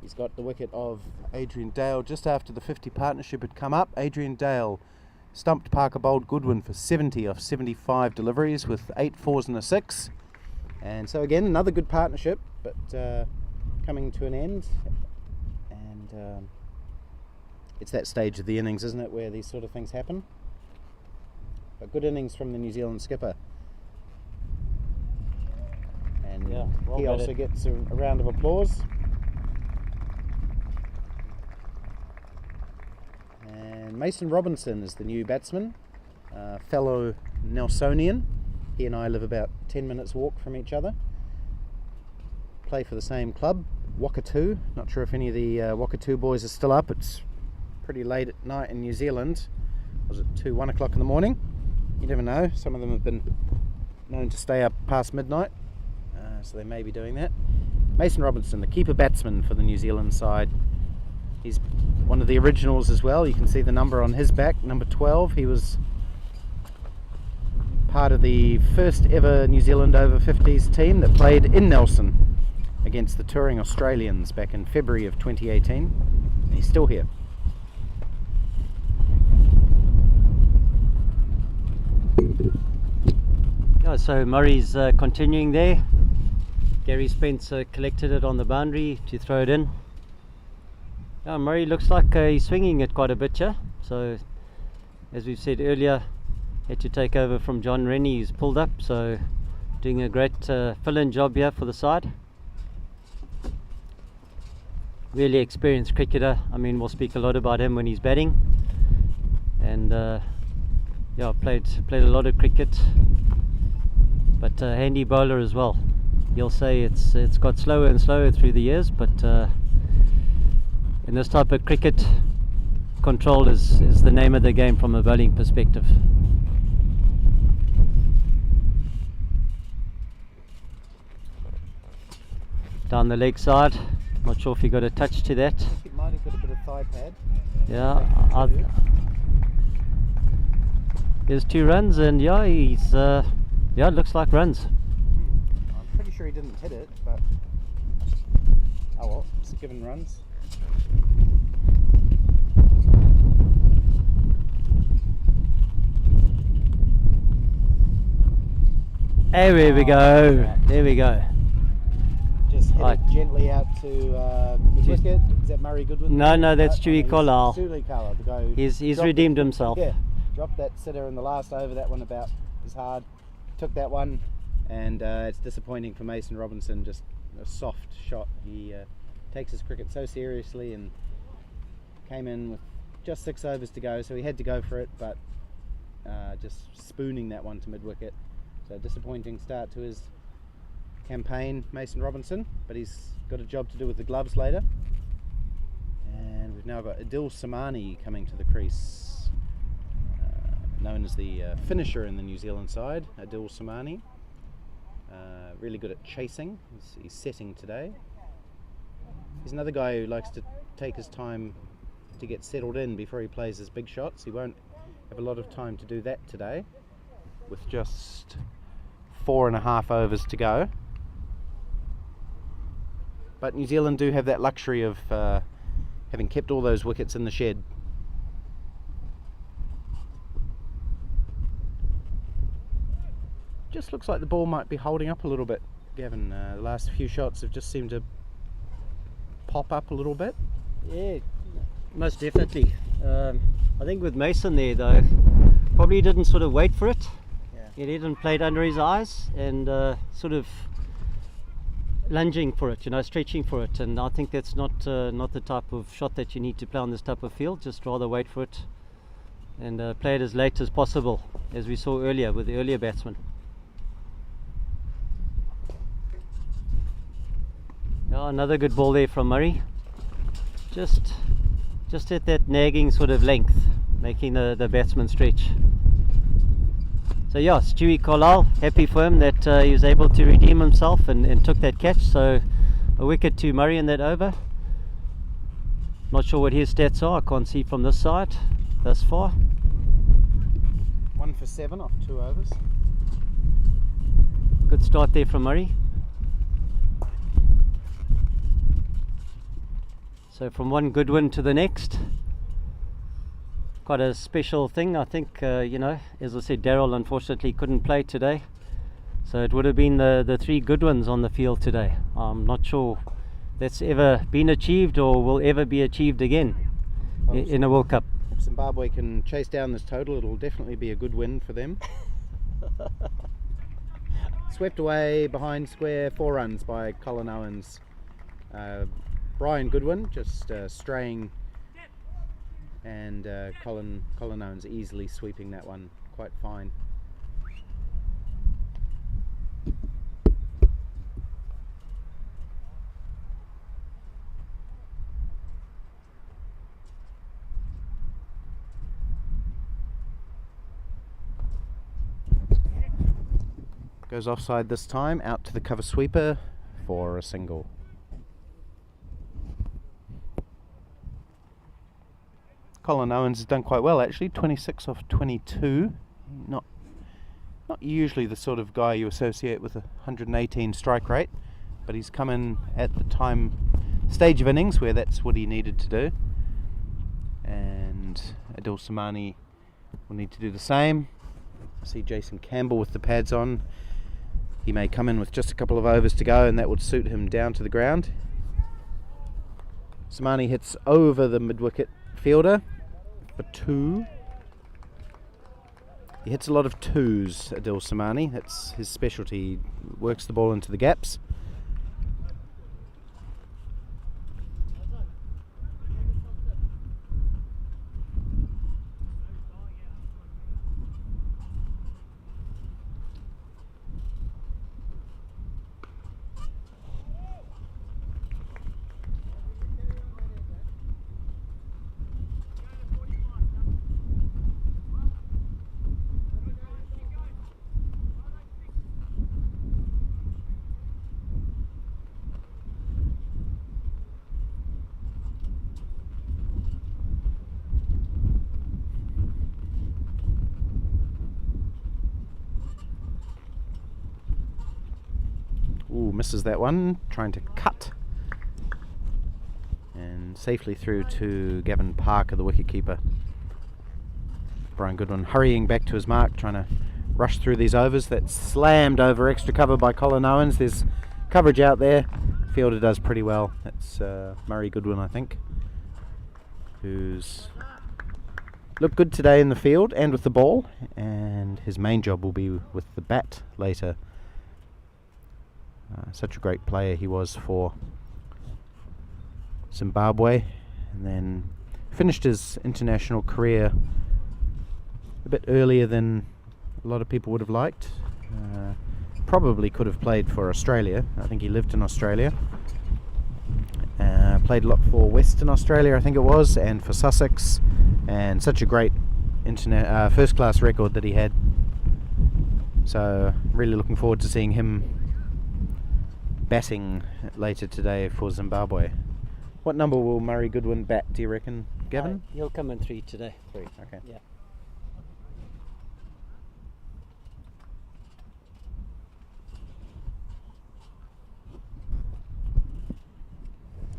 he's got the wicket of Adrian Dale just after the 50 partnership had come up. Adrian Dale stumped Parker bowled Goodwin for 70 off 75 deliveries with 8 fours and a 6. And so again, another good partnership, but coming to an end. And it's that stage of the innings, isn't it, where these sort of things happen. A good innings from the New Zealand skipper. And Yeah, well he also batted. gets a round of applause. And Mason Robinson is the new batsman, fellow Nelsonian. He and I live about 10 minutes walk from each other. Play for the same club, Wakatu. Not sure if any of the Wakatu boys are still up. It's pretty late at night in New Zealand. Was it 1 o'clock in the morning? You never know. Some of them have been known to stay up past midnight, so they may be doing that. Mason Robinson, the keeper batsman for the New Zealand side. He's one of the originals as well. You can see the number on his back, number 12. He was part of the first ever New Zealand Over-50s team that played in Nelson against the touring Australians back in February of 2018. And he's still here. Yeah, so Murray's continuing there. Gary Spence collected it on the boundary to throw it in. Yeah, Murray looks like he's swinging it quite a bit here. So, as we've said earlier, had to take over from John Rennie, who's pulled up. So, doing a great fill-in job here for the side. Really experienced cricketer. I mean, we'll speak a lot about him when he's batting. And yeah, played a lot of cricket. But handy bowler as well. You'll say it's got slower and slower through the years, but in this type of cricket, control is the name of the game from a bowling perspective. Down the leg side, not sure if he got a touch to that. He might have got a bit of thigh pad. Yeah, there's 2 runs, and yeah, he's yeah, it looks like runs. I'm pretty sure he didn't hit it, but oh well, it's given runs. There we go. There we go. Just hit Right. it gently out to mid-wicket. Is that Murray Goodwin? No, that's Chewy Carlisle. Chewy Carlisle, the guy who He's dropped redeemed it. himself. Yeah, dropped that sitter in the last over. That one about as hard. Took that one, and it's disappointing for Mason Robinson. Just a soft shot. He takes his cricket so seriously and came in with just 6 overs to go, so he had to go for it, but just spooning that one to mid-wicket. So disappointing start to his campaign, Mason Robinson, but he's got a job to do with the gloves later. And we've now got Adil Samani coming to the crease, known as the finisher in the New Zealand side. Adil Samani, really good at chasing. He's setting today. He's another guy who likes to take his time to get settled in before he plays his big shots. He won't have a lot of time to do that today, with just 4.5 overs to go. But New Zealand do have that luxury of having kept all those wickets in the shed. Just looks like the ball might be holding up a little bit, Gavin. The last few shots have just seemed to pop up a little bit. Yeah, most definitely. I think with Mason there though, probably didn't sort of wait for it. Yeah. He didn't play it under his eyes and sort of lunging for it, stretching for it. And I think that's not the type of shot that you need to play on this type of field. Just rather wait for it and play it as late as possible, as we saw earlier with the earlier batsman. Yeah, another good ball there from Murray. Just at that nagging sort of length, making the batsman stretch. So yeah, Stewie Carlisle, happy for him that he was able to redeem himself and took that catch. So a wicket to Murray in that over. Not sure what his stats are, I can't see from this side thus far. 1 for 7 off 2 overs. Good start there from Murray. So from one good win to the next, quite a special thing. I think, as I said, Daryl unfortunately couldn't play today. So it would have been the 3 good ones on the field today. I'm not sure that's ever been achieved or will ever be achieved again in a World Cup. If Zimbabwe can chase down this total, it'll definitely be a good win for them. Swept away behind square, 4 runs by Colin Owens. Brian Goodwin just straying, and Colin Owens easily sweeping that one quite fine. Goes offside this time, out to the cover sweeper for a single. Colin Owens has done quite well actually, 26 off 22. Not usually the sort of guy you associate with a 118 strike rate, but he's come in at the stage of innings where that's what he needed to do. And Adil Samani will need to do the same. I see Jason Campbell with the pads on. He may come in with just a couple of overs to go and that would suit him down to the ground. Samani hits over the mid-wicket fielder for 2. He hits a lot of 2s, Adil Samani. That's his specialty. He works the ball into the gaps. Ooh, misses that one, trying to cut. And safely through to Gavin Parker, the wicketkeeper. Brian Goodwin hurrying back to his mark, trying to rush through these overs. That's slammed over extra cover by Colin Owens. There's coverage out there. Fielder does pretty well. That's Murray Goodwin, I think, who's looked good today in the field and with the ball, and his main job will be with the bat later. Such a great player he was for Zimbabwe, and then finished his international career a bit earlier than a lot of people would have liked. Probably could have played for Australia. I think he lived in Australia. Played a lot for Western Australia, I think it was, and for Sussex, and such a great first class record that he had. So really looking forward to seeing him batting later today for Zimbabwe. What number will Murray Goodwin bat, do you reckon, Gavin? He'll come in 3 today. 3, okay. Yeah.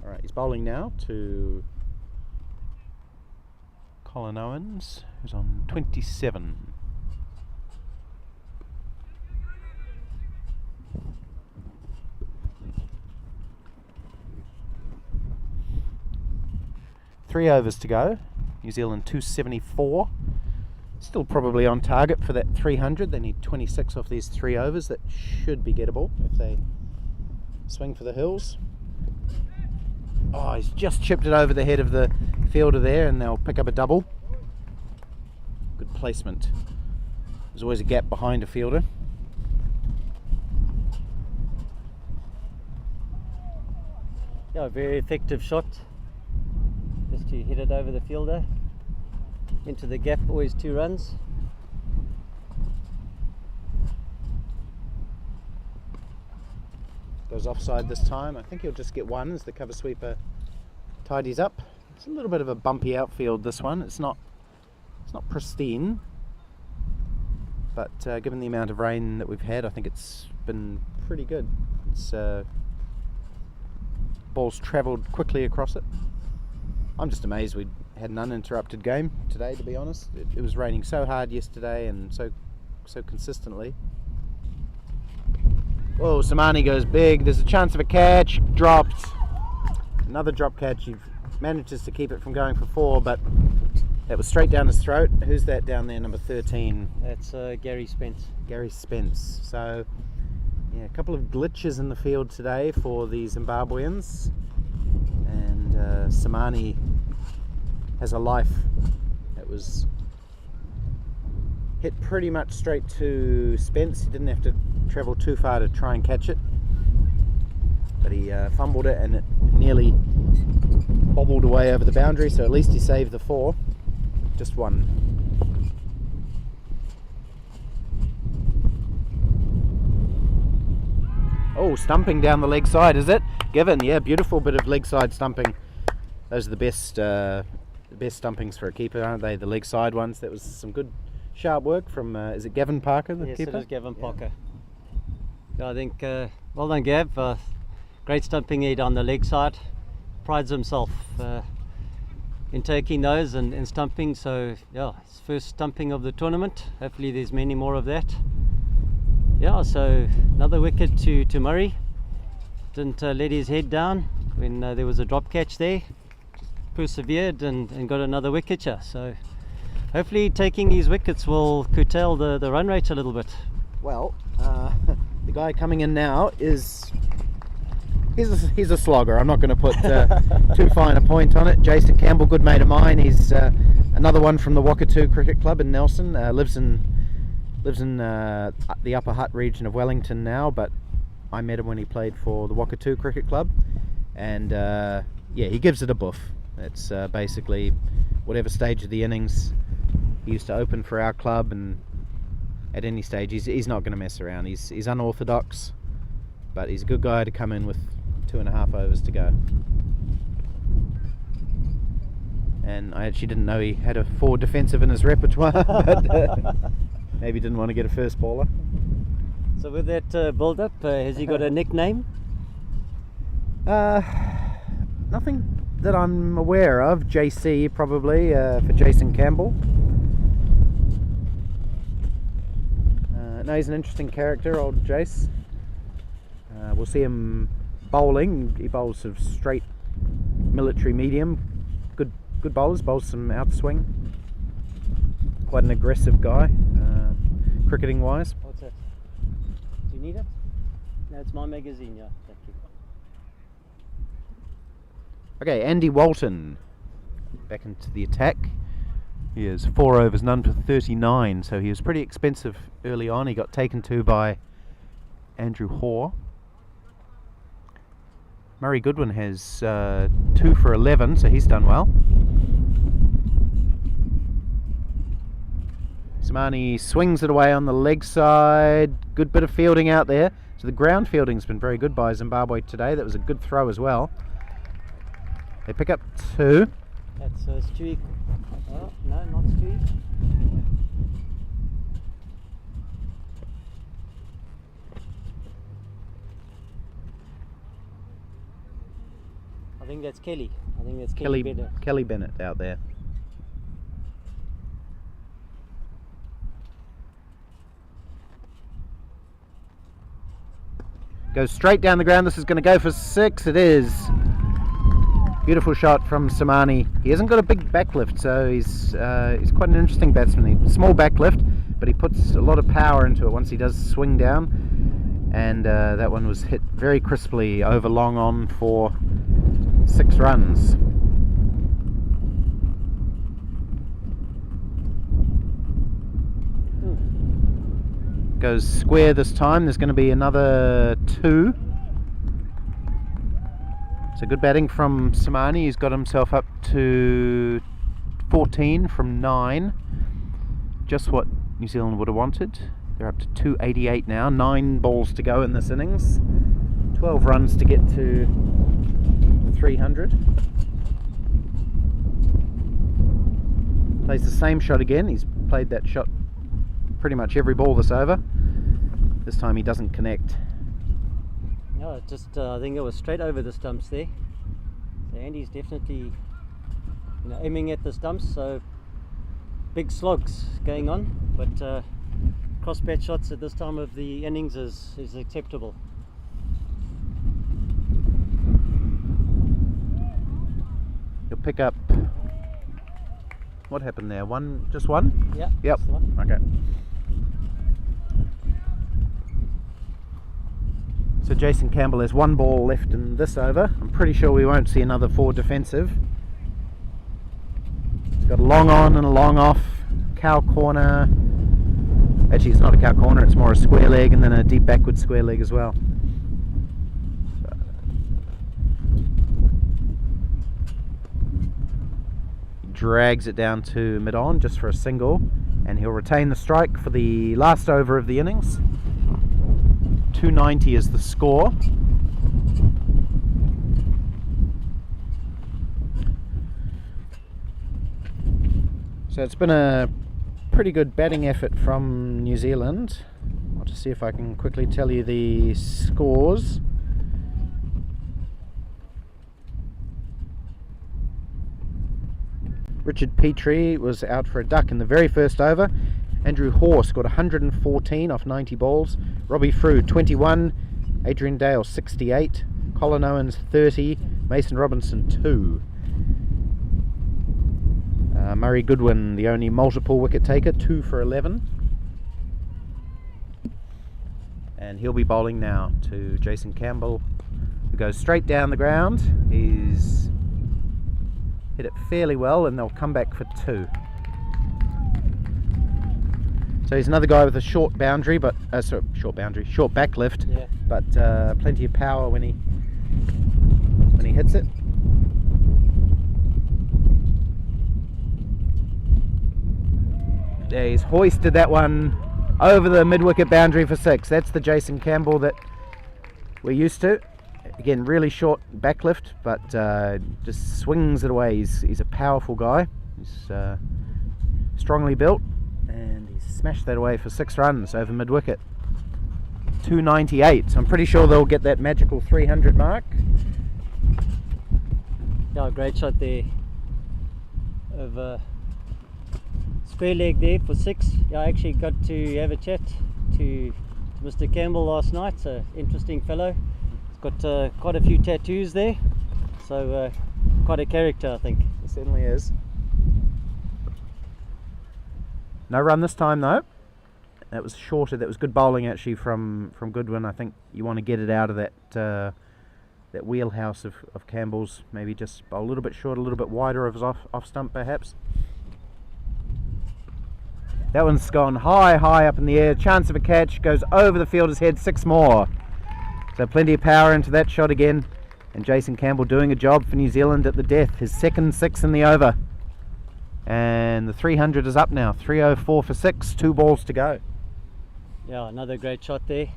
Alright, he's bowling now to Colin Owens, who's on 27. Three overs to go. New Zealand 274. Still probably on target for that 300. They need 26 off these 3 overs. That should be gettable if they swing for the hills. Oh, he's just chipped it over the head of the fielder there, and they'll pick up a double. Good placement. There's always a gap behind a fielder. Yeah, very effective shot. Just to hit it over the fielder. Into the gap, always 2 runs. Goes offside this time. I think he'll just get 1 as the cover sweeper tidies up. It's a little bit of a bumpy outfield, this one. It's not pristine, but given the amount of rain that we've had, I think it's been pretty good. It's ball's travelled quickly across it. I'm just amazed we had an uninterrupted game today, to be honest. It was raining so hard yesterday and so consistently. Whoa, Samani goes big. There's a chance of a catch. Dropped. Another drop catch. He manages to keep it from going for 4, but that was straight down his throat. Who's that down there, number 13? That's Gary Spence. Gary Spence. So, yeah, a couple of glitches in the field today for the Zimbabweans. And Samani has a life. It was hit pretty much straight to Spence. He didn't have to travel too far to try and catch it, but he fumbled it and it nearly bobbled away over the boundary, so at least he saved the 4. Just 1. Oh, stumping down the leg side, is it? Given, yeah, beautiful bit of leg side stumping. Those are the best stumpings for a keeper, aren't they? The leg side ones. That was some good sharp work from, is it Gavin Parker, the keeper? Yes, it is Gavin Parker. Yeah, I think, well done Gav. Great stumping here down the leg side. Prides himself in taking those and stumping. So, yeah, it's first stumping of the tournament. Hopefully there's many more of that. Yeah, so another wicket to Murray. Didn't let his head down when there was a drop catch there. persevered and got another wicket here. So hopefully taking these wickets will curtail the run rate a little bit. Well, the guy coming in now is he's a slogger. I'm not going to put too fine a point on it. Jason Campbell, good mate of mine. He's another one from the Wakatu Cricket Club in Nelson. Lives in the Upper Hutt region of Wellington now, but I met him when he played for the Wakatu Cricket Club, and yeah, he gives it a buff. It's basically whatever stage of the innings. He used to open for our club, and at any stage he's not going to mess around. He's unorthodox, but he's a good guy to come in with 2.5 overs to go. And I actually didn't know he had a forward defensive in his repertoire, but maybe didn't want to get a first bowler. So with that build-up, has he got a nickname? Nothing that I'm aware of. JC probably, for Jason Campbell. No, he's an interesting character, old Jace. We'll see him bowling. He bowls sort of straight military medium. Good bowlers, bowls some outswing. Quite an aggressive guy, cricketing wise. What's that? Do you need it? No, it's my magazine, yeah. Thank you. Okay, Andy Walton back into the attack. He is 4 overs, none for 39, so he was pretty expensive early on. He got taken to by Andrew Hoare. Murray Goodwin has 2 for 11, so he's done well. Samani swings it away on the leg side. Good bit of fielding out there. So the ground fielding's been very good by Zimbabwe today. That was a good throw as well. They pick up 2. That's Stewie. Oh, no, not Stewie. I think that's Kelly. I think that's Kelly Bennett. Kelly Bennett out there. Goes straight down the ground. This is going to go for 6. It is. Beautiful shot from Samani. He hasn't got a big backlift, so he's quite an interesting batsman. Small backlift, but he puts a lot of power into it once he does swing down. And that one was hit very crisply over long on for 6 runs. Goes square this time. There's going to be another 2. So good batting from Samani. He's got himself up to 14 from 9. Just what New Zealand would have wanted. They're up to 288 now. 9 balls to go in this innings. 12 runs to get to 300. Plays the same shot again. He's played that shot pretty much every ball this over. This time he doesn't connect. No, just I think it was straight over the stumps there. So Andy's definitely aiming at the stumps. So big slogs going on, but cross bat shots at this time of the innings is acceptable. He'll pick up. What happened there? Just one? Yeah. Yep. That's the one. Okay. So Jason Campbell has 1 ball left in this over. I'm pretty sure we won't see another 4 defensive. He's got a long on and a long off. Cow corner. Actually, it's not a cow corner, it's more a square leg, and then a deep backward square leg as well. He drags it down to mid-on just for a single, and he'll retain the strike for the last over of the innings. 290 is the score. So it's been a pretty good batting effort from New Zealand. I'll just see if I can quickly tell you the scores. Richard Petrie was out for a duck in the very first over. Andrew Hoare scored 114 off 90 balls. Robbie Frew 21. Adrian Dale 68. Colin Owens 30. Mason Robinson 2. Murray Goodwin, the only multiple wicket taker, 2 for 11. And he'll be bowling now to Jason Campbell, who goes straight down the ground. He's hit it fairly well, and they'll come back for 2. So he's another guy with a short boundary, but short back lift, Yeah. but plenty of power when he hits it. Yeah, he's hoisted that one over the mid-wicket boundary for 6. That's the Jason Campbell that we're used to. Again, really short back lift, but just swings it away. He's a powerful guy. He's strongly built, and he's smashed that away for 6 runs over mid-wicket. 298. So I'm pretty sure they'll get that magical 300 mark. Yeah, great shot there. Over square leg there for 6. Yeah, I actually got to have a chat to Mr. Campbell last night. So interesting fellow. He's got quite a few tattoos there. So quite a character, I think. He certainly is. No run this time though. That was shorter. That was good bowling actually from Goodwin. I think you want to get it out of that that wheelhouse of Campbell's. Maybe just bowl a little bit short, a little bit wider of his off stump perhaps. That one's gone high up in the air. Chance of a catch. Goes over the fielder's head. 6 more. So plenty of power into that shot again. And Jason Campbell doing a job for New Zealand at the death. His second 6 in the over. And the 300 is up now. 304 for 6. 2 balls to go. Yeah, another great shot there.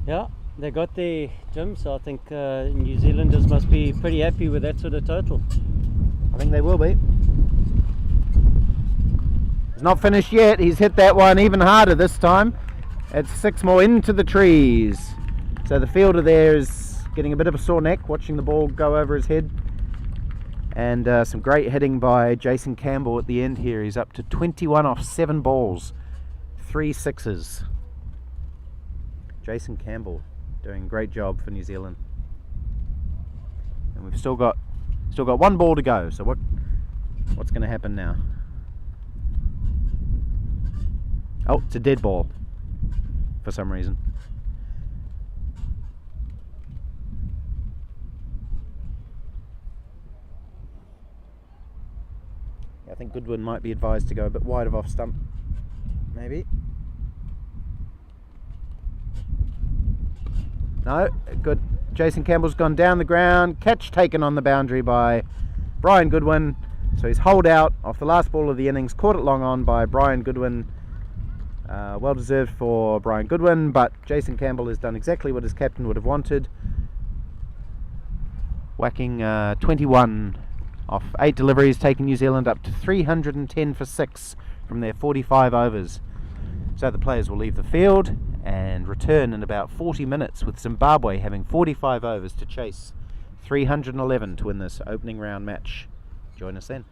Yeah, they got there, Jim, so I think New Zealanders must be pretty happy with that sort of total. I think they will be. It's not finished yet. He's hit that one even harder this time. It's 6 more into the trees. So the fielder there is getting a bit of a sore neck watching the ball go over his head. And some great hitting by Jason Campbell at the end here. He's up to 21 off 7 balls. 3 sixes. Jason Campbell doing a great job for New Zealand. And we've still got 1 ball to go. So what's going to happen now? Oh, it's a dead ball for some reason. I think Goodwin might be advised to go a bit wide of off stump. Maybe. No, good. Jason Campbell's gone down the ground. Catch taken on the boundary by Brian Goodwin. So he's holed out off the last ball of the innings. Caught it long on by Brian Goodwin. Well deserved for Brian Goodwin, but Jason Campbell has done exactly what his captain would have wanted. Whacking 21 off 8 deliveries, taking New Zealand up to 310 for 6 from their 45 overs. So the players will leave the field and return in about 40 minutes, with Zimbabwe having 45 overs to chase 311 to win this opening round match. Join us then.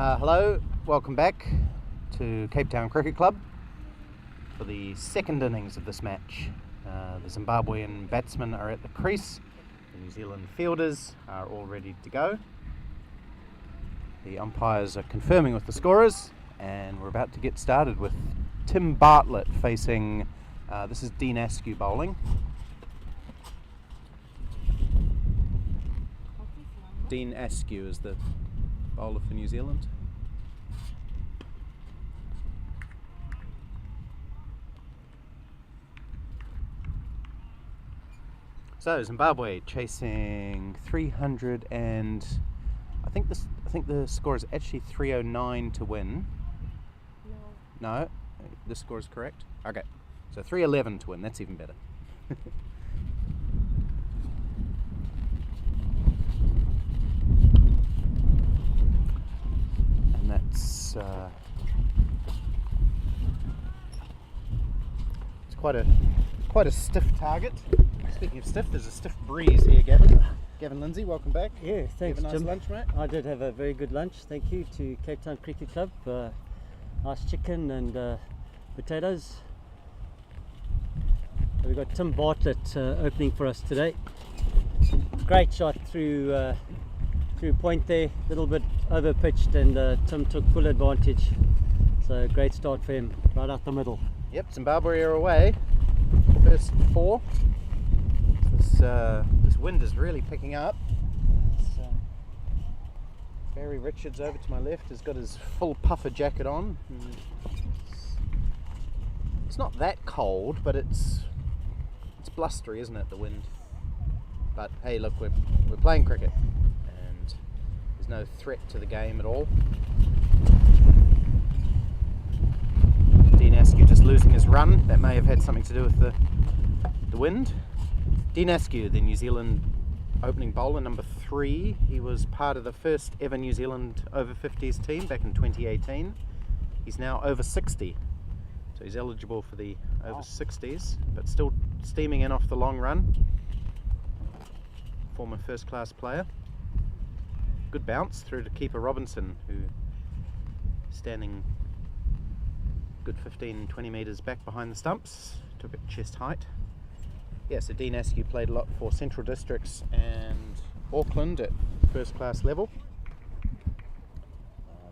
Hello, welcome back to Cape Town Cricket Club for the second innings of this match. The Zimbabwean batsmen are at the crease, the New Zealand fielders are all ready to go. The umpires are confirming with the scorers, and we're about to get started with Tim Bartlett facing, this is Dean Askew bowling. Dean Askew is the bowler for New Zealand. So Zimbabwe chasing 300 and I think the score is actually 309 to win. No, this score is correct. Okay, so 311 to win. That's even better. And that's it's quite a stiff target. Speaking of stiff, there's a stiff breeze here, Gavin. Gavin Lindsay, welcome back. Yeah, thanks, Have a nice Jim. lunch, mate. I did have a very good lunch, thank you, to Cape Town Cricket Club. Nice chicken and potatoes. We've got Tim Bartlett opening for us today. Great shot through point there, a little bit over pitched, and Tim took full advantage. So great start for him, right out the middle. Yep, Zimbabwe are away. First 4. This wind is really picking up. Barry Richards over to my left has got his full puffer jacket on. It's not that cold, but it's blustery, isn't it, the wind? But hey, look, we're playing cricket and there's no threat to the game at all. Dean Askew just losing his run. That may have had something to do with the wind. Dean Askew, the New Zealand opening bowler, number 3. He was part of the first ever New Zealand Over-50s team back in 2018. He's now over 60, so he's eligible for the Over-60s, but still steaming in off the long run. Former first-class player. Good bounce through to keeper Robinson, who standing good 15-20 metres back behind the stumps, took it chest height. Yeah, so Dean Askew played a lot for Central Districts and Auckland at first class level.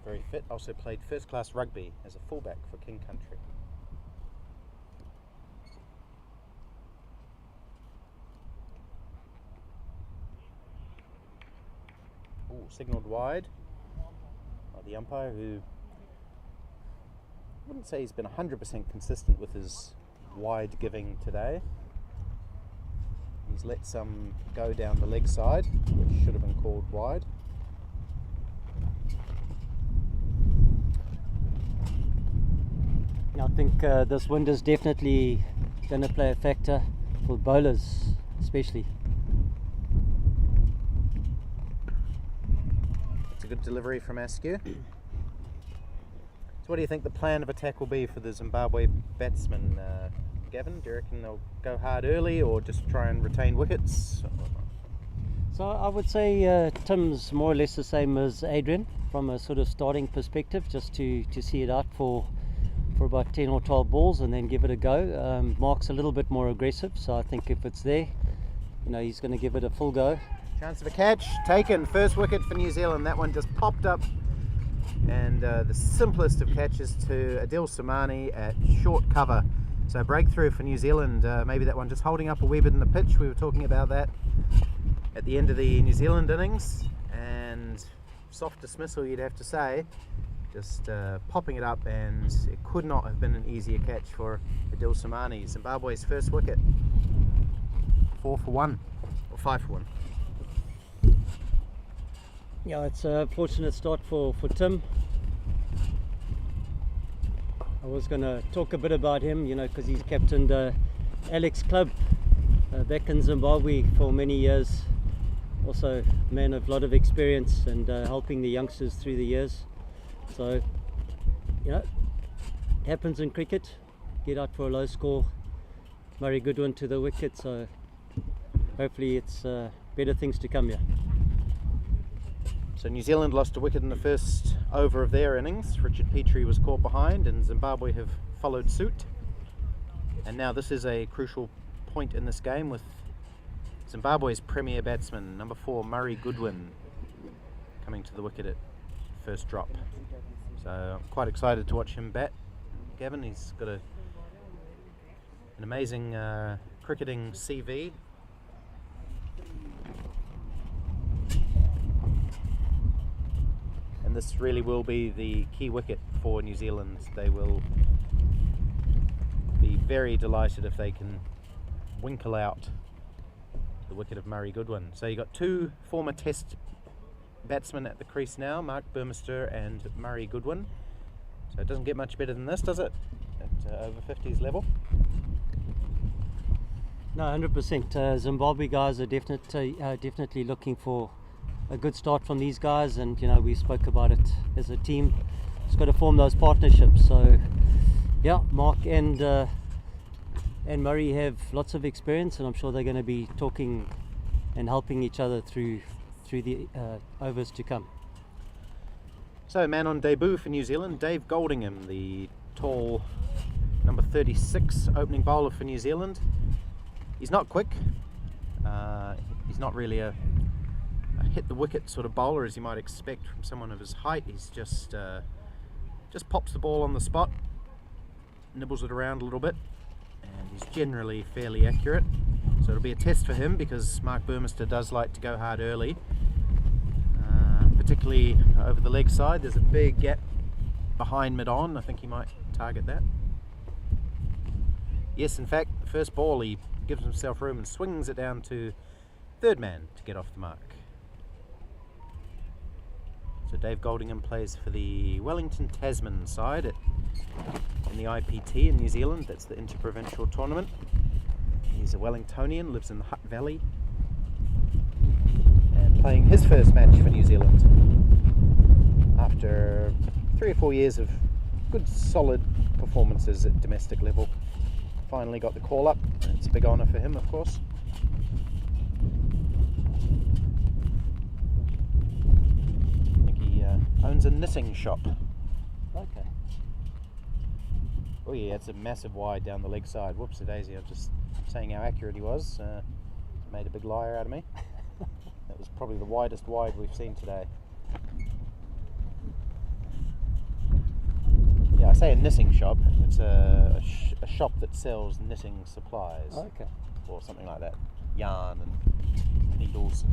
Very fit, also played first class rugby as a fullback for King Country. Ooh, signalled wide by the umpire, who I wouldn't say he's been 100% consistent with his wide giving today. He's let some go down the leg side, which should have been called wide. I think this wind is definitely going to play a factor for bowlers, especially. It's a good delivery from Askew. So what do you think the plan of attack will be for the Zimbabwe batsmen, Gavin? Do you reckon they'll go hard early or just try and retain wickets? So I would say Tim's more or less the same as Adrian from a sort of starting perspective, just to see it out for about 10 or 12 balls and then give it a go. Mark's a little bit more aggressive, so I think if it's there, he's going to give it a full go. Chance of a catch taken, first wicket for New Zealand. That one just popped up, and the simplest of catches to Adil Somani at short cover. So breakthrough for New Zealand. Maybe that one just holding up a wee bit in the pitch. We were talking about that at the end of the New Zealand innings, and soft dismissal, you'd have to say. Just popping it up, and it could not have been an easier catch for Adil Somani. Zimbabwe's first wicket. 4 for 1 or 5 for 1. Yeah, it's a fortunate start for Tim. I was going to talk a bit about him, because he's captained Alex Club back in Zimbabwe for many years. Also a man of a lot of experience and helping the youngsters through the years. So, it happens in cricket. Get out for a low score. Murray Goodwin to the wicket, so hopefully it's better things to come here. So New Zealand lost a wicket in the first over of their innings. Richard Petrie was caught behind and Zimbabwe have followed suit. And now this is a crucial point in this game with Zimbabwe's premier batsman, number 4, Murray Goodwin, coming to the wicket at first drop. So I'm quite excited to watch him bat. Gavin, he's got an amazing cricketing CV. And this really will be the key wicket for New Zealand. They will be very delighted if they can winkle out the wicket of Murray Goodwin. So you've got 2 former Test batsmen at the crease now, Mark Burmester and Murray Goodwin. So it doesn't get much better than this, does it? At over 50s level? No, 100%. Zimbabwe guys are definitely looking for a good start from these guys, and we spoke about it as a team. It's got to form those partnerships. So yeah, Mark and Murray have lots of experience, and I'm sure they're going to be talking and helping each other through the overs to come. So man on debut for New Zealand, Dave Goldingham, the tall number 36 opening bowler for New Zealand. He's not quick. He's not really a hit the wicket sort of bowler as you might expect from someone of his height. He's just pops the ball on the spot, nibbles it around a little bit, and he's generally fairly accurate. So it'll be a test for him because Mark Burmester does like to go hard early, particularly over the leg side. There's a big gap behind mid-on. I think he might target that. Yes, in fact, the first ball he gives himself room and swings it down to third man to get off the mark. So Dave Goldingham plays for the Wellington Tasman side in the IPT in New Zealand. That's the interprovincial tournament. He's a Wellingtonian, lives in the Hutt Valley, and playing his first match for New Zealand after 3 or 4 years of good solid performances at domestic level. Finally got the call up, and it's a big honour for him, of course. Owns a knitting shop. Okay. Oh yeah, it's a massive wide down the leg side. Whoops a daisy, I was just saying how accurate he was. Made a big liar out of me. That was probably the widest wide we've seen today. Yeah, I say a knitting shop. It's a shop that sells knitting supplies. Okay. Or something like that. Yarn and needles.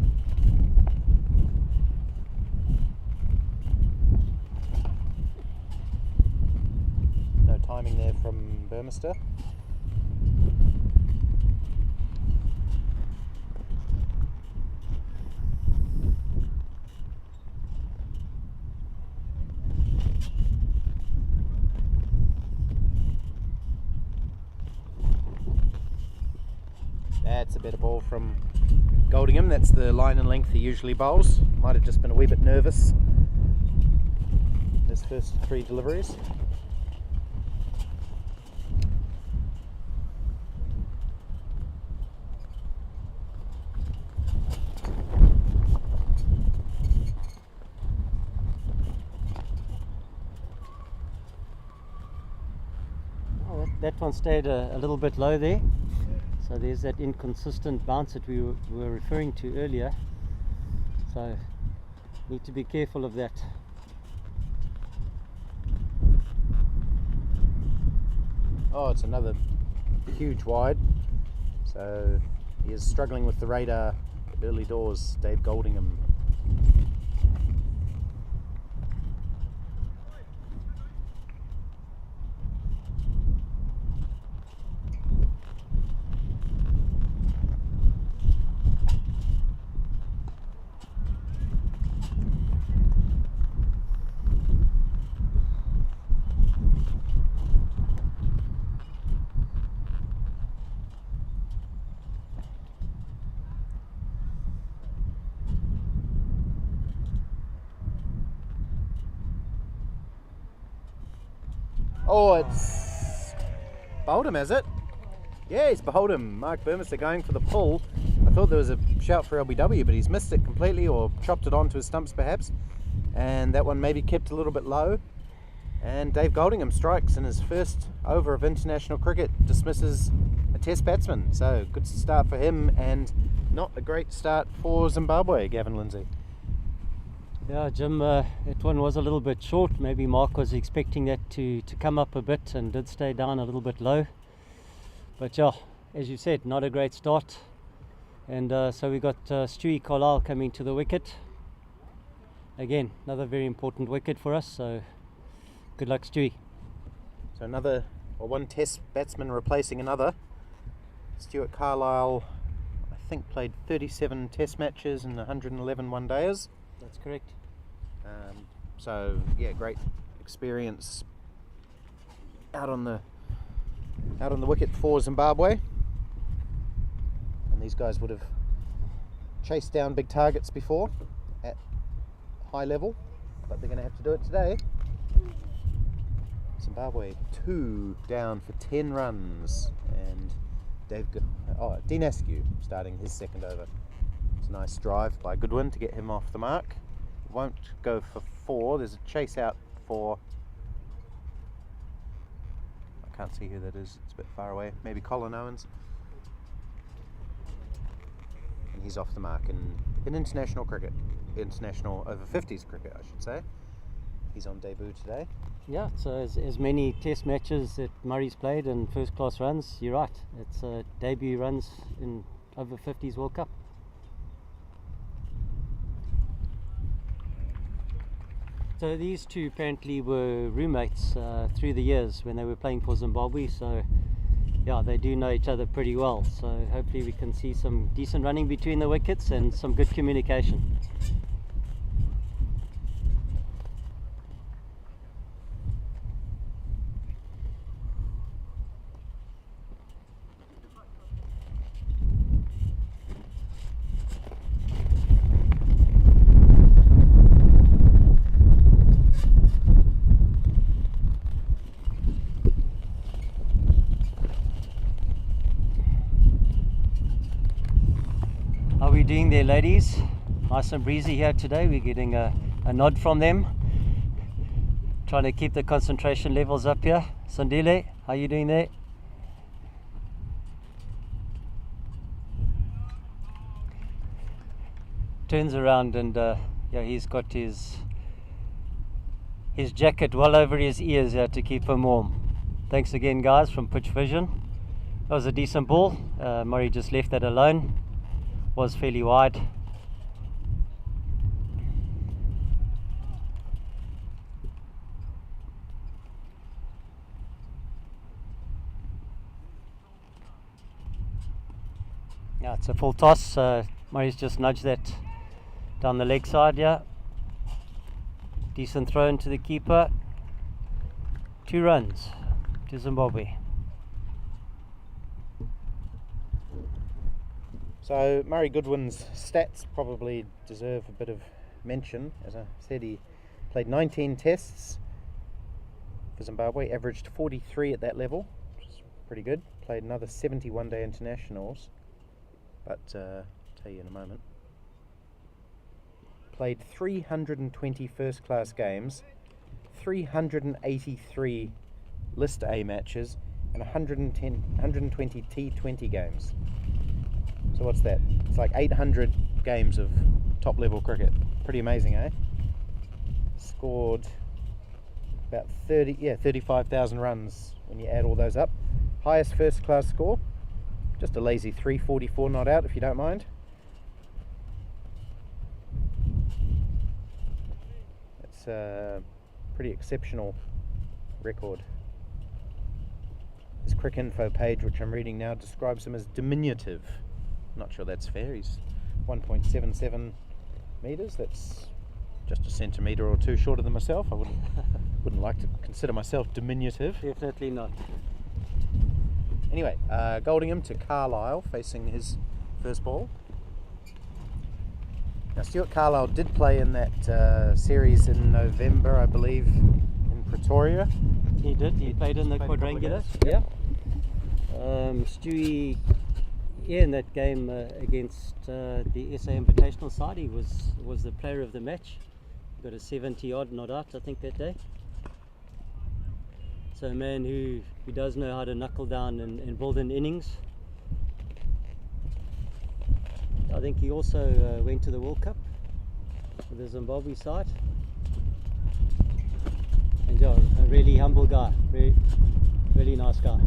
No timing there from Burmester. That's a better ball from Goldingham. That's the line and length he usually bowls. Might have just been a wee bit nervous his first 3 deliveries. That one stayed a little bit low there, so there's that inconsistent bounce that we were referring to earlier, so need to be careful of that. Oh, it's another huge wide, so he is struggling with the radar early doors, Dave Goldingham. Oh, it's bowled him, has it? Yeah, he's bowled him. Mark Burmester going for the pull. I thought there was a shout for LBW, but he's missed it completely or chopped it onto his stumps perhaps. And that one maybe kept a little bit low. And Dave Goldingham strikes in his first over of international cricket, dismisses a test batsman. So good start for him, and not a great start for Zimbabwe, Gavin Lindsay. Yeah, Jim, that one was a little bit short. Maybe Mark was expecting that to come up a bit and did stay down a little bit low. But yeah, as you said, not a great start. And so we got Stewie Carlisle coming to the wicket. Again, another very important wicket for us, so good luck, Stewie. So one test batsman replacing another. Stuart Carlisle, I think, played 37 test matches and 111 one-dayers. That's correct. So yeah, great experience out on the wicket for Zimbabwe. And these guys would have chased down big targets before at high level, but they're going to have to do it today. Zimbabwe 2 down for 10 runs, and Dean Askew starting his second over. It's a nice drive by Goodwin to get him off the mark. Won't go for 4. There's a chase out for, I can't see who that is, it's a bit far away, maybe Colin Owens. And he's off the mark in international cricket, international over-50s cricket I should say. He's on debut today. Yeah, so as many test matches that Murray's played and first class runs, you're right, it's debut runs in over-50s World Cup. So these two apparently were roommates through the years when they were playing for Zimbabwe, so yeah, they do know each other pretty well, so hopefully we can see some decent running between the wickets and some good communication. How are we doing there, ladies? Nice and breezy here today. We're getting a nod from them. Trying to keep the concentration levels up here. Sandile, how are you doing there? Turns around and yeah, he's got his jacket well over his ears here to keep him warm. Thanks again, guys, from Pitch Vision. That was a decent ball. Murray just left that alone. Was fairly wide. Yeah, it's a full toss. Murray's just nudged that down the leg side. Yeah, decent throw into the keeper. 2 runs to Zimbabwe. So Murray Goodwin's stats probably deserve a bit of mention. As I said, he played 19 tests for Zimbabwe, averaged 43 at that level, which is pretty good. Played another 70 one-day internationals, but I'll tell you in a moment. Played 320 first-class games, 383 List A matches, and 120 T20 games. So what's that? It's like 800 games of top-level cricket. Pretty amazing, eh? Scored about 35,000 runs when you add all those up. Highest first-class score, just a lazy 344 not out, if you don't mind. It's a pretty exceptional record. His Cricinfo page, which I'm reading now, describes him as diminutive. Not sure that's fair. He's 1.77 metres. That's just a centimetre or 2 shorter than myself. I wouldn't like to consider myself diminutive. Definitely not. Anyway, Goldingham to Carlisle facing his first ball. Now Stuart Carlisle did play in that series in November, I believe, in Pretoria. He did. He played in the quadrangular. Yeah. Stewie, Yeah, in that game against the SA Invitational side, he was the player of the match. Got a 70 odd not out, I think, that day. So a man who does know how to knuckle down and build an innings. I think he also went to the World Cup with the Zimbabwe side. And yeah, a really humble guy, really nice guy.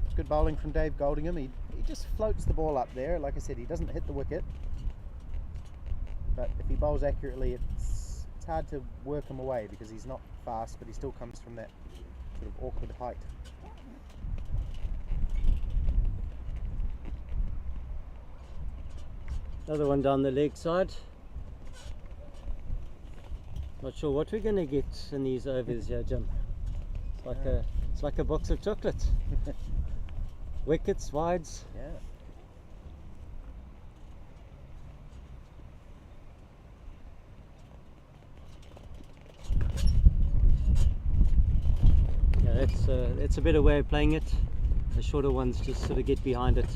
It's good bowling from Dave Goldingham. He just floats the ball up there. Like I said, he doesn't hit the wicket, but if he bowls accurately, it's hard to work him away because he's not fast, but he still comes from that sort of awkward height. Another one down the leg side. Not sure what we're going to get in these overs here, Jim. It's like a box of chocolates. Wickets, wides. Yeah. Yeah, that's a better way of playing it. The shorter ones just sort of get behind it,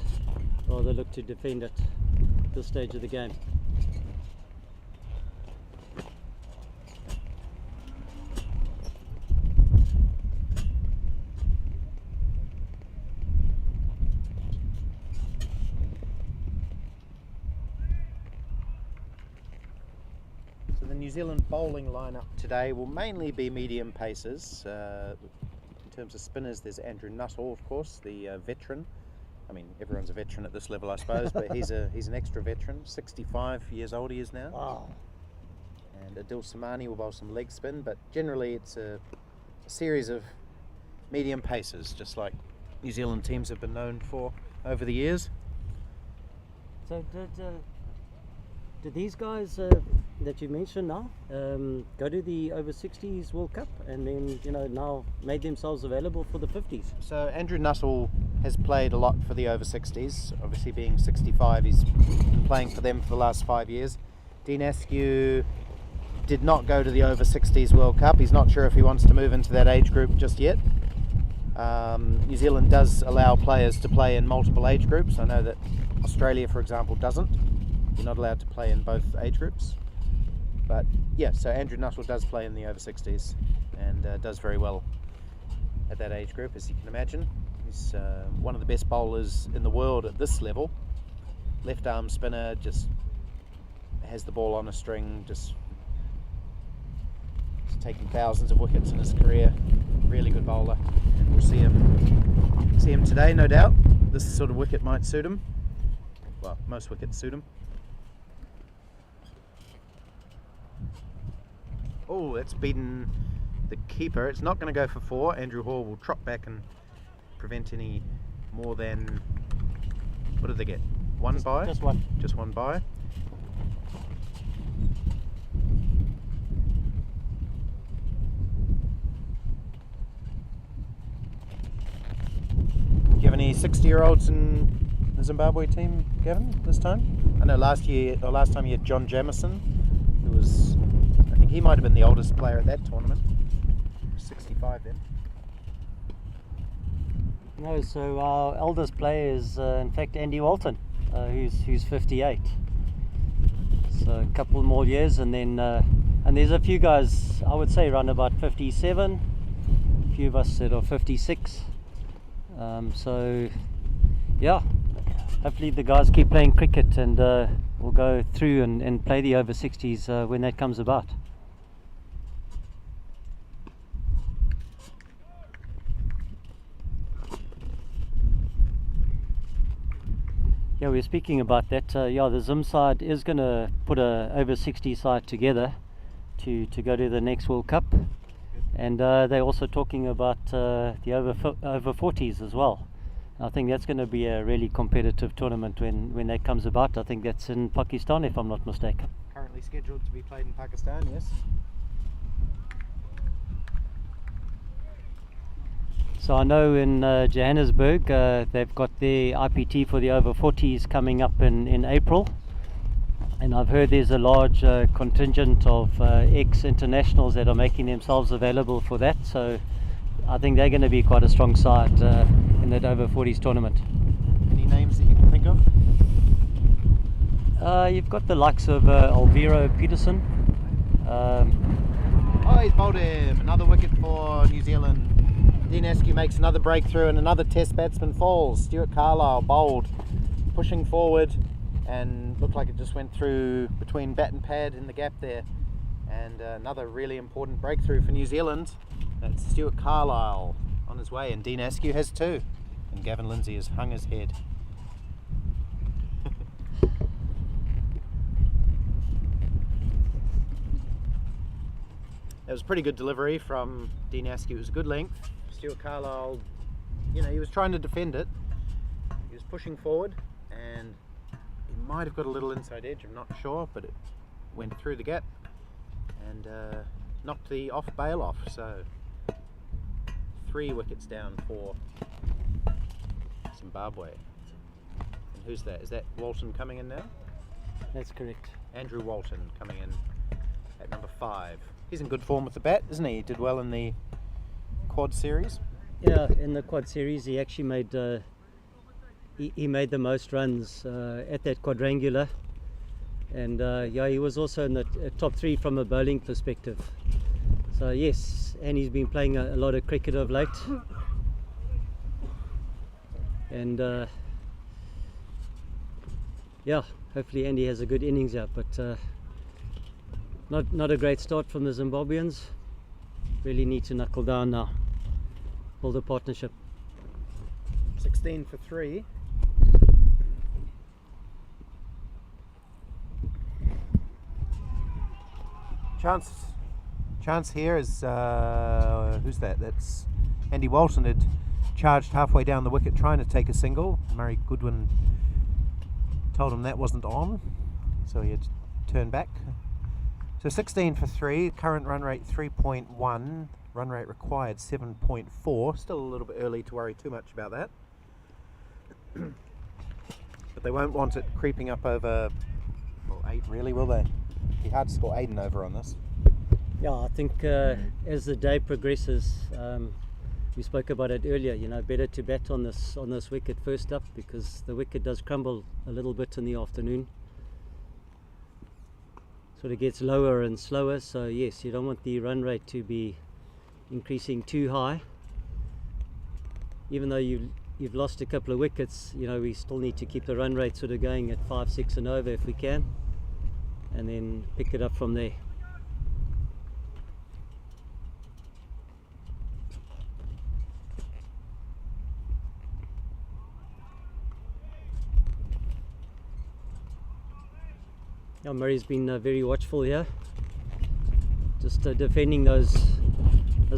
rather look to defend it at this stage of the game. So the New Zealand bowling lineup today will mainly be medium paces. In terms of spinners, there's Andrew Nuttall, of course, the veteran. I mean, everyone's a veteran at this level, I suppose, but he's an extra veteran. 65 years old he is now. Wow. And Adil Samani will bowl some leg spin, but generally it's a series of medium paces, just like New Zealand teams have been known for over the years. So did these guys that you mentioned now go to the Over-50s World Cup and then now made themselves available for the 50s? So Andrew Nuttall has played a lot for the Over-60s, obviously being 65, he's been playing for them for the last 5 years. Dean Askew did not go to the Over-60s World Cup. He's not sure if he wants to move into that age group just yet. New Zealand does allow players to play in multiple age groups. I know that Australia, for example, doesn't. You're not allowed to play in both age groups. But yeah, so Andrew Nuttall does play in the Over-60s and does very well at that age group, as you can imagine. He's one of the best bowlers in the world at this level. Left arm spinner, just has the ball on a string, just taken thousands of wickets in his career. Really good bowler, and we'll see him today, no doubt. This sort of wicket might suit him. Well, most wickets suit him. Oh, it's beaten the keeper. It's not going to go for 4. Andrew Hall will trot back and prevent any more than, what did they get? One bye? Just one. Just one bye. Do you have any 60-year-olds in the Zimbabwe team, Gavin, this time? I know last time you had John Jamieson, who was, I think he might have been the oldest player at that tournament. 65 then. No, so our eldest player is in fact Andy Walton, who's 58. So a couple more years, and then and there's a few guys I would say around about 57. A few of us that are 56. So yeah, hopefully the guys keep playing cricket and we'll go through and play the Over-60s when that comes about. Yeah, we're speaking about that. Yeah, the Zim side is going to put a Over-60 side together to go to the next World Cup, and they're also talking about the Over-40s as well. I think that's going to be a really competitive tournament when that comes about. I think that's in Pakistan, if I'm not mistaken. Currently scheduled to be played in Pakistan, yes. So I know in Johannesburg they've got their IPT for the Over-40s coming up in April, and I've heard there's a large contingent of ex-internationals that are making themselves available for that. So I think they're going to be quite a strong side in that over-40s tournament. Any names that you can think of? You've got the likes of Alviro Peterson. Oh, he's bowled him. Another wicket for New Zealand. Dean Askew makes another breakthrough and another test batsman falls. Stuart Carlisle bowled, pushing forward, and looked like it just went through between bat and pad in the gap there. And another really important breakthrough for New Zealand. That's Stuart Carlisle on his way, and Dean Askew has two. And Gavin Lindsay has hung his head. It was a pretty good delivery from Dean Askew. It was a good length. Stuart Carlisle, you know, he was trying to defend it. He was pushing forward, and he might have got a little inside edge, I'm not sure, but it went through the gap and knocked the off bail off. So 3 wickets down for Zimbabwe. And who's that? Is that Walton coming in now? That's correct. Andrew Walton coming in at number 5. He's in good form with the bat, isn't he? He did well in the quad series. Yeah, in the quad series he actually made he made the most runs at that quadrangular, and yeah, he was also in the top 3 from a bowling perspective. So yes, and he's been playing a lot of cricket of late, and yeah, hopefully Andy has a good innings out, but not a great start from the Zimbabweans. Really need to knuckle down now, build a partnership. 16 for 3. Chance here is who's that? That's Andy Walton. Had charged halfway down the wicket trying to take a single. Murray Goodwin told him that wasn't on, so he had to turn back. So 16 for 3, current run rate 3.1, run rate required 7.4. Still a little bit early to worry too much about that. But they won't want it creeping up over 8, really, will they? It'd be hard to score 8 and over on this. Yeah, I think as the day progresses, we spoke about it earlier, you know, better to bat on this wicket first up, because the wicket does crumble a little bit in the afternoon. Sort of gets lower and slower, so yes, you don't want the run rate to be increasing too high. Even though you've lost a couple of wickets, you know, we still need to keep the run rate sort of going at 5, 6 and over if we can, and then pick it up from there. Yeah, Murray's been very watchful here, just defending those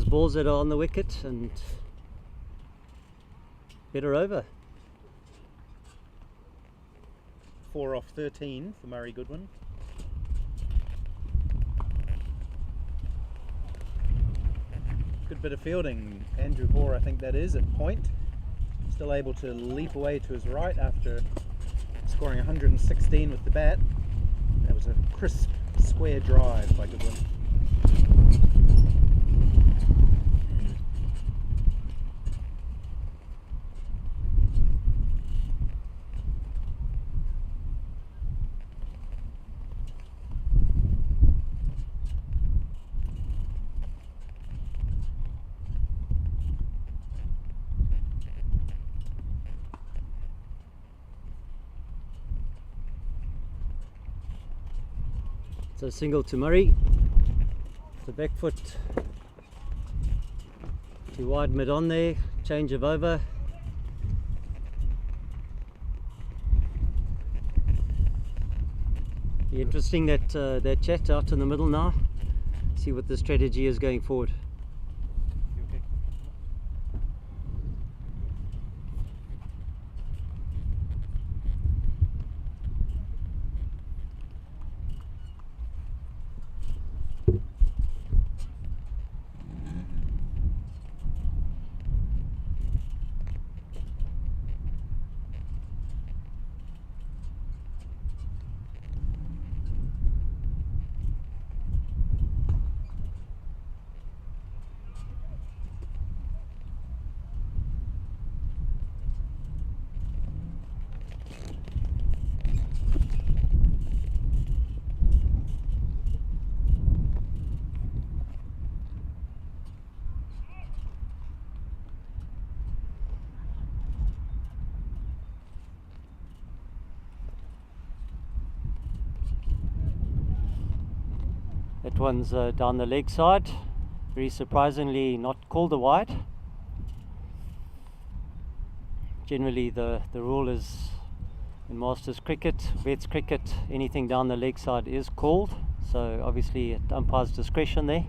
balls that are on the wicket, and better over. 4 off 13 for Murray Goodwin. Good bit of fielding. Andrew Hoare, I think that is, at point. Still able to leap away to his right after scoring 116 with the bat. That was a crisp, square drive by Goodwin. So single to Murray, the back foot to wide mid on there, change of over. Be interesting that chat out in the middle now, see what the strategy is going forward. That one's down the leg side. Very surprisingly not called a wide. Generally the rule is in Masters cricket, Vets cricket, anything down the leg side is called. So obviously at umpire's discretion there.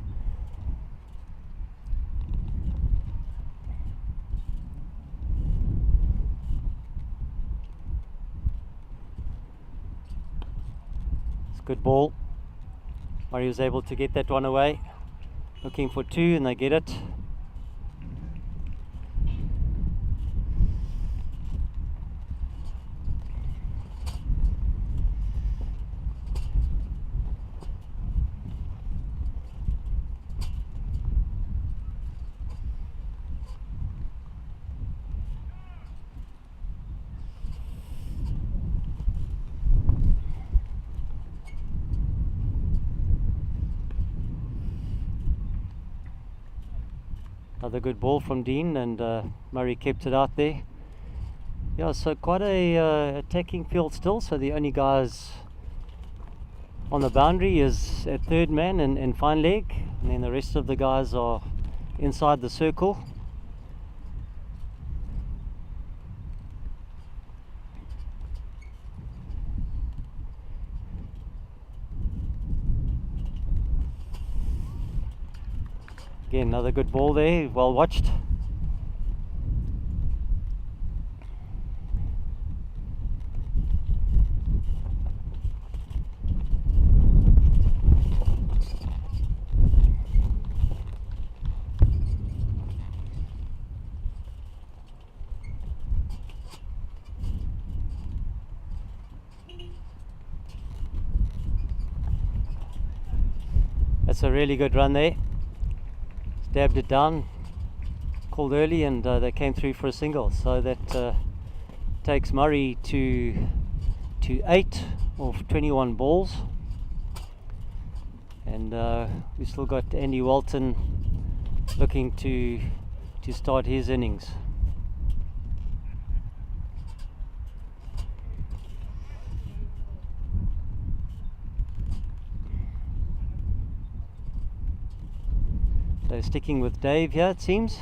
It's a good ball. Murray was able to get that one away. Looking for two and they get it. Another good ball from Dean, and Murray kept it out there. Yeah, so quite a attacking field still. So the only guys on the boundary is at third man and fine leg, and then the rest of the guys are inside the circle. Again, another good ball there, well watched. That's a really good run there. Dabbed it down, called early, and they came through for a single. So that takes Murray to 8 of 21 balls, and we still got Andy Walton looking to start his innings. So sticking with Dave here, it seems.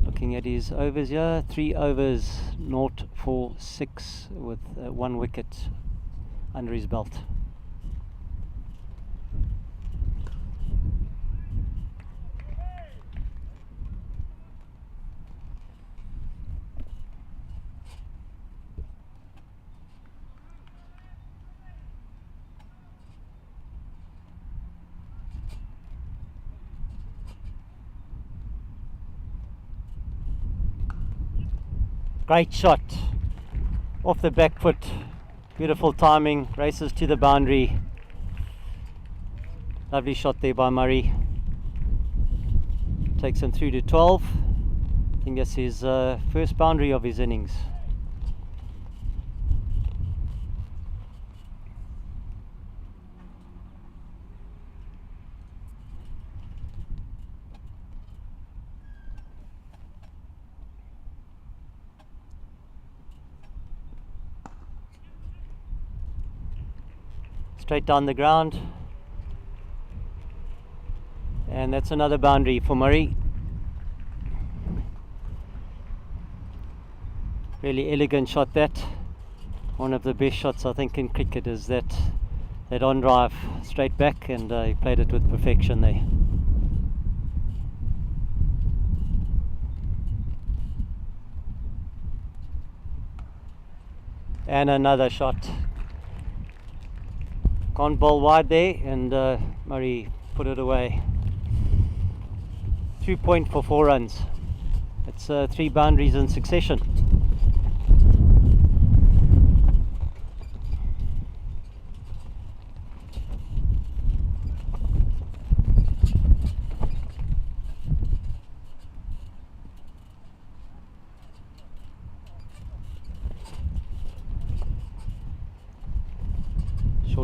Looking at his overs here, 3 overs, 0 for 6 with 1 wicket under his belt. Great shot off the back foot, beautiful timing, races to the boundary. Lovely shot there by Murray. Takes him through to 12. I think that's his first boundary of his innings. Straight down the ground, and that's another boundary for Murray. Really elegant shot that. One of the best shots I think in cricket is that on drive straight back, and he played it with perfection there. And another shot. Can't bowl wide there, and Murray put it away. 2 point for 4 runs. It's 3 boundaries in succession.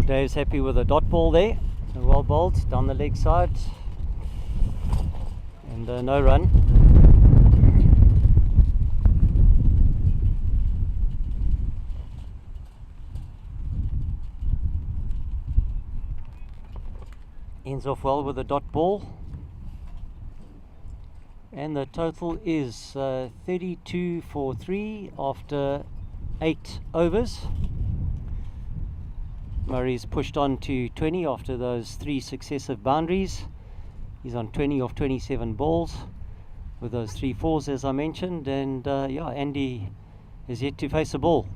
Dave's happy with a dot ball there, well bowled down the leg side, and no run. Ends off well with a dot ball. And the total is 32 for 3 after 8 overs. Murray's pushed on to 20 after those 3 successive boundaries. He's on 20 of 27 balls with those 3 fours as I mentioned, and yeah, Andy is yet to face a ball.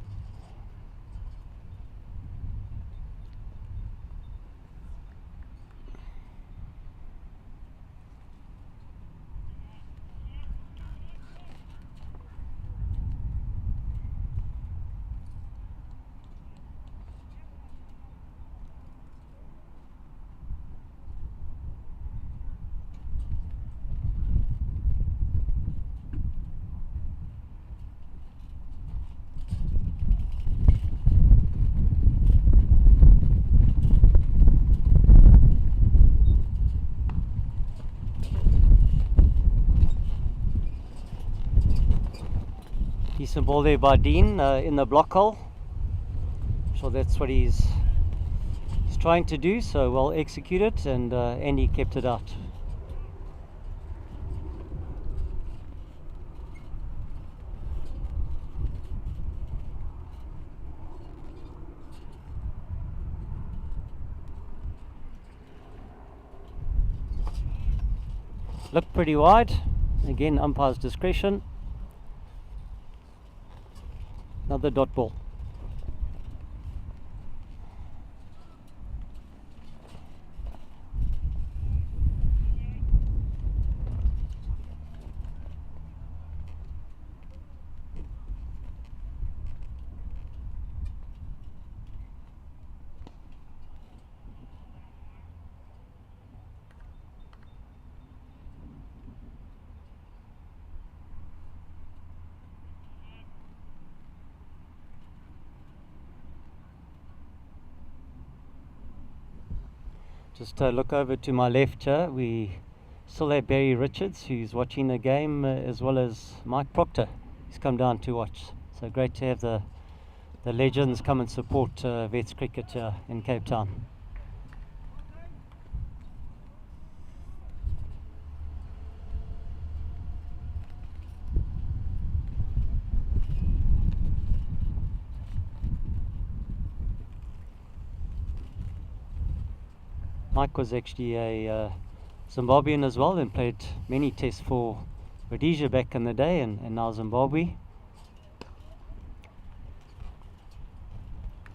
Decent ball there by Dean in the block hole. So that's what he's trying to do, so well executed, and Andy kept it out. Looked pretty wide. Again, umpire's discretion. Another dot ball. Just look over to my left here. We still have Barry Richards, who's watching the game, as well as Mike Proctor. He's come down to watch. So great to have the legends come and support Vets cricket here in Cape Town. Mike was actually a Zimbabwean as well, and played many tests for Rhodesia back in the day, and now Zimbabwe.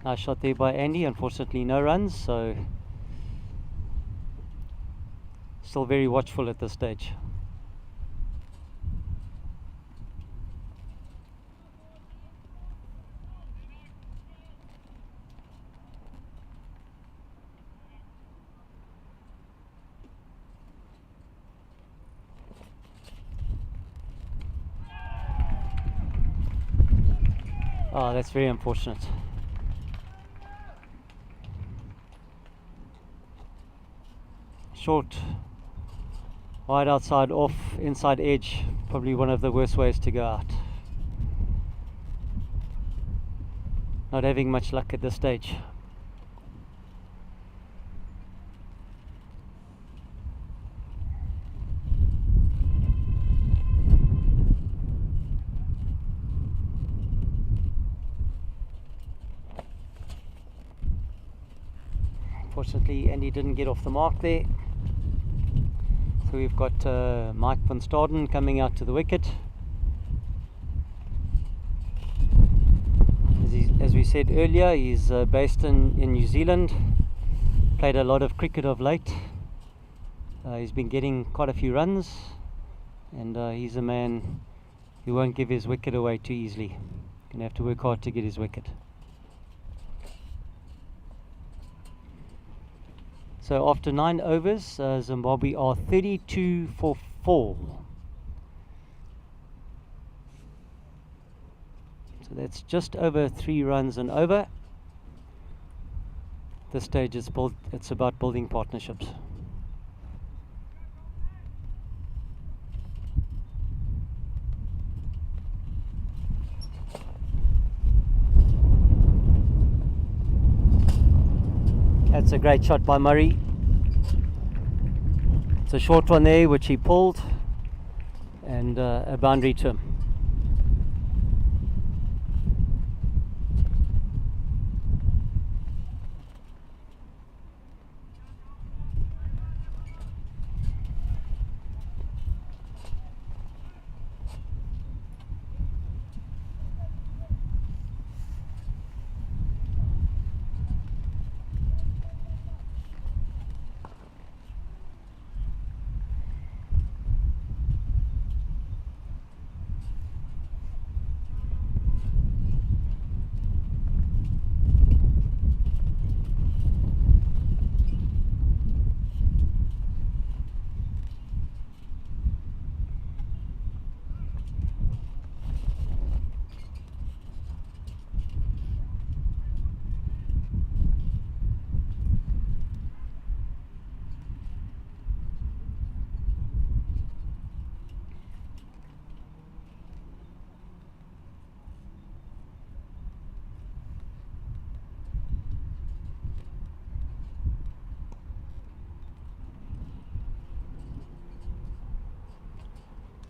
Nice shot there by Andy, unfortunately no runs, so still very watchful at this stage. Oh, that's very unfortunate. Short, wide outside, off, inside edge, probably one of the worst ways to go out. Not having much luck at this stage. Unfortunately, Andy didn't get off the mark there. So we've got Mike van Staden coming out to the wicket. As we said earlier, he's based in New Zealand. Played a lot of cricket of late. He's been getting quite a few runs, and he's a man who won't give his wicket away too easily. Gonna have to work hard to get his wicket. So after 9 overs, Zimbabwe are 32 for 4. So that's just over 3 runs an over. This stage it's about building partnerships. That's a great shot by Murray. It's a short one there which he pulled, and a boundary to him.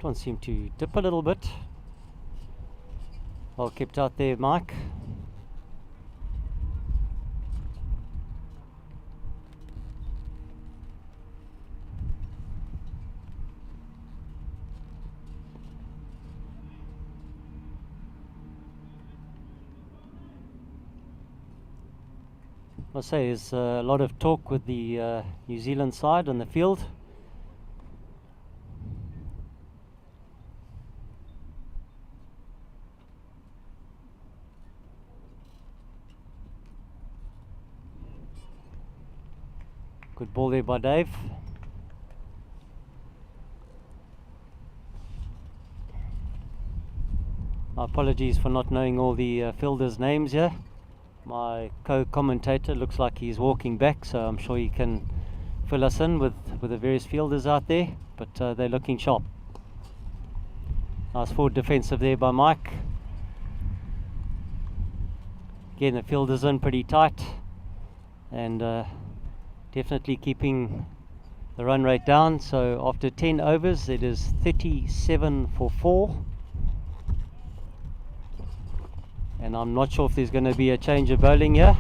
One seemed to dip a little bit. Well kept out there, Mike. I say there's a lot of talk with the New Zealand side on the field. Good ball there by Dave. My apologies for not knowing all the fielders' names here. My co-commentator looks like he's walking back, so I'm sure he can fill us in with the various fielders out there, but they're looking sharp. Nice forward defensive there by Mike. Again, the fielders in pretty tight, and definitely keeping the run rate down. So after 10 overs it is 37 for 4, and I'm not sure if there's going to be a change of bowling here.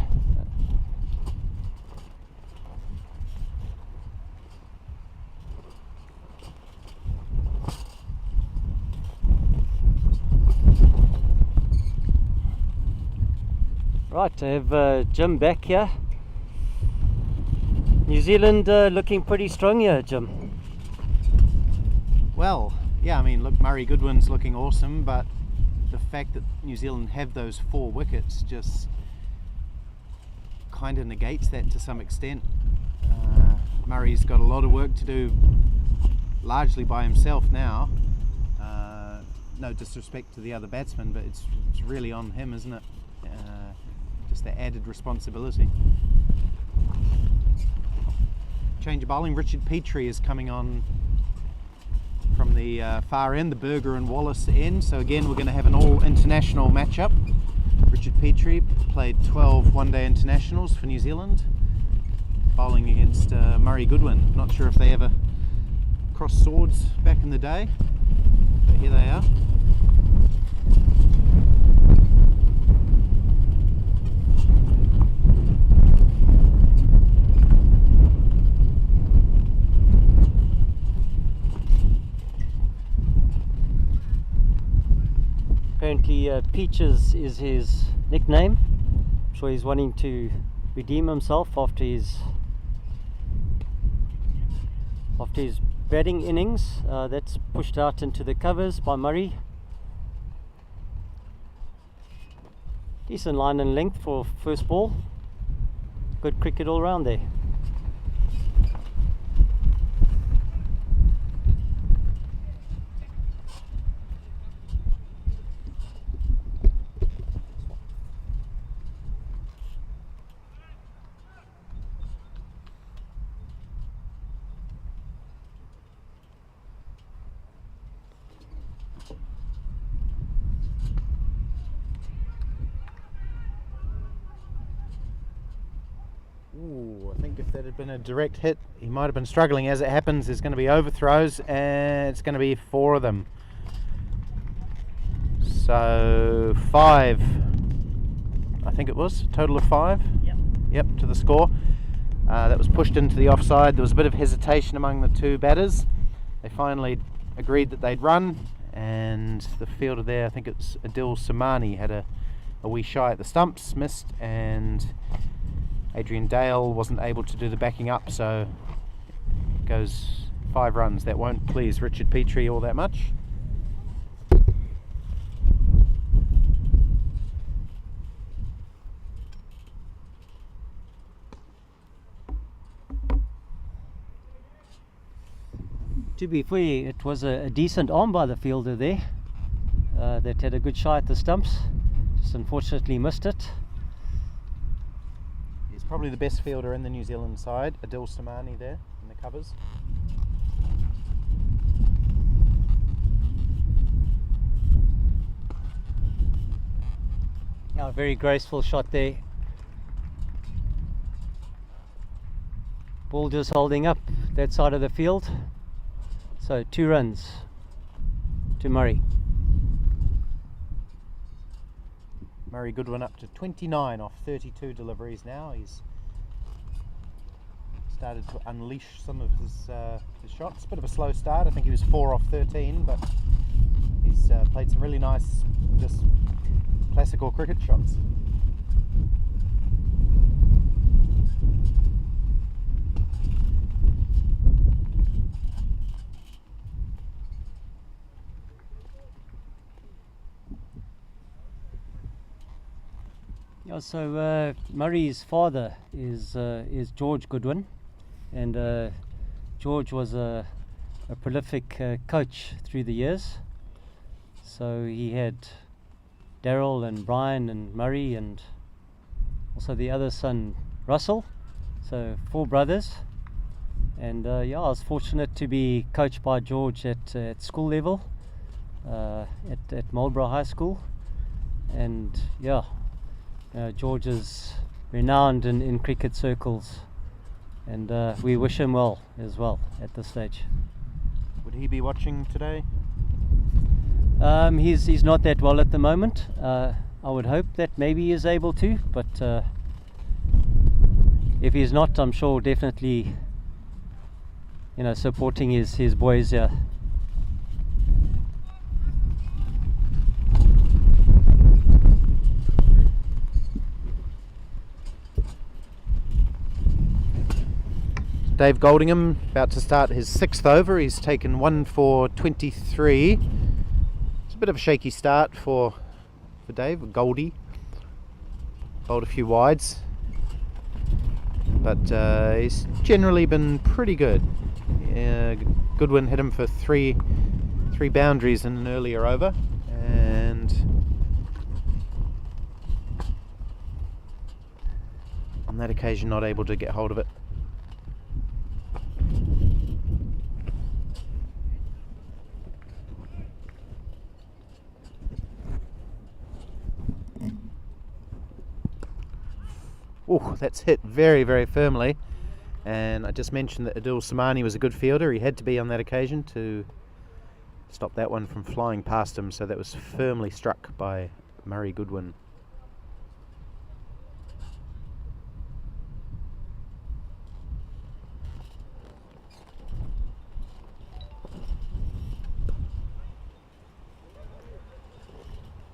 Right, I have Jim back here. New Zealand looking pretty strong here, Jim. Well, yeah, I mean, look, Murray Goodwin's looking awesome, but the fact that New Zealand have those 4 wickets just kind of negates that to some extent. Murray's got a lot of work to do, largely by himself now. No disrespect to the other batsmen, but it's really on him, isn't it? Just the added responsibility. Change of bowling. Richard Petrie is coming on from the far end, the Berger and Wallace end. So again, we're going to have an all-international matchup. Richard Petrie played 12 one-day internationals for New Zealand, bowling against Murray Goodwin. Not sure if they ever crossed swords back in the day, but here they are. Apparently Peaches is his nickname. I'm sure he's wanting to redeem himself after his batting innings. That's pushed out into the covers by Murray. Decent line and length for first ball. Good cricket all round there. Ooh, I think if that had been a direct hit, he might have been struggling. As it happens, there's going to be overthrows, and it's going to be 4 of them. So 5, I think it was, a total of 5. Yep, to the score. That was pushed into the offside. There was a bit of hesitation among the 2 batters. They finally agreed that they'd run, and the fielder there, I think it's Adil Samani, had a wee shy at the stumps, missed, and Adrian Dale wasn't able to do the backing up, so it goes 5 runs. That won't please Richard Petrie all that much. To be fair, it was a decent arm by the fielder there. That had a good shot at the stumps, just unfortunately missed it. He's probably the best fielder in the New Zealand side, Adil Samani there in the covers. A very graceful shot there. Ball just holding up that side of the field. So 2 runs to Murray. Murray Goodwin up to 29 off 32 deliveries now. He's started to unleash some of his shots. Bit of a slow start. I think he was 4 off 13, but he's played some really nice, just classical cricket shots. Yeah, so Murray's father is George Goodwin, and George was a prolific coach through the years. So he had Daryl and Brian and Murray, and also the other son Russell. So 4 brothers, and yeah, I was fortunate to be coached by George at school level, at Marlborough High School, and yeah. George is renowned in cricket circles, and we wish him well as well at this stage. Would he be watching today? He's not that well at the moment. I would hope that maybe he is able to, but if he's not, I'm sure definitely, supporting his boys here. Dave Goldingham about to start his 6th over. He's taken 1 for 23. It's a bit of a shaky start for Dave. Goldie bowled a few wides, but he's generally been pretty good. Goodwin hit him for three boundaries in an earlier over, and on that occasion not able to get hold of it. Oh, that's hit very, very firmly, and I just mentioned that Adil Samani was a good fielder. He had to be on that occasion to stop that one from flying past him, so that was firmly struck by Murray Goodwin.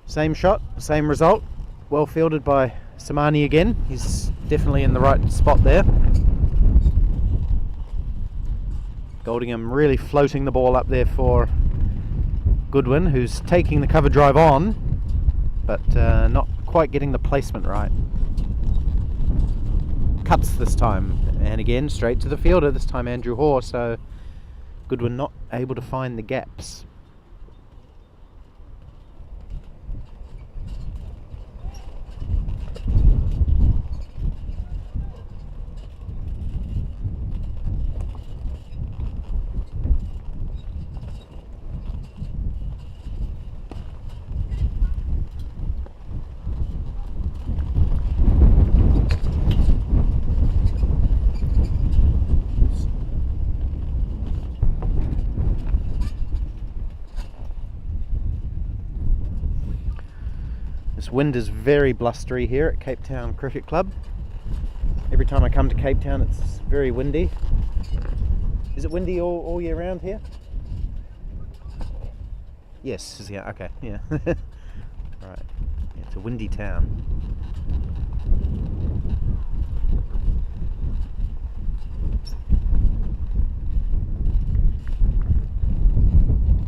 Same shot, same result. Well fielded by Samani again. He's definitely in the right spot there. Goldingham really floating the ball up there for Goodwin, who's taking the cover drive on, but not quite getting the placement right. Cuts this time, and again straight to the fielder, this time Andrew Hoare, so Goodwin not able to find the gaps. This wind is very blustery here at Cape Town Cricket Club. Every time I come to Cape Town it's very windy. Is it windy all year round here? Yes, yeah, okay, yeah. Right, yeah, it's a windy town.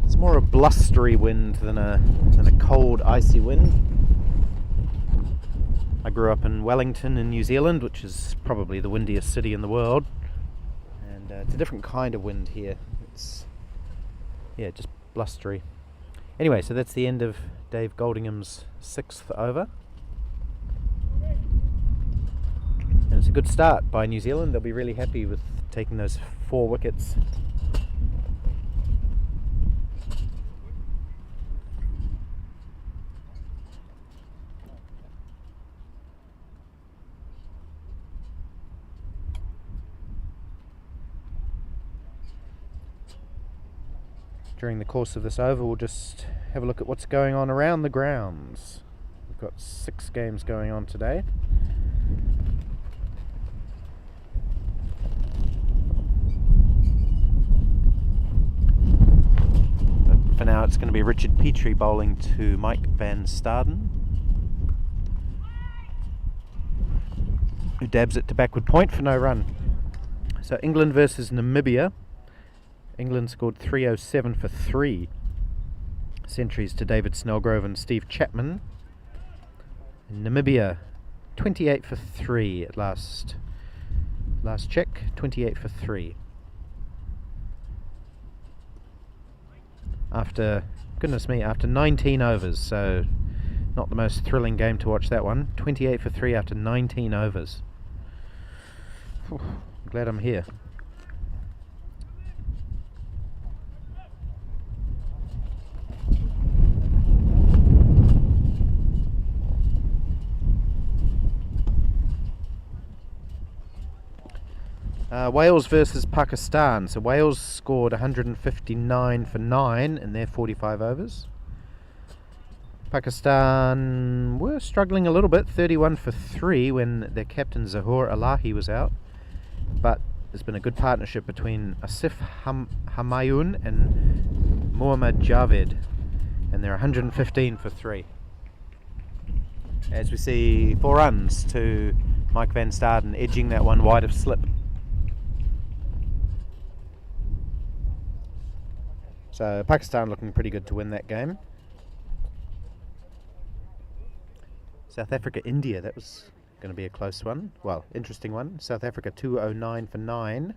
It's more a blustery wind than a cold, icy wind. I grew up in Wellington in New Zealand, which is probably the windiest city in the world. And it's a different kind of wind here. It's, yeah, just blustery. Anyway, so that's the end of Dave Goldingham's 6th over. And it's a good start by New Zealand. They'll be really happy with taking those 4 wickets. During the course of this over, we'll just have a look at what's going on around the grounds. We've got 6 games going on today. But for now it's going to be Richard Petrie bowling to Mike van Staden, who dabs it to backward point for no run. So England versus Namibia. England scored 307 for 3. Centuries to David Snellgrove and Steve Chapman. And Namibia 28 for 3 at last check, 28 for 3. After, goodness me, after 19 overs, so not the most thrilling game to watch that one. 28 for 3 after 19 overs. Whew, I'm glad I'm here. Wales versus Pakistan. So Wales scored 159 for 9 in their 45 overs. Pakistan were struggling a little bit, 31 for 3 when their captain Zahoor Alahi was out. But there's been a good partnership between Asif Humayun and Muhammad Javed, and they're 115 for 3. As we see 4 runs to Mike van Staden, edging that one wide of slip. So Pakistan looking pretty good to win that game. South Africa, India, that was going to be a close one. Well, interesting one. South Africa 209 for 9.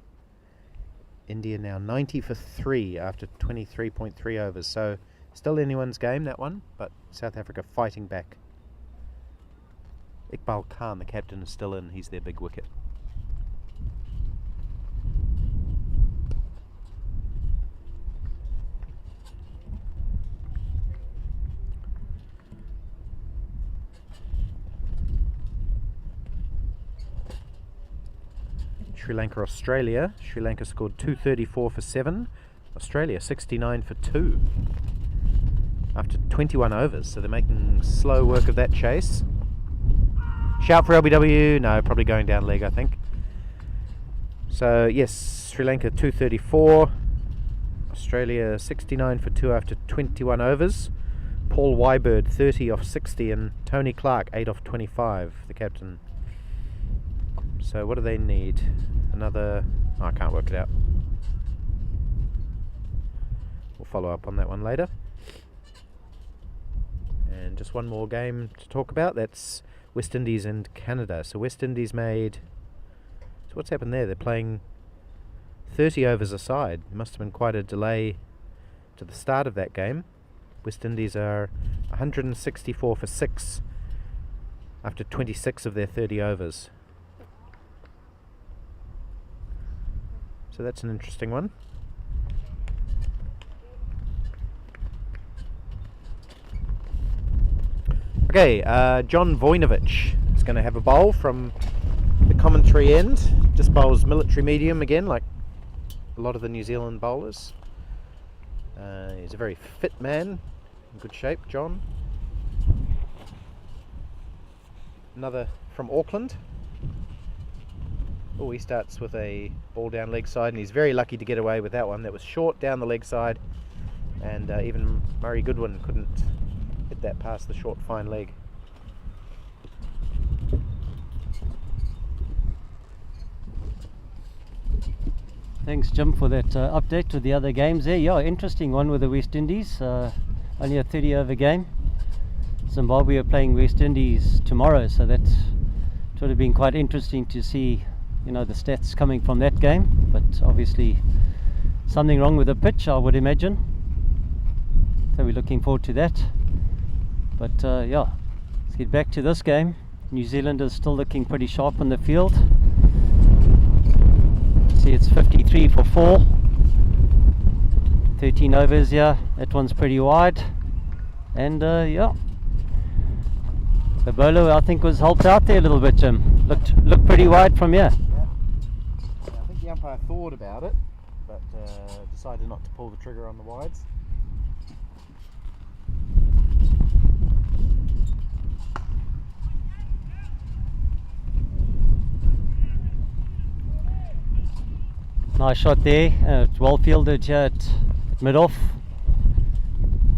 India now 90 for 3 after 23.3 overs. So still anyone's game, that one, but South Africa fighting back. Iqbal Khan, the captain, is still in. He's their big wicket. Sri Lanka, Australia. Sri Lanka scored 234 for 7. Australia 69 for 2 after 21 overs, so they're making slow work of that chase. Shout for LBW? No, probably going down leg, I think. So yes, Sri Lanka 234, Australia 69 for 2 after 21 overs. Paul Wybird 30 off 60 and Tony Clark 8 off 25, the captain. So what do they need? Another... oh, I can't work it out. We'll follow up on that one later. And just one more game to talk about. That's West Indies and Canada. So West Indies made... so what's happened there? They're playing 30 overs aside. There must have been quite a delay to the start of that game. West Indies are 164 for 6 after 26 of their 30 overs. So that's an interesting one. Okay, John Voinovich is going to have a bowl from the commentary end. Just bowls military medium again, like a lot of the New Zealand bowlers. He's a very fit man, in good shape, John. another from Auckland. Oh, he starts with a ball down leg side, and he's very lucky to get away with that one. That was short down the leg side, and even Murray Goodwin couldn't hit that past the short fine leg. Thanks, Jim, for that update to the other games there. Yeah, interesting one with the West Indies. Only a 30 over game. Zimbabwe are playing West Indies tomorrow, so that would have been quite interesting to see, you know, the stats coming from that game. But obviously something wrong with the pitch, I would imagine. So we're looking forward to that. But yeah, let's get back to this game. New Zealand is still looking pretty sharp on the field. See, it's 53 for 4. 13 overs here. That one's pretty wide. And yeah, the bowler, I think, was helped out there a little bit, Jim. Looked pretty wide from here. Yeah, I think the umpire thought about it, but decided not to pull the trigger on the wides. Nice shot there. It's well fielded here at mid-off.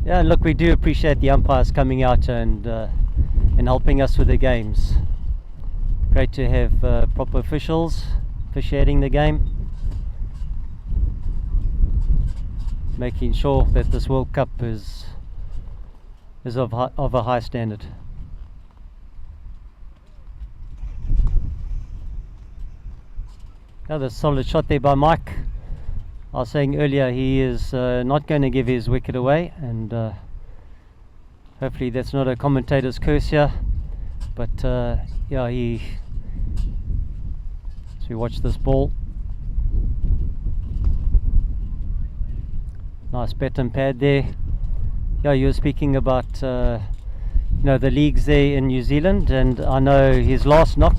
Yeah, and look, we do appreciate the umpires coming out and helping us with the games. Great to have proper officials officiating the game, making sure that this World Cup is of a high standard. Another solid shot there by Mike. I was saying earlier, he is not going to give his wicket away, and hopefully that's not a commentator's curse here. But yeah, as we watch this ball, nice bat and pad there. Yeah, you were speaking about you know, the leagues there in New Zealand, and I know his last knock,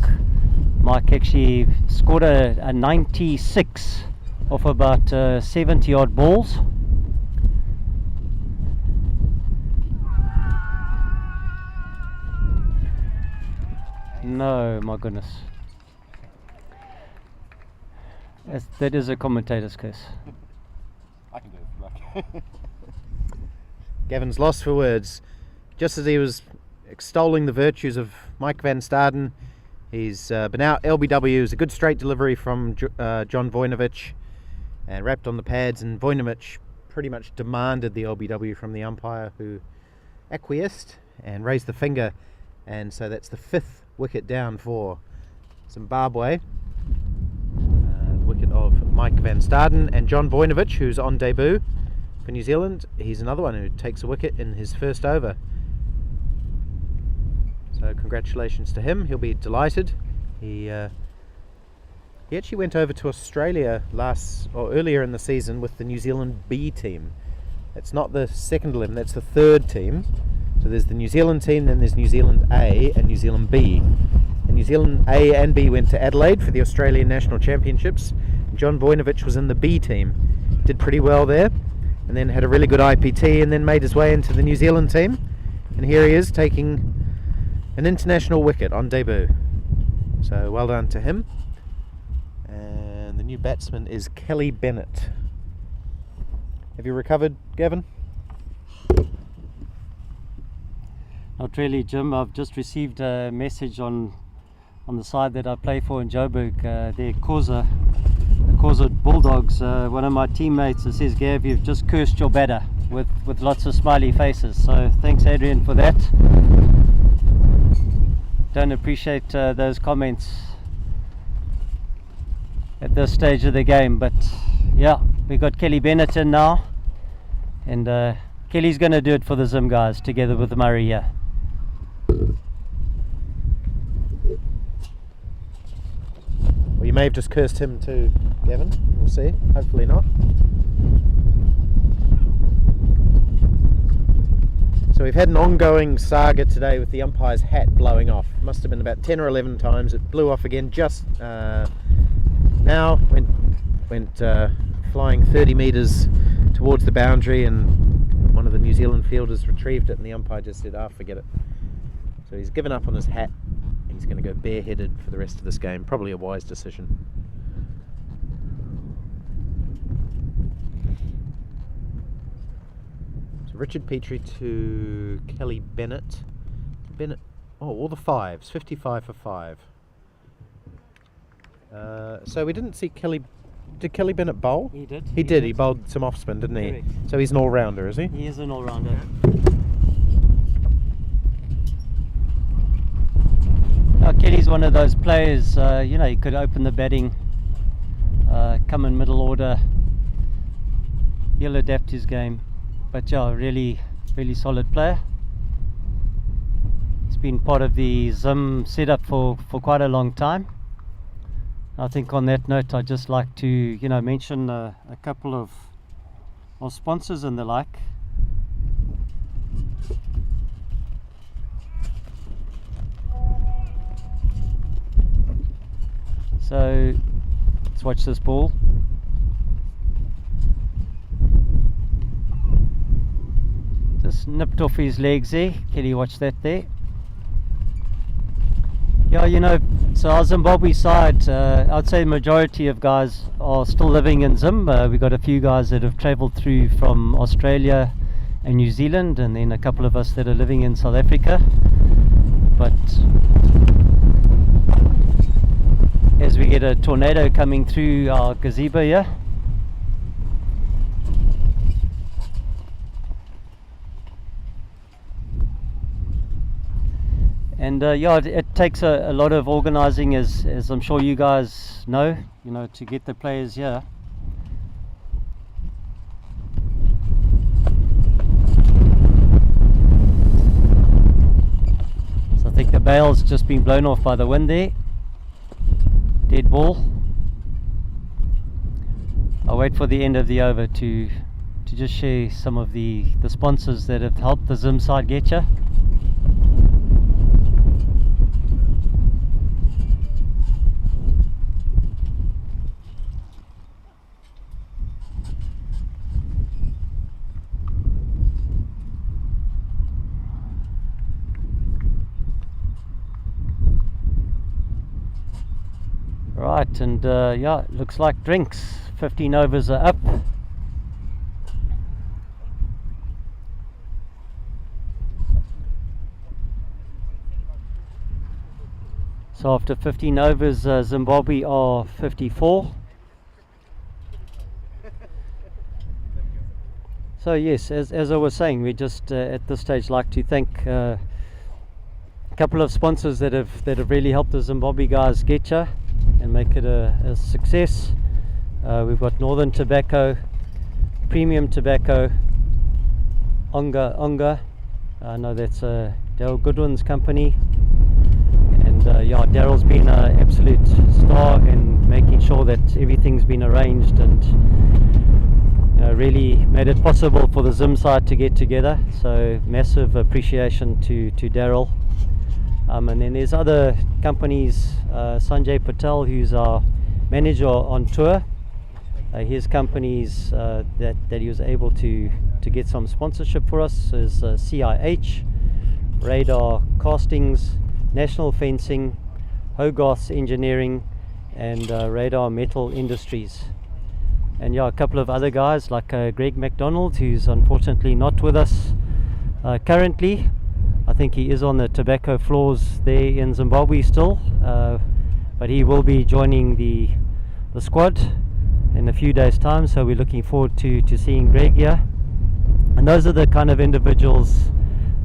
Mike actually scored a 96 off about 70 odd balls. No, my goodness. That is a commentator's curse. I can do it if you like. Gavin's lost for words. Just as he was extolling the virtues of Mike van Staden, he's been out. LBW is a good straight delivery from John Vojinovic, and wrapped on the pads, and Vojinovic pretty much demanded the LBW from the umpire, who acquiesced and raised the finger, and so that's the 5th wicket down for Zimbabwe. The wicket of Mike van Staden, and John Vojinovic, who's on debut for New Zealand. He's another one who takes a wicket in his first over. So congratulations to him. He'll be delighted. He actually went over to Australia earlier in the season with the New Zealand B team. It's not the second 11, that's the third team. So there's the New Zealand team, then there's New Zealand A and New Zealand B. And New Zealand A and B went to Adelaide for the Australian National Championships. John Vojinovic was in the B team. Did pretty well there, and then had a really good IPT, and then made his way into the New Zealand team. And here he is taking an international wicket on debut. So well done to him. And the new batsman is Kelly Bennett. Have you recovered, Gavin? Not really, Jim. I've just received a message on the side that I play for in Joburg. The Causa Bulldogs. One of my teammates says, Gav, you've just cursed your batter, with lots of smiley faces. So thanks, Adrian, for that. Don't appreciate those comments at this stage of the game, but yeah, we got Kelly Bennett in now, and Kelly's going to do it for the Zim guys together with Murray here. Well, you may have just cursed him too, Gavin. We'll see. Hopefully not. So we've had an ongoing saga today with the umpire's hat blowing off. Must have been about 10 or 11 times. It blew off again just now. Went flying 30 metres towards the boundary, and one of the New Zealand fielders retrieved it, and the umpire just said, forget it. So he's given up on his hat. He's going to go bareheaded for the rest of this game. Probably a wise decision. So Richard Petrie to Kelly Bennett. Bennett. Oh, all the fives. 55 for 5. So we didn't see Kelly. Did Kelly Bennett bowl? He did. He did. He bowled some off spin, didn't he? Correct. So he's an all rounder, is he? He is an all-rounder. Now Kelly's one of those players, you know, he could open the batting, come in middle order, he'll adapt his game. But yeah, really solid player. He's been part of the Zim setup for quite a long time. I think on that note, I'd just like to, you know, mention a couple of sponsors and the like. So let's watch this ball. Just nipped off his legs there. Kelly, watch that there. Yeah, you know, so our Zimbabwe side, I'd say the majority of guys are still living in Zim. We've got a few guys that have travelled through from Australia and New Zealand, and then a couple of us that are living in South Africa. But as we get a tornado coming through our gazebo here, and yeah, it takes a lot of organising, as I'm sure you guys know, you know, to get the players here. So I think the bail's just been blown off by the wind there. Dead ball. I'll wait for the end of the over to just share some of the sponsors that have helped the Zim side get you. Right, and yeah, it looks like drinks. 15 overs are up. So after 15 overs, Zimbabwe are 54. So yes, as I was saying, we just at this stage like to thank a couple of sponsors that have really helped the Zimbabwe guys get you and make it a success. We've got Northern Tobacco, Premium Tobacco, Onga. I know that's Daryl Goodwin's company, and yeah, Daryl's been an absolute star in making sure that everything's been arranged, and really made it possible for the Zim side to get together. So massive appreciation to Daryl. And then there's other companies, Sanjay Patel, who's our manager on tour. His companies that he was able to get some sponsorship for us is CIH, Radar Castings, National Fencing, Hogarth's Engineering, and Radar Metal Industries. And yeah, a couple of other guys like Greg McDonald, who's unfortunately not with us currently. I think he is on the tobacco floors there in Zimbabwe still, but he will be joining the squad in a few days time, so we're looking forward to seeing Greg here. And those are the kind of individuals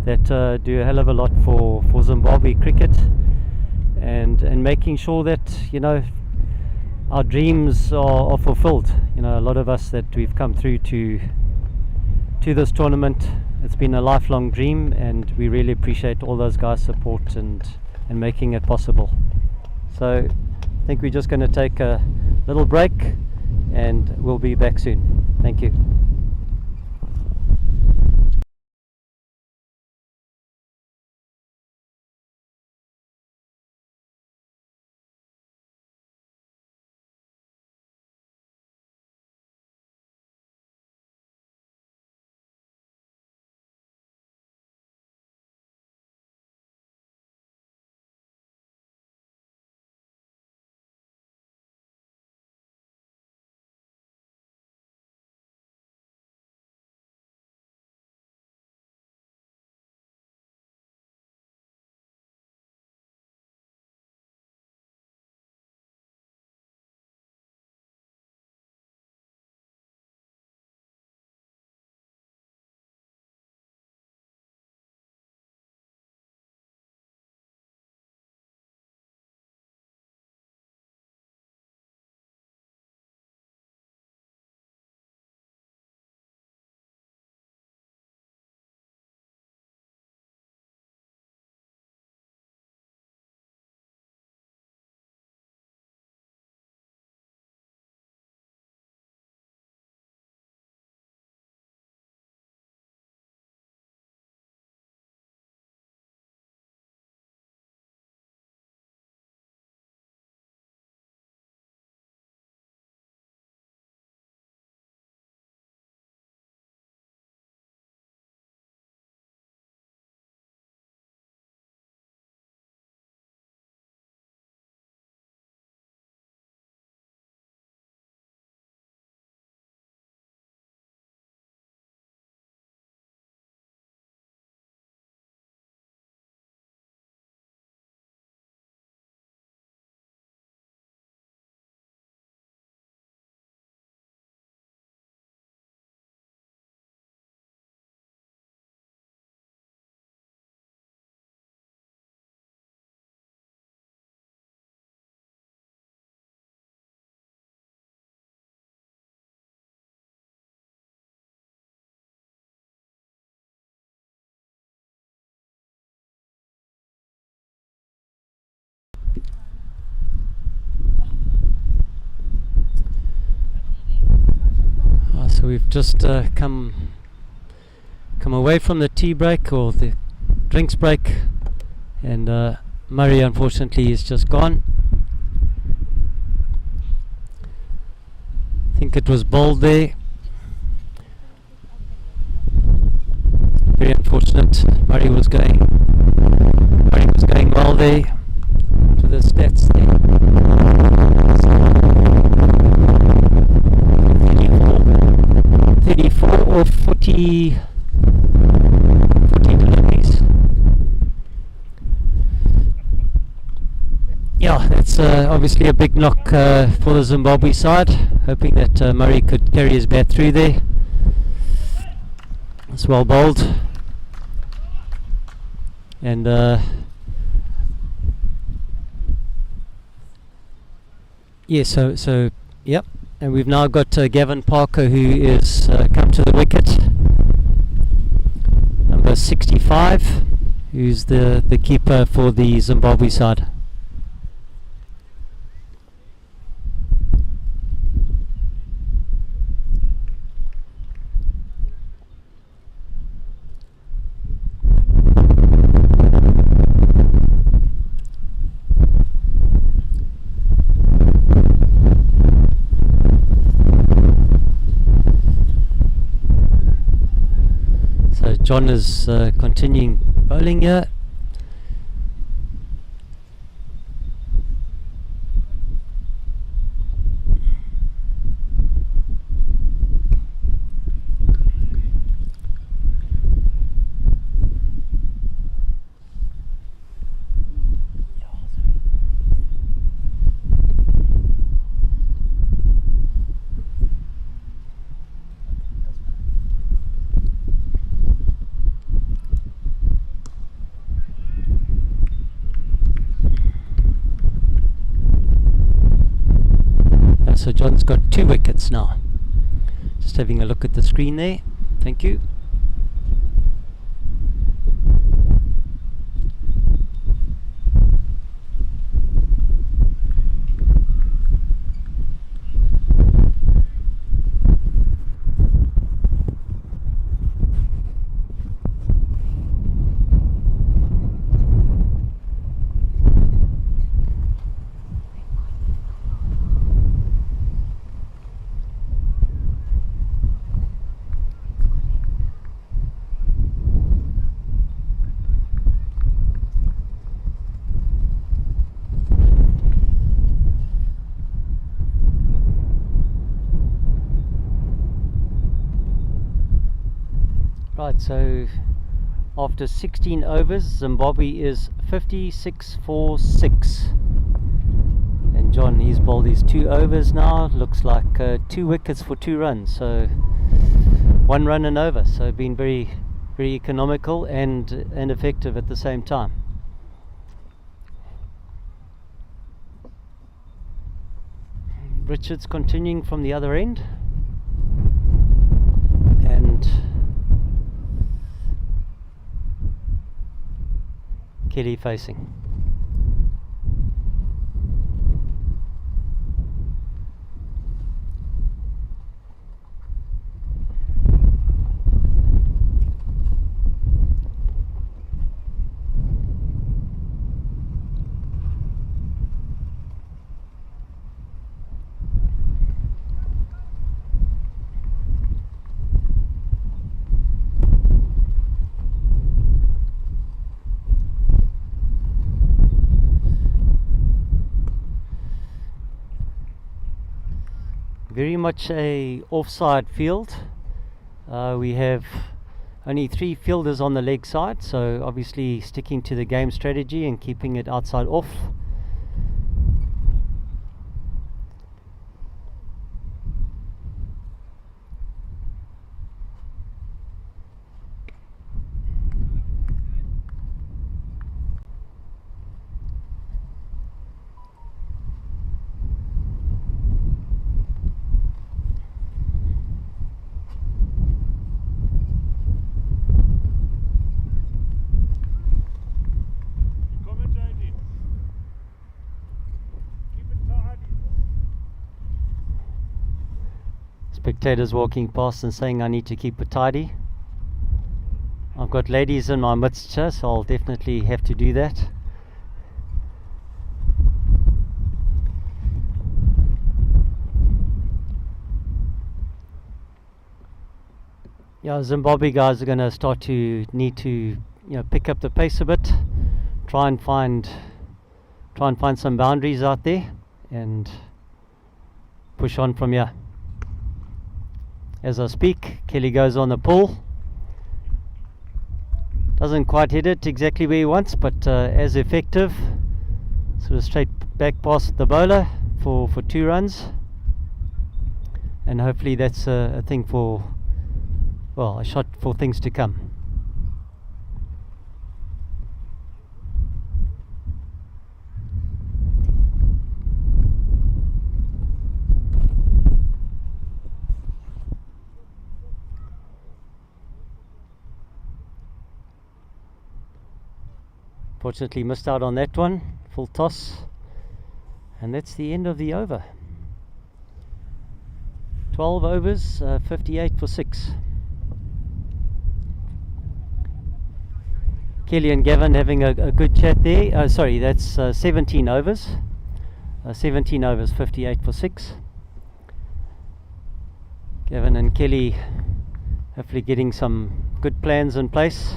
that do a hell of a lot for Zimbabwe cricket, and making sure that, you know, our dreams are fulfilled. You know, a lot of us that we've come through to this tournament, it's been a lifelong dream, and we really appreciate all those guys' support and making it possible. So I think we're just going to take a little break, and we'll be back soon. Thank you. So we've just come away from the tea break or the drinks break, and Murray unfortunately is just gone. I think it was bowled there. Very unfortunate. Murray was going well there. To the stats there. 34 or 40 deliveries. Yeah, that's obviously a big knock for the Zimbabwe side. Hoping that Murray could carry his bat through there. It's well bowled. And yeah, so yep. And we've now got Gavin Parker, who is come to the wicket. Number 65, who's the keeper for the Zimbabwe side. John is continuing bowling here. So John's got 2 wickets now. Just having a look at the screen there. Thank you. Right, so after 16 overs, Zimbabwe is 56 for 6. And John, he's bowled his 2 overs now. Looks like 2 wickets for 2 runs. So 1 run and over. So been very, very economical and effective at the same time. Richards continuing from the other end. And Kelly facing. Very much a offside field. We have only 3 fielders on the leg side, so obviously sticking to the game strategy and keeping it outside off. spectators walking past and saying I need to keep it tidy. I've got ladies in my midst here, so I'll definitely have to do that. Yeah, Zimbabwe guys are going to start to need to pick up the pace a bit, try and find some boundaries out there and push on from here. As I speak, Kelly goes on the pull. Doesn't quite hit it exactly where he wants, but as effective. Sort of straight back past the bowler for 2 runs. And hopefully that's a thing for, well, a shot for things to come. Fortunately missed out on that one, full toss, and that's the end of the over. 12 overs, 58 for 6. Kelly and Gavin having a good chat there. Sorry, that's 17 overs. 17 overs, 58 for 6. Gavin and Kelly hopefully getting some good plans in place.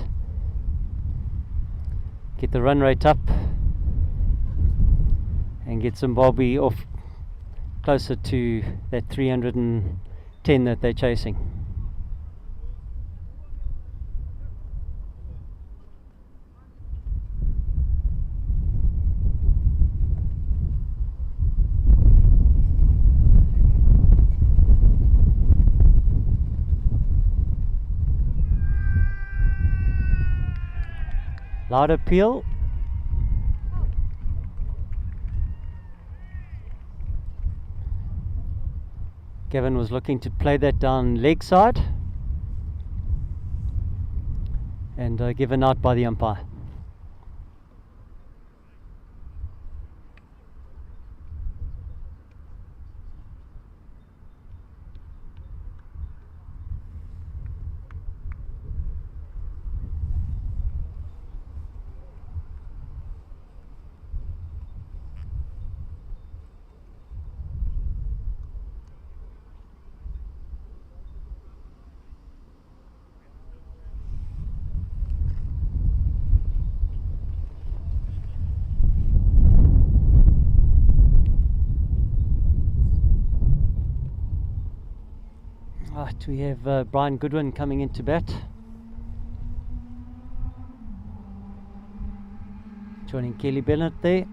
Get the run rate up and get Zimbabwe off closer to that 310 that they're chasing. Loud appeal. Gavin was looking to play that down leg side and given out by the umpire. Right, we have Brian Goodwin coming into bat. Joining Kelly Bennett there.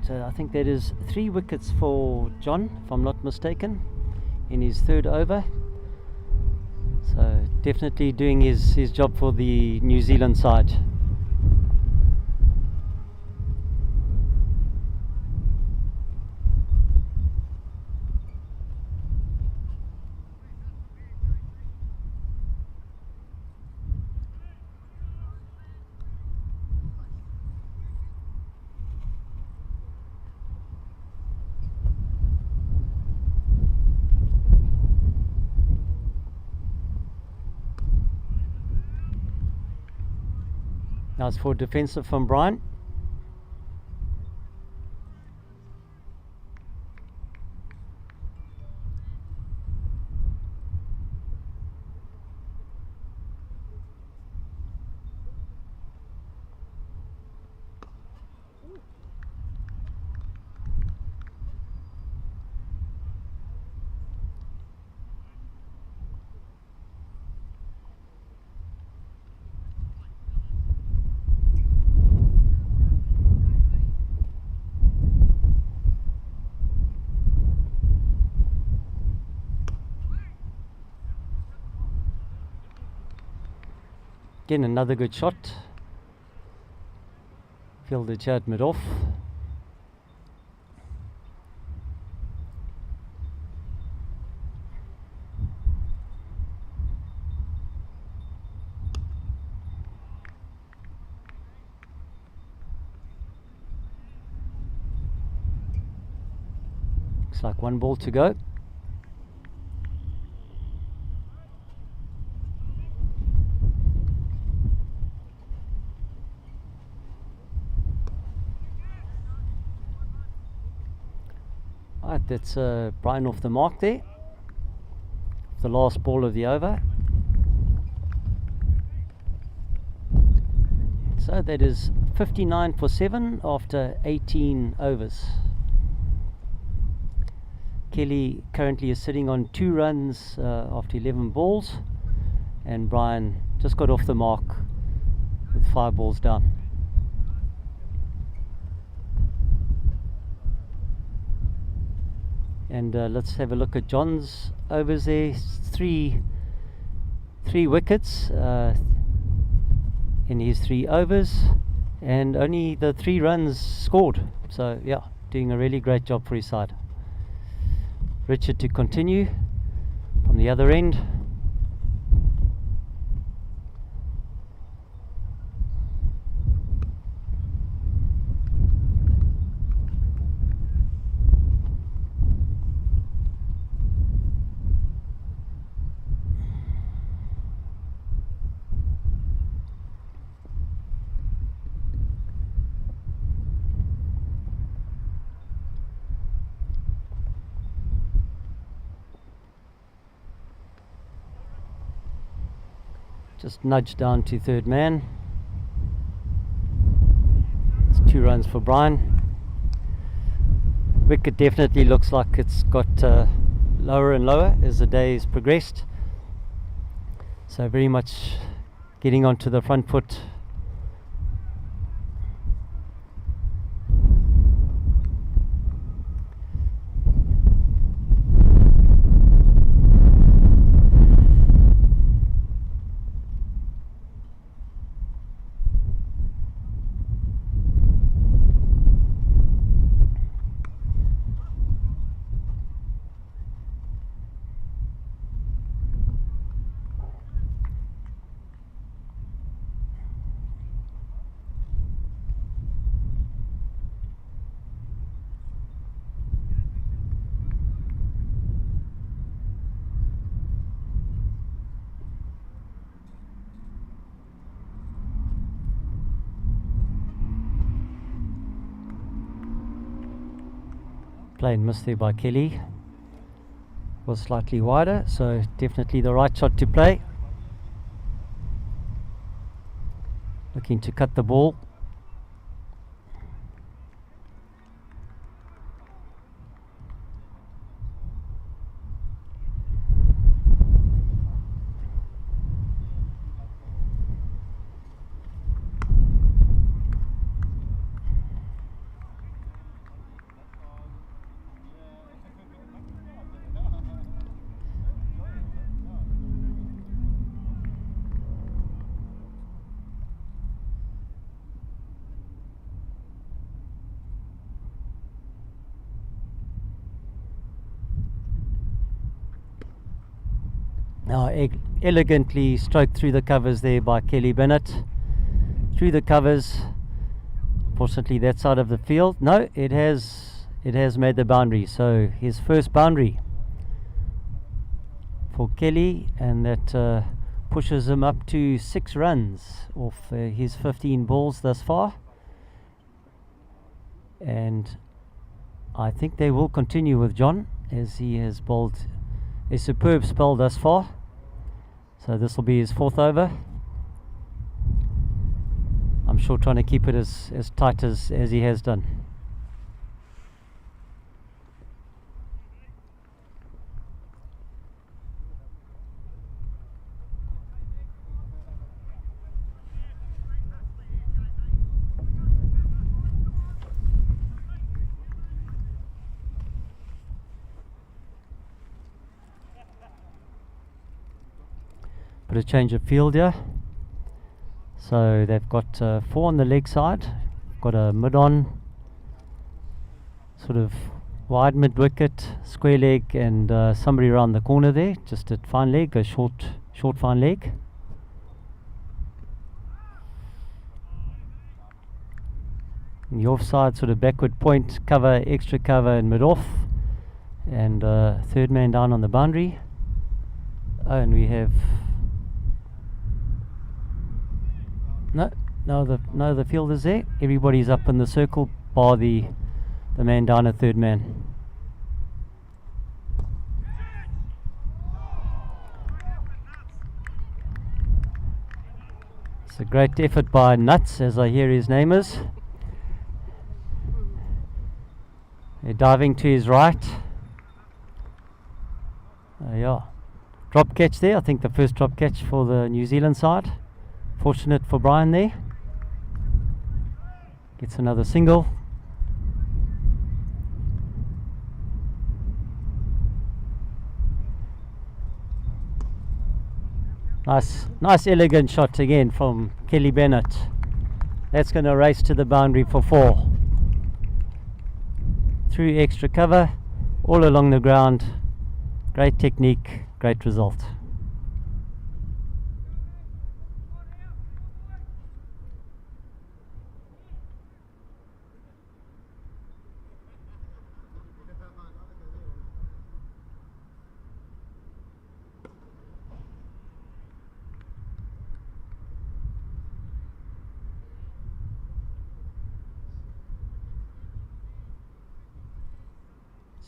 So I think that is 3 wickets for John, if I'm not mistaken, in his 3rd over. So definitely doing his job for the New Zealand side. Nice for defensive from Brian. Again, another good shot. Fielded here at mid-off. Looks like 1 ball to go. That's Brian off the mark there. The last ball of the over. So that is 59 for 7 after 18 overs. Kelly currently is sitting on 2 runs after 11 balls, and Brian just got off the mark with 5 balls down. And let's have a look at John's overs there. Three wickets in his 3 overs, and only the 3 runs scored. So yeah, doing a really great job for his side. Richard to continue from the other end. Just nudged down to third man. It's 2 runs for Brian. Wicket definitely looks like it's got lower and lower as the days progressed. So very much getting onto the front foot. Plain miss there by Kelly. Was slightly wider, so definitely the right shot to play. Looking to cut the ball. Now elegantly stroked through the covers there by Kelly Bennett. Through the covers. Fortunately that side of the field. No, it has made the boundary. So his first boundary for Kelly, and that pushes him up to 6 runs off his 15 balls thus far. And I think they will continue with John, as he has bowled a superb spell thus far. So this will be his 4th over. I'm sure trying to keep it as tight as he has done. Bit of change of field here. So they've got 4 on the leg side. Got a mid on, sort of wide mid wicket, square leg, and somebody around the corner there, just at fine leg, a short fine leg. And the offside sort of backward point, cover, extra cover, and mid off, and third man down on the boundary. Oh, and we have no the fielder's there. Everybody's up in the circle bar the man down at third man. It's a great effort by Nuts, as I hear his name is. They're diving to his right. Yeah, drop catch there. I think the first drop catch for the New Zealand side. Fortunate for Brian there. Gets another single. Nice elegant shot again from Kelly Bennett. That's going to race to the boundary for 4. Through extra cover, all along the ground. Great technique, great result.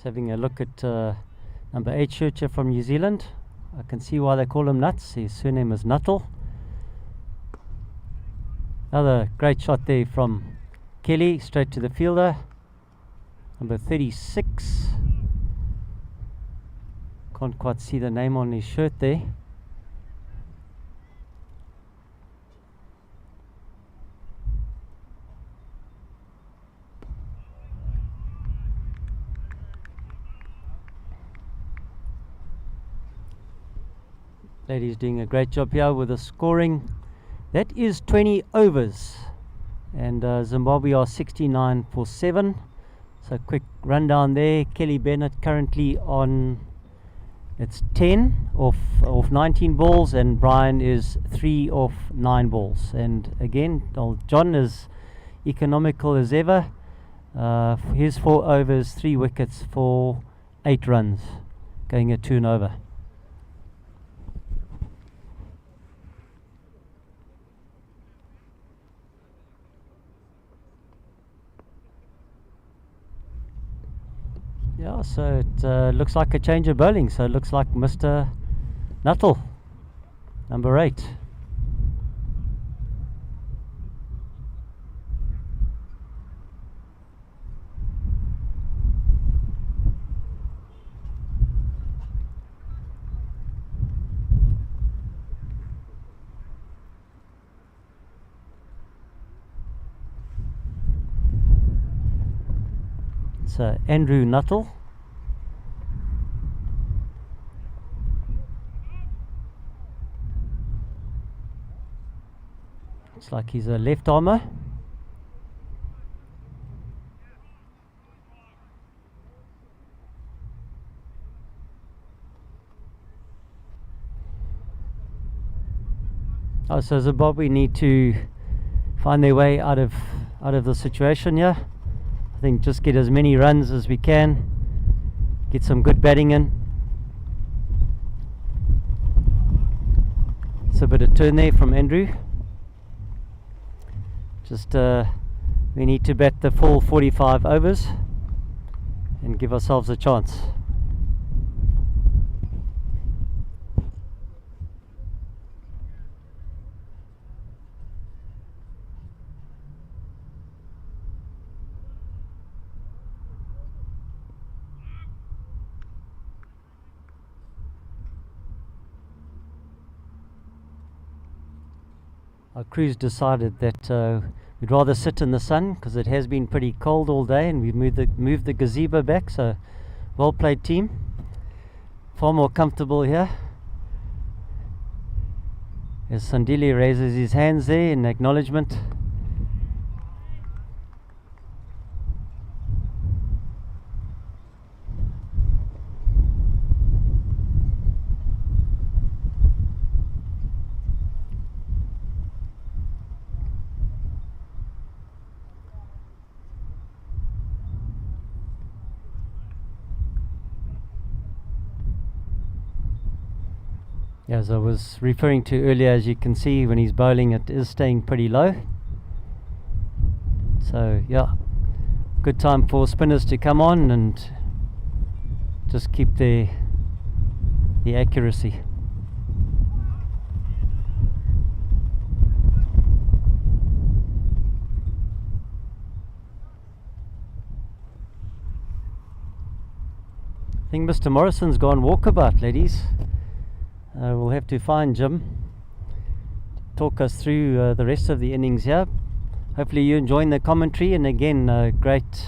Having a look at number 8 shircher from New Zealand. I can see why they call him Nuts. His surname is Nuttall. Another great shot there from Kelly, straight to the fielder. Number 36. Can't quite see the name on his shirt there. Ladies doing a great job here with the scoring. That is 20 overs, and Zimbabwe are 69 for 7. So quick rundown there. Kelly Bennett currently on, it's 10 off 19 balls, and Brian is 3 off 9 balls. And again, John is economical as ever. His 4 overs, 3 wickets for 8 runs, going a 2 and over. Yeah, so it looks like a change of bowling. So it looks like Mr. Nuttall, number 8. So Andrew Nuttall. Looks like he's a left armer. Oh, so Zimbabwe need to find their way out of the situation here. I think just get as many runs as we can, get some good batting in. It's a bit of turn there from Andrew. Just we need to bat the full 45 overs and give ourselves a chance. Our crew's decided that we'd rather sit in the sun because it has been pretty cold all day, and we've moved the gazebo back. So well played, team. Far more comfortable here. As Sandili raises his hands there in acknowledgement. As I was referring to earlier, as you can see, when he's bowling, it is staying pretty low. So yeah, good time for spinners to come on and just keep the accuracy. think Mr. Morrison's gone walkabout, ladies. We'll have to find Jim to talk us through the rest of the innings here. Hopefully you're enjoying the commentary, and again, great.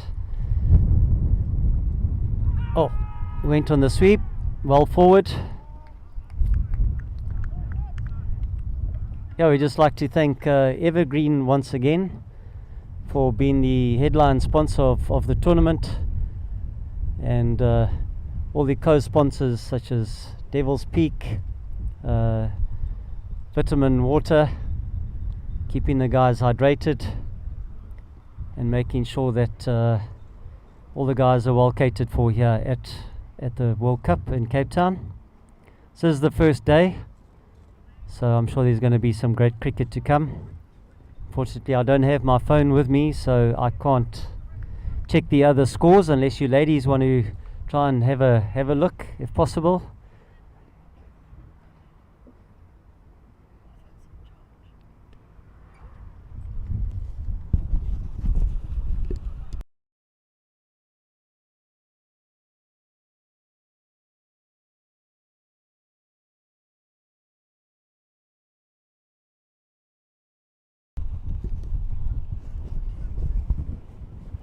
Oh, went on the sweep, well forward. Yeah, we'd just like to thank Evergreen once again for being the headline sponsor of the tournament, and all the co-sponsors such as Devil's Peak, Vitamin Water, keeping the guys hydrated and making sure that all the guys are well catered for here at the World Cup in Cape Town. This is the first day, so I'm sure there's going to be some great cricket to come. Fortunately, I don't have my phone with me, so I can't check the other scores unless you ladies want to try and have a look, if possible.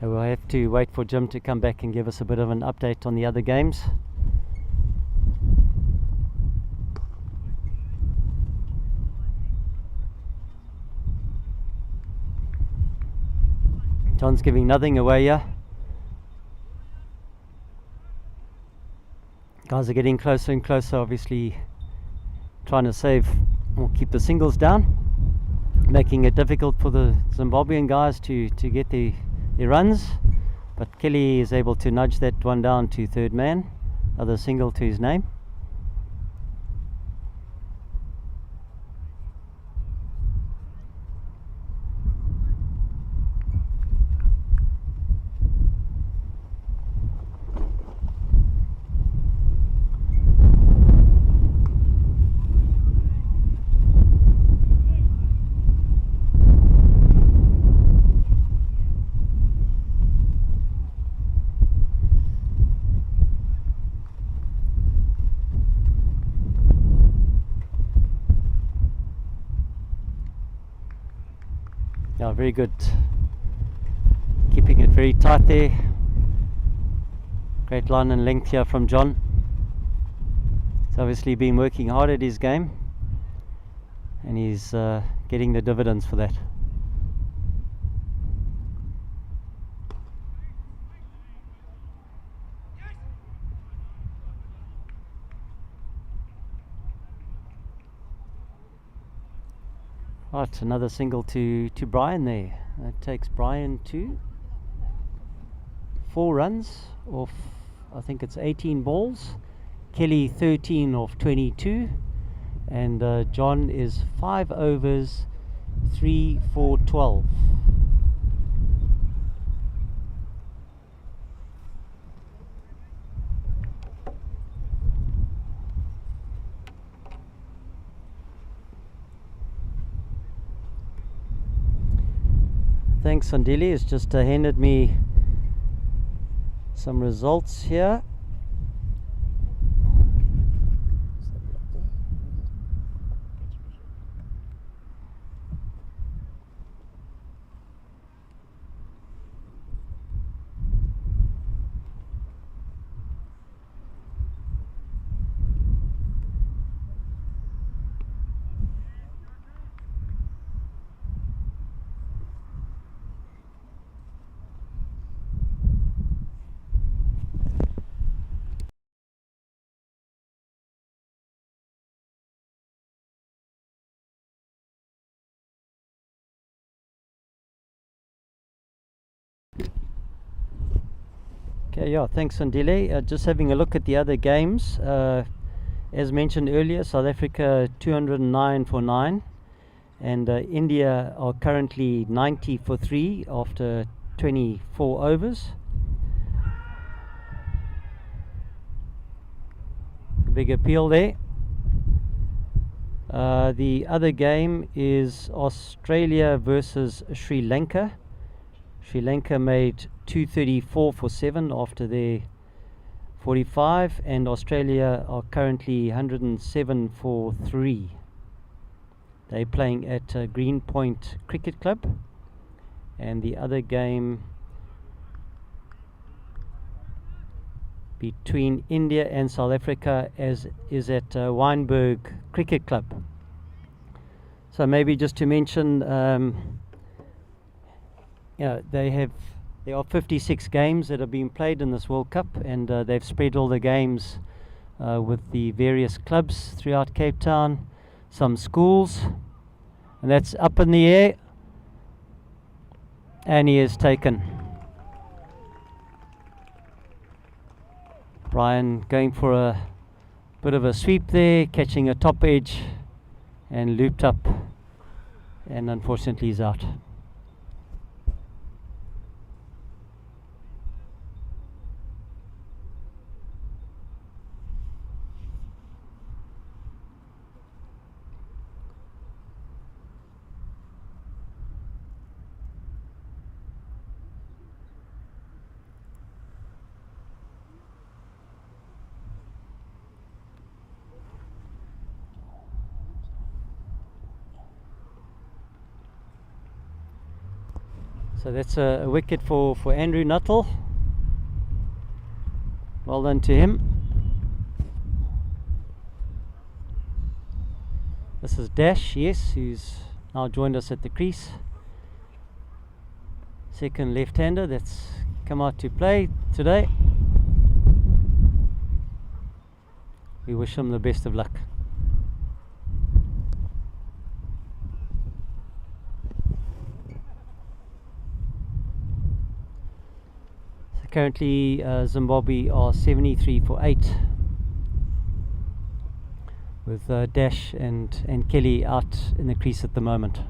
We'll have to wait for Jim to come back and give us a bit of an update on the other games. John's giving nothing away here. Guys are getting closer and closer, obviously trying to save or keep the singles down, making it difficult for the Zimbabwean guys to get the runs, but Kelly is able to nudge that one down to third man, another single to his name. Yeah, very good. Keeping it very tight there. Great line and length here from John. He's obviously been working hard at his game, and he's getting the dividends for that. Right, another single to Brian there. That takes Brian to 4 runs off, I think it's 18 balls. Kelly 13 off 22, and John is 5 overs, 3 for 12. Thanks, Sandili. It's just handed me some results here. Okay, yeah, thanks Sandile. Just having a look at the other games. As mentioned earlier, South Africa 209 for 9, and India are currently 90 for 3 after 24 overs. Big appeal there. The other game is Australia versus Sri Lanka. Sri Lanka made 234 for 7 after their 45, and Australia are currently 107 for 3. They're playing at Greenpoint Cricket Club, and the other game between India and South Africa is at Wynberg Cricket Club. So maybe just to mention, there are 56 games that are being played in this World Cup, and they've spread all the games with the various clubs throughout Cape Town, some schools, and that's up in the air, and he is taken. Brian going for a bit of a sweep there, catching a top edge and looped up, and unfortunately he's out. So that's a wicket for Andrew Nuttall. Well done to him. This is Dash, yes, who's now joined us at the crease. Second left-hander that's come out to play today. We wish him the best of luck. Currently Zimbabwe are 73 for 8, with Dash and Kelly out in the crease at the moment.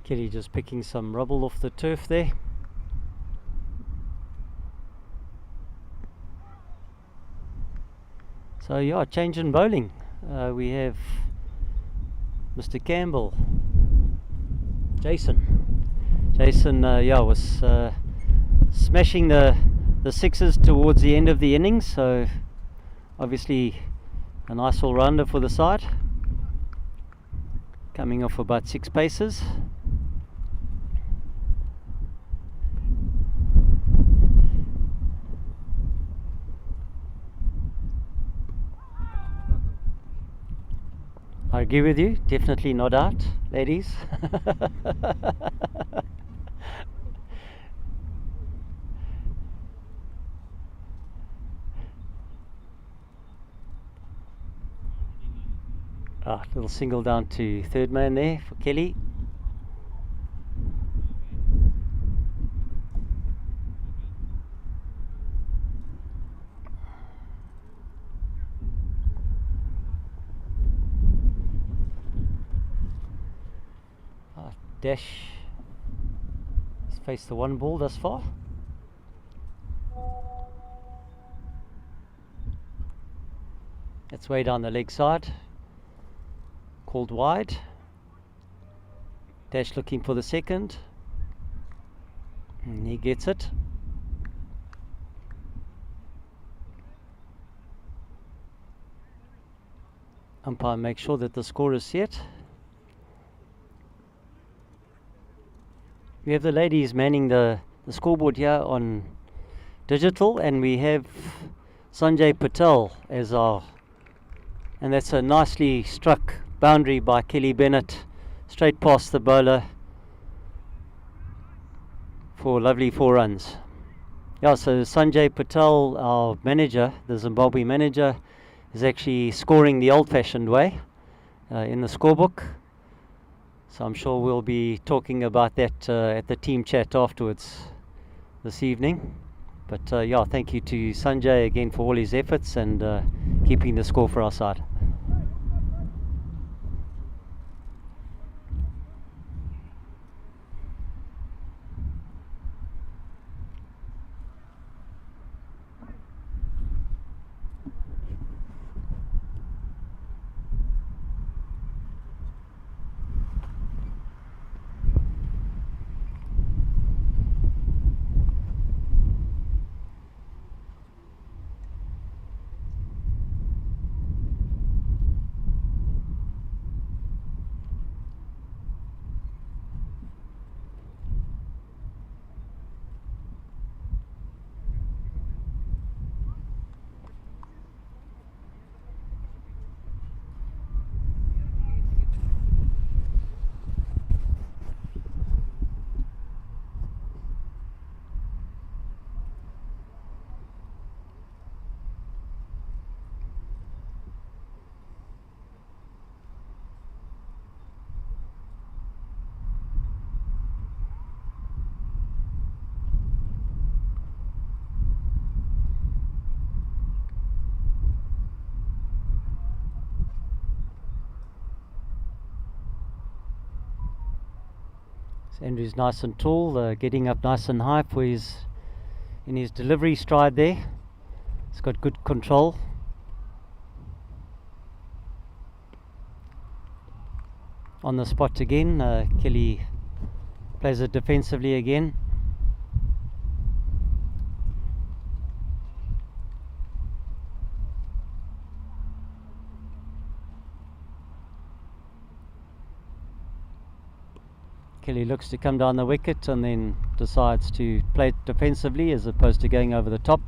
Kelly just picking some rubble off the turf there. So yeah, change in bowling. We have Mr. Campbell, Jason, was smashing the sixes towards the end of the innings, so obviously a nice all-rounder for the side, coming off about 6 paces. I agree with you, definitely not out, ladies. Ah, little single down to third man there for Kelly. Dash has faced the one ball thus far. That's way down the leg side, called wide. Dash looking for the second, and he gets it. Umpire makes sure that the score is set. We have the ladies manning the scoreboard here on digital, and we have Sanjay Patel as our, and that's a nicely struck boundary by Kelly Bennett, straight past the bowler for lovely 4 runs. Yeah, so Sanjay Patel, our manager, the Zimbabwe manager, is actually scoring the old-fashioned way in the scorebook. So I'm sure we'll be talking about that at the team chat afterwards this evening. But yeah, thank you to Sanjay again for all his efforts and keeping the score for our side. Andrew's nice and tall, getting up nice and high for in his delivery stride there. He's got good control. On the spot again, Kelly plays it defensively again. Kelly looks to come down the wicket and then decides to play it defensively as opposed to going over the top.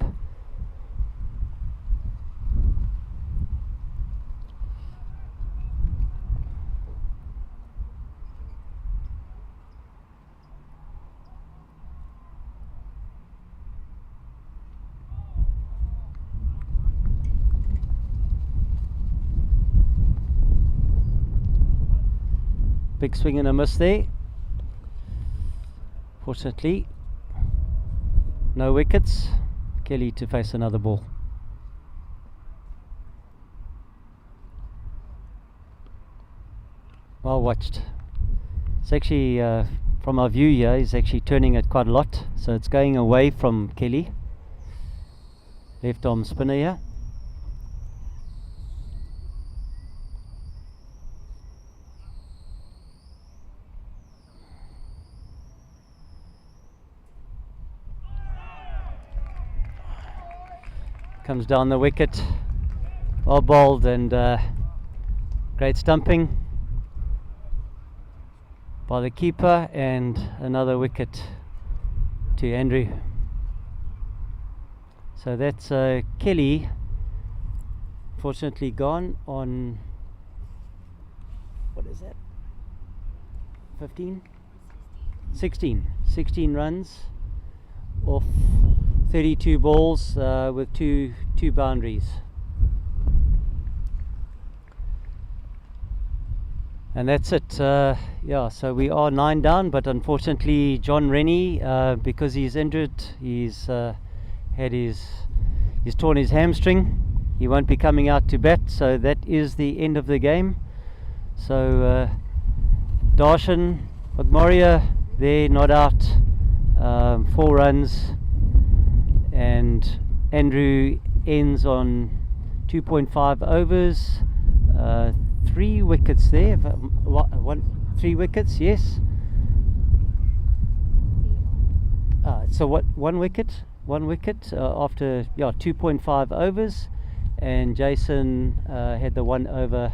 Big swing and a miss there. Fortunately, no wickets. Kelly to face another ball. Well watched. It's actually, from our view here, he's actually turning it quite a lot. So it's going away from Kelly. Left arm spinner here. Comes down the wicket, well bowled and great stumping by the keeper, and another wicket to Andrew. So that's Kelly, fortunately gone on, what is that, 15? 16 runs off 32 balls with two boundaries. And that's it. Yeah, so we are 9 down, but unfortunately John Rennie, because he's injured, he's torn his hamstring. He won't be coming out to bat, so that is the end of the game. So Darshan Magmoria, they're not out, 4 runs, and Andrew ends on 2.5 overs, 3 wickets there, 3 wickets, yes. So what, 1 wicket after 2.5 overs, and Jason had the 1 over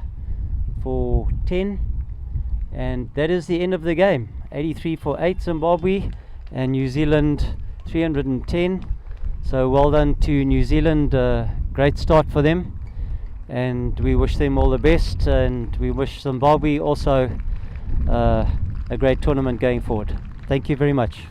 for 10, and that is the end of the game. 83 for 8 Zimbabwe, and New Zealand 310. So well done to New Zealand, great start for them, and we wish them all the best, and we wish Zimbabwe also a great tournament going forward. Thank you very much.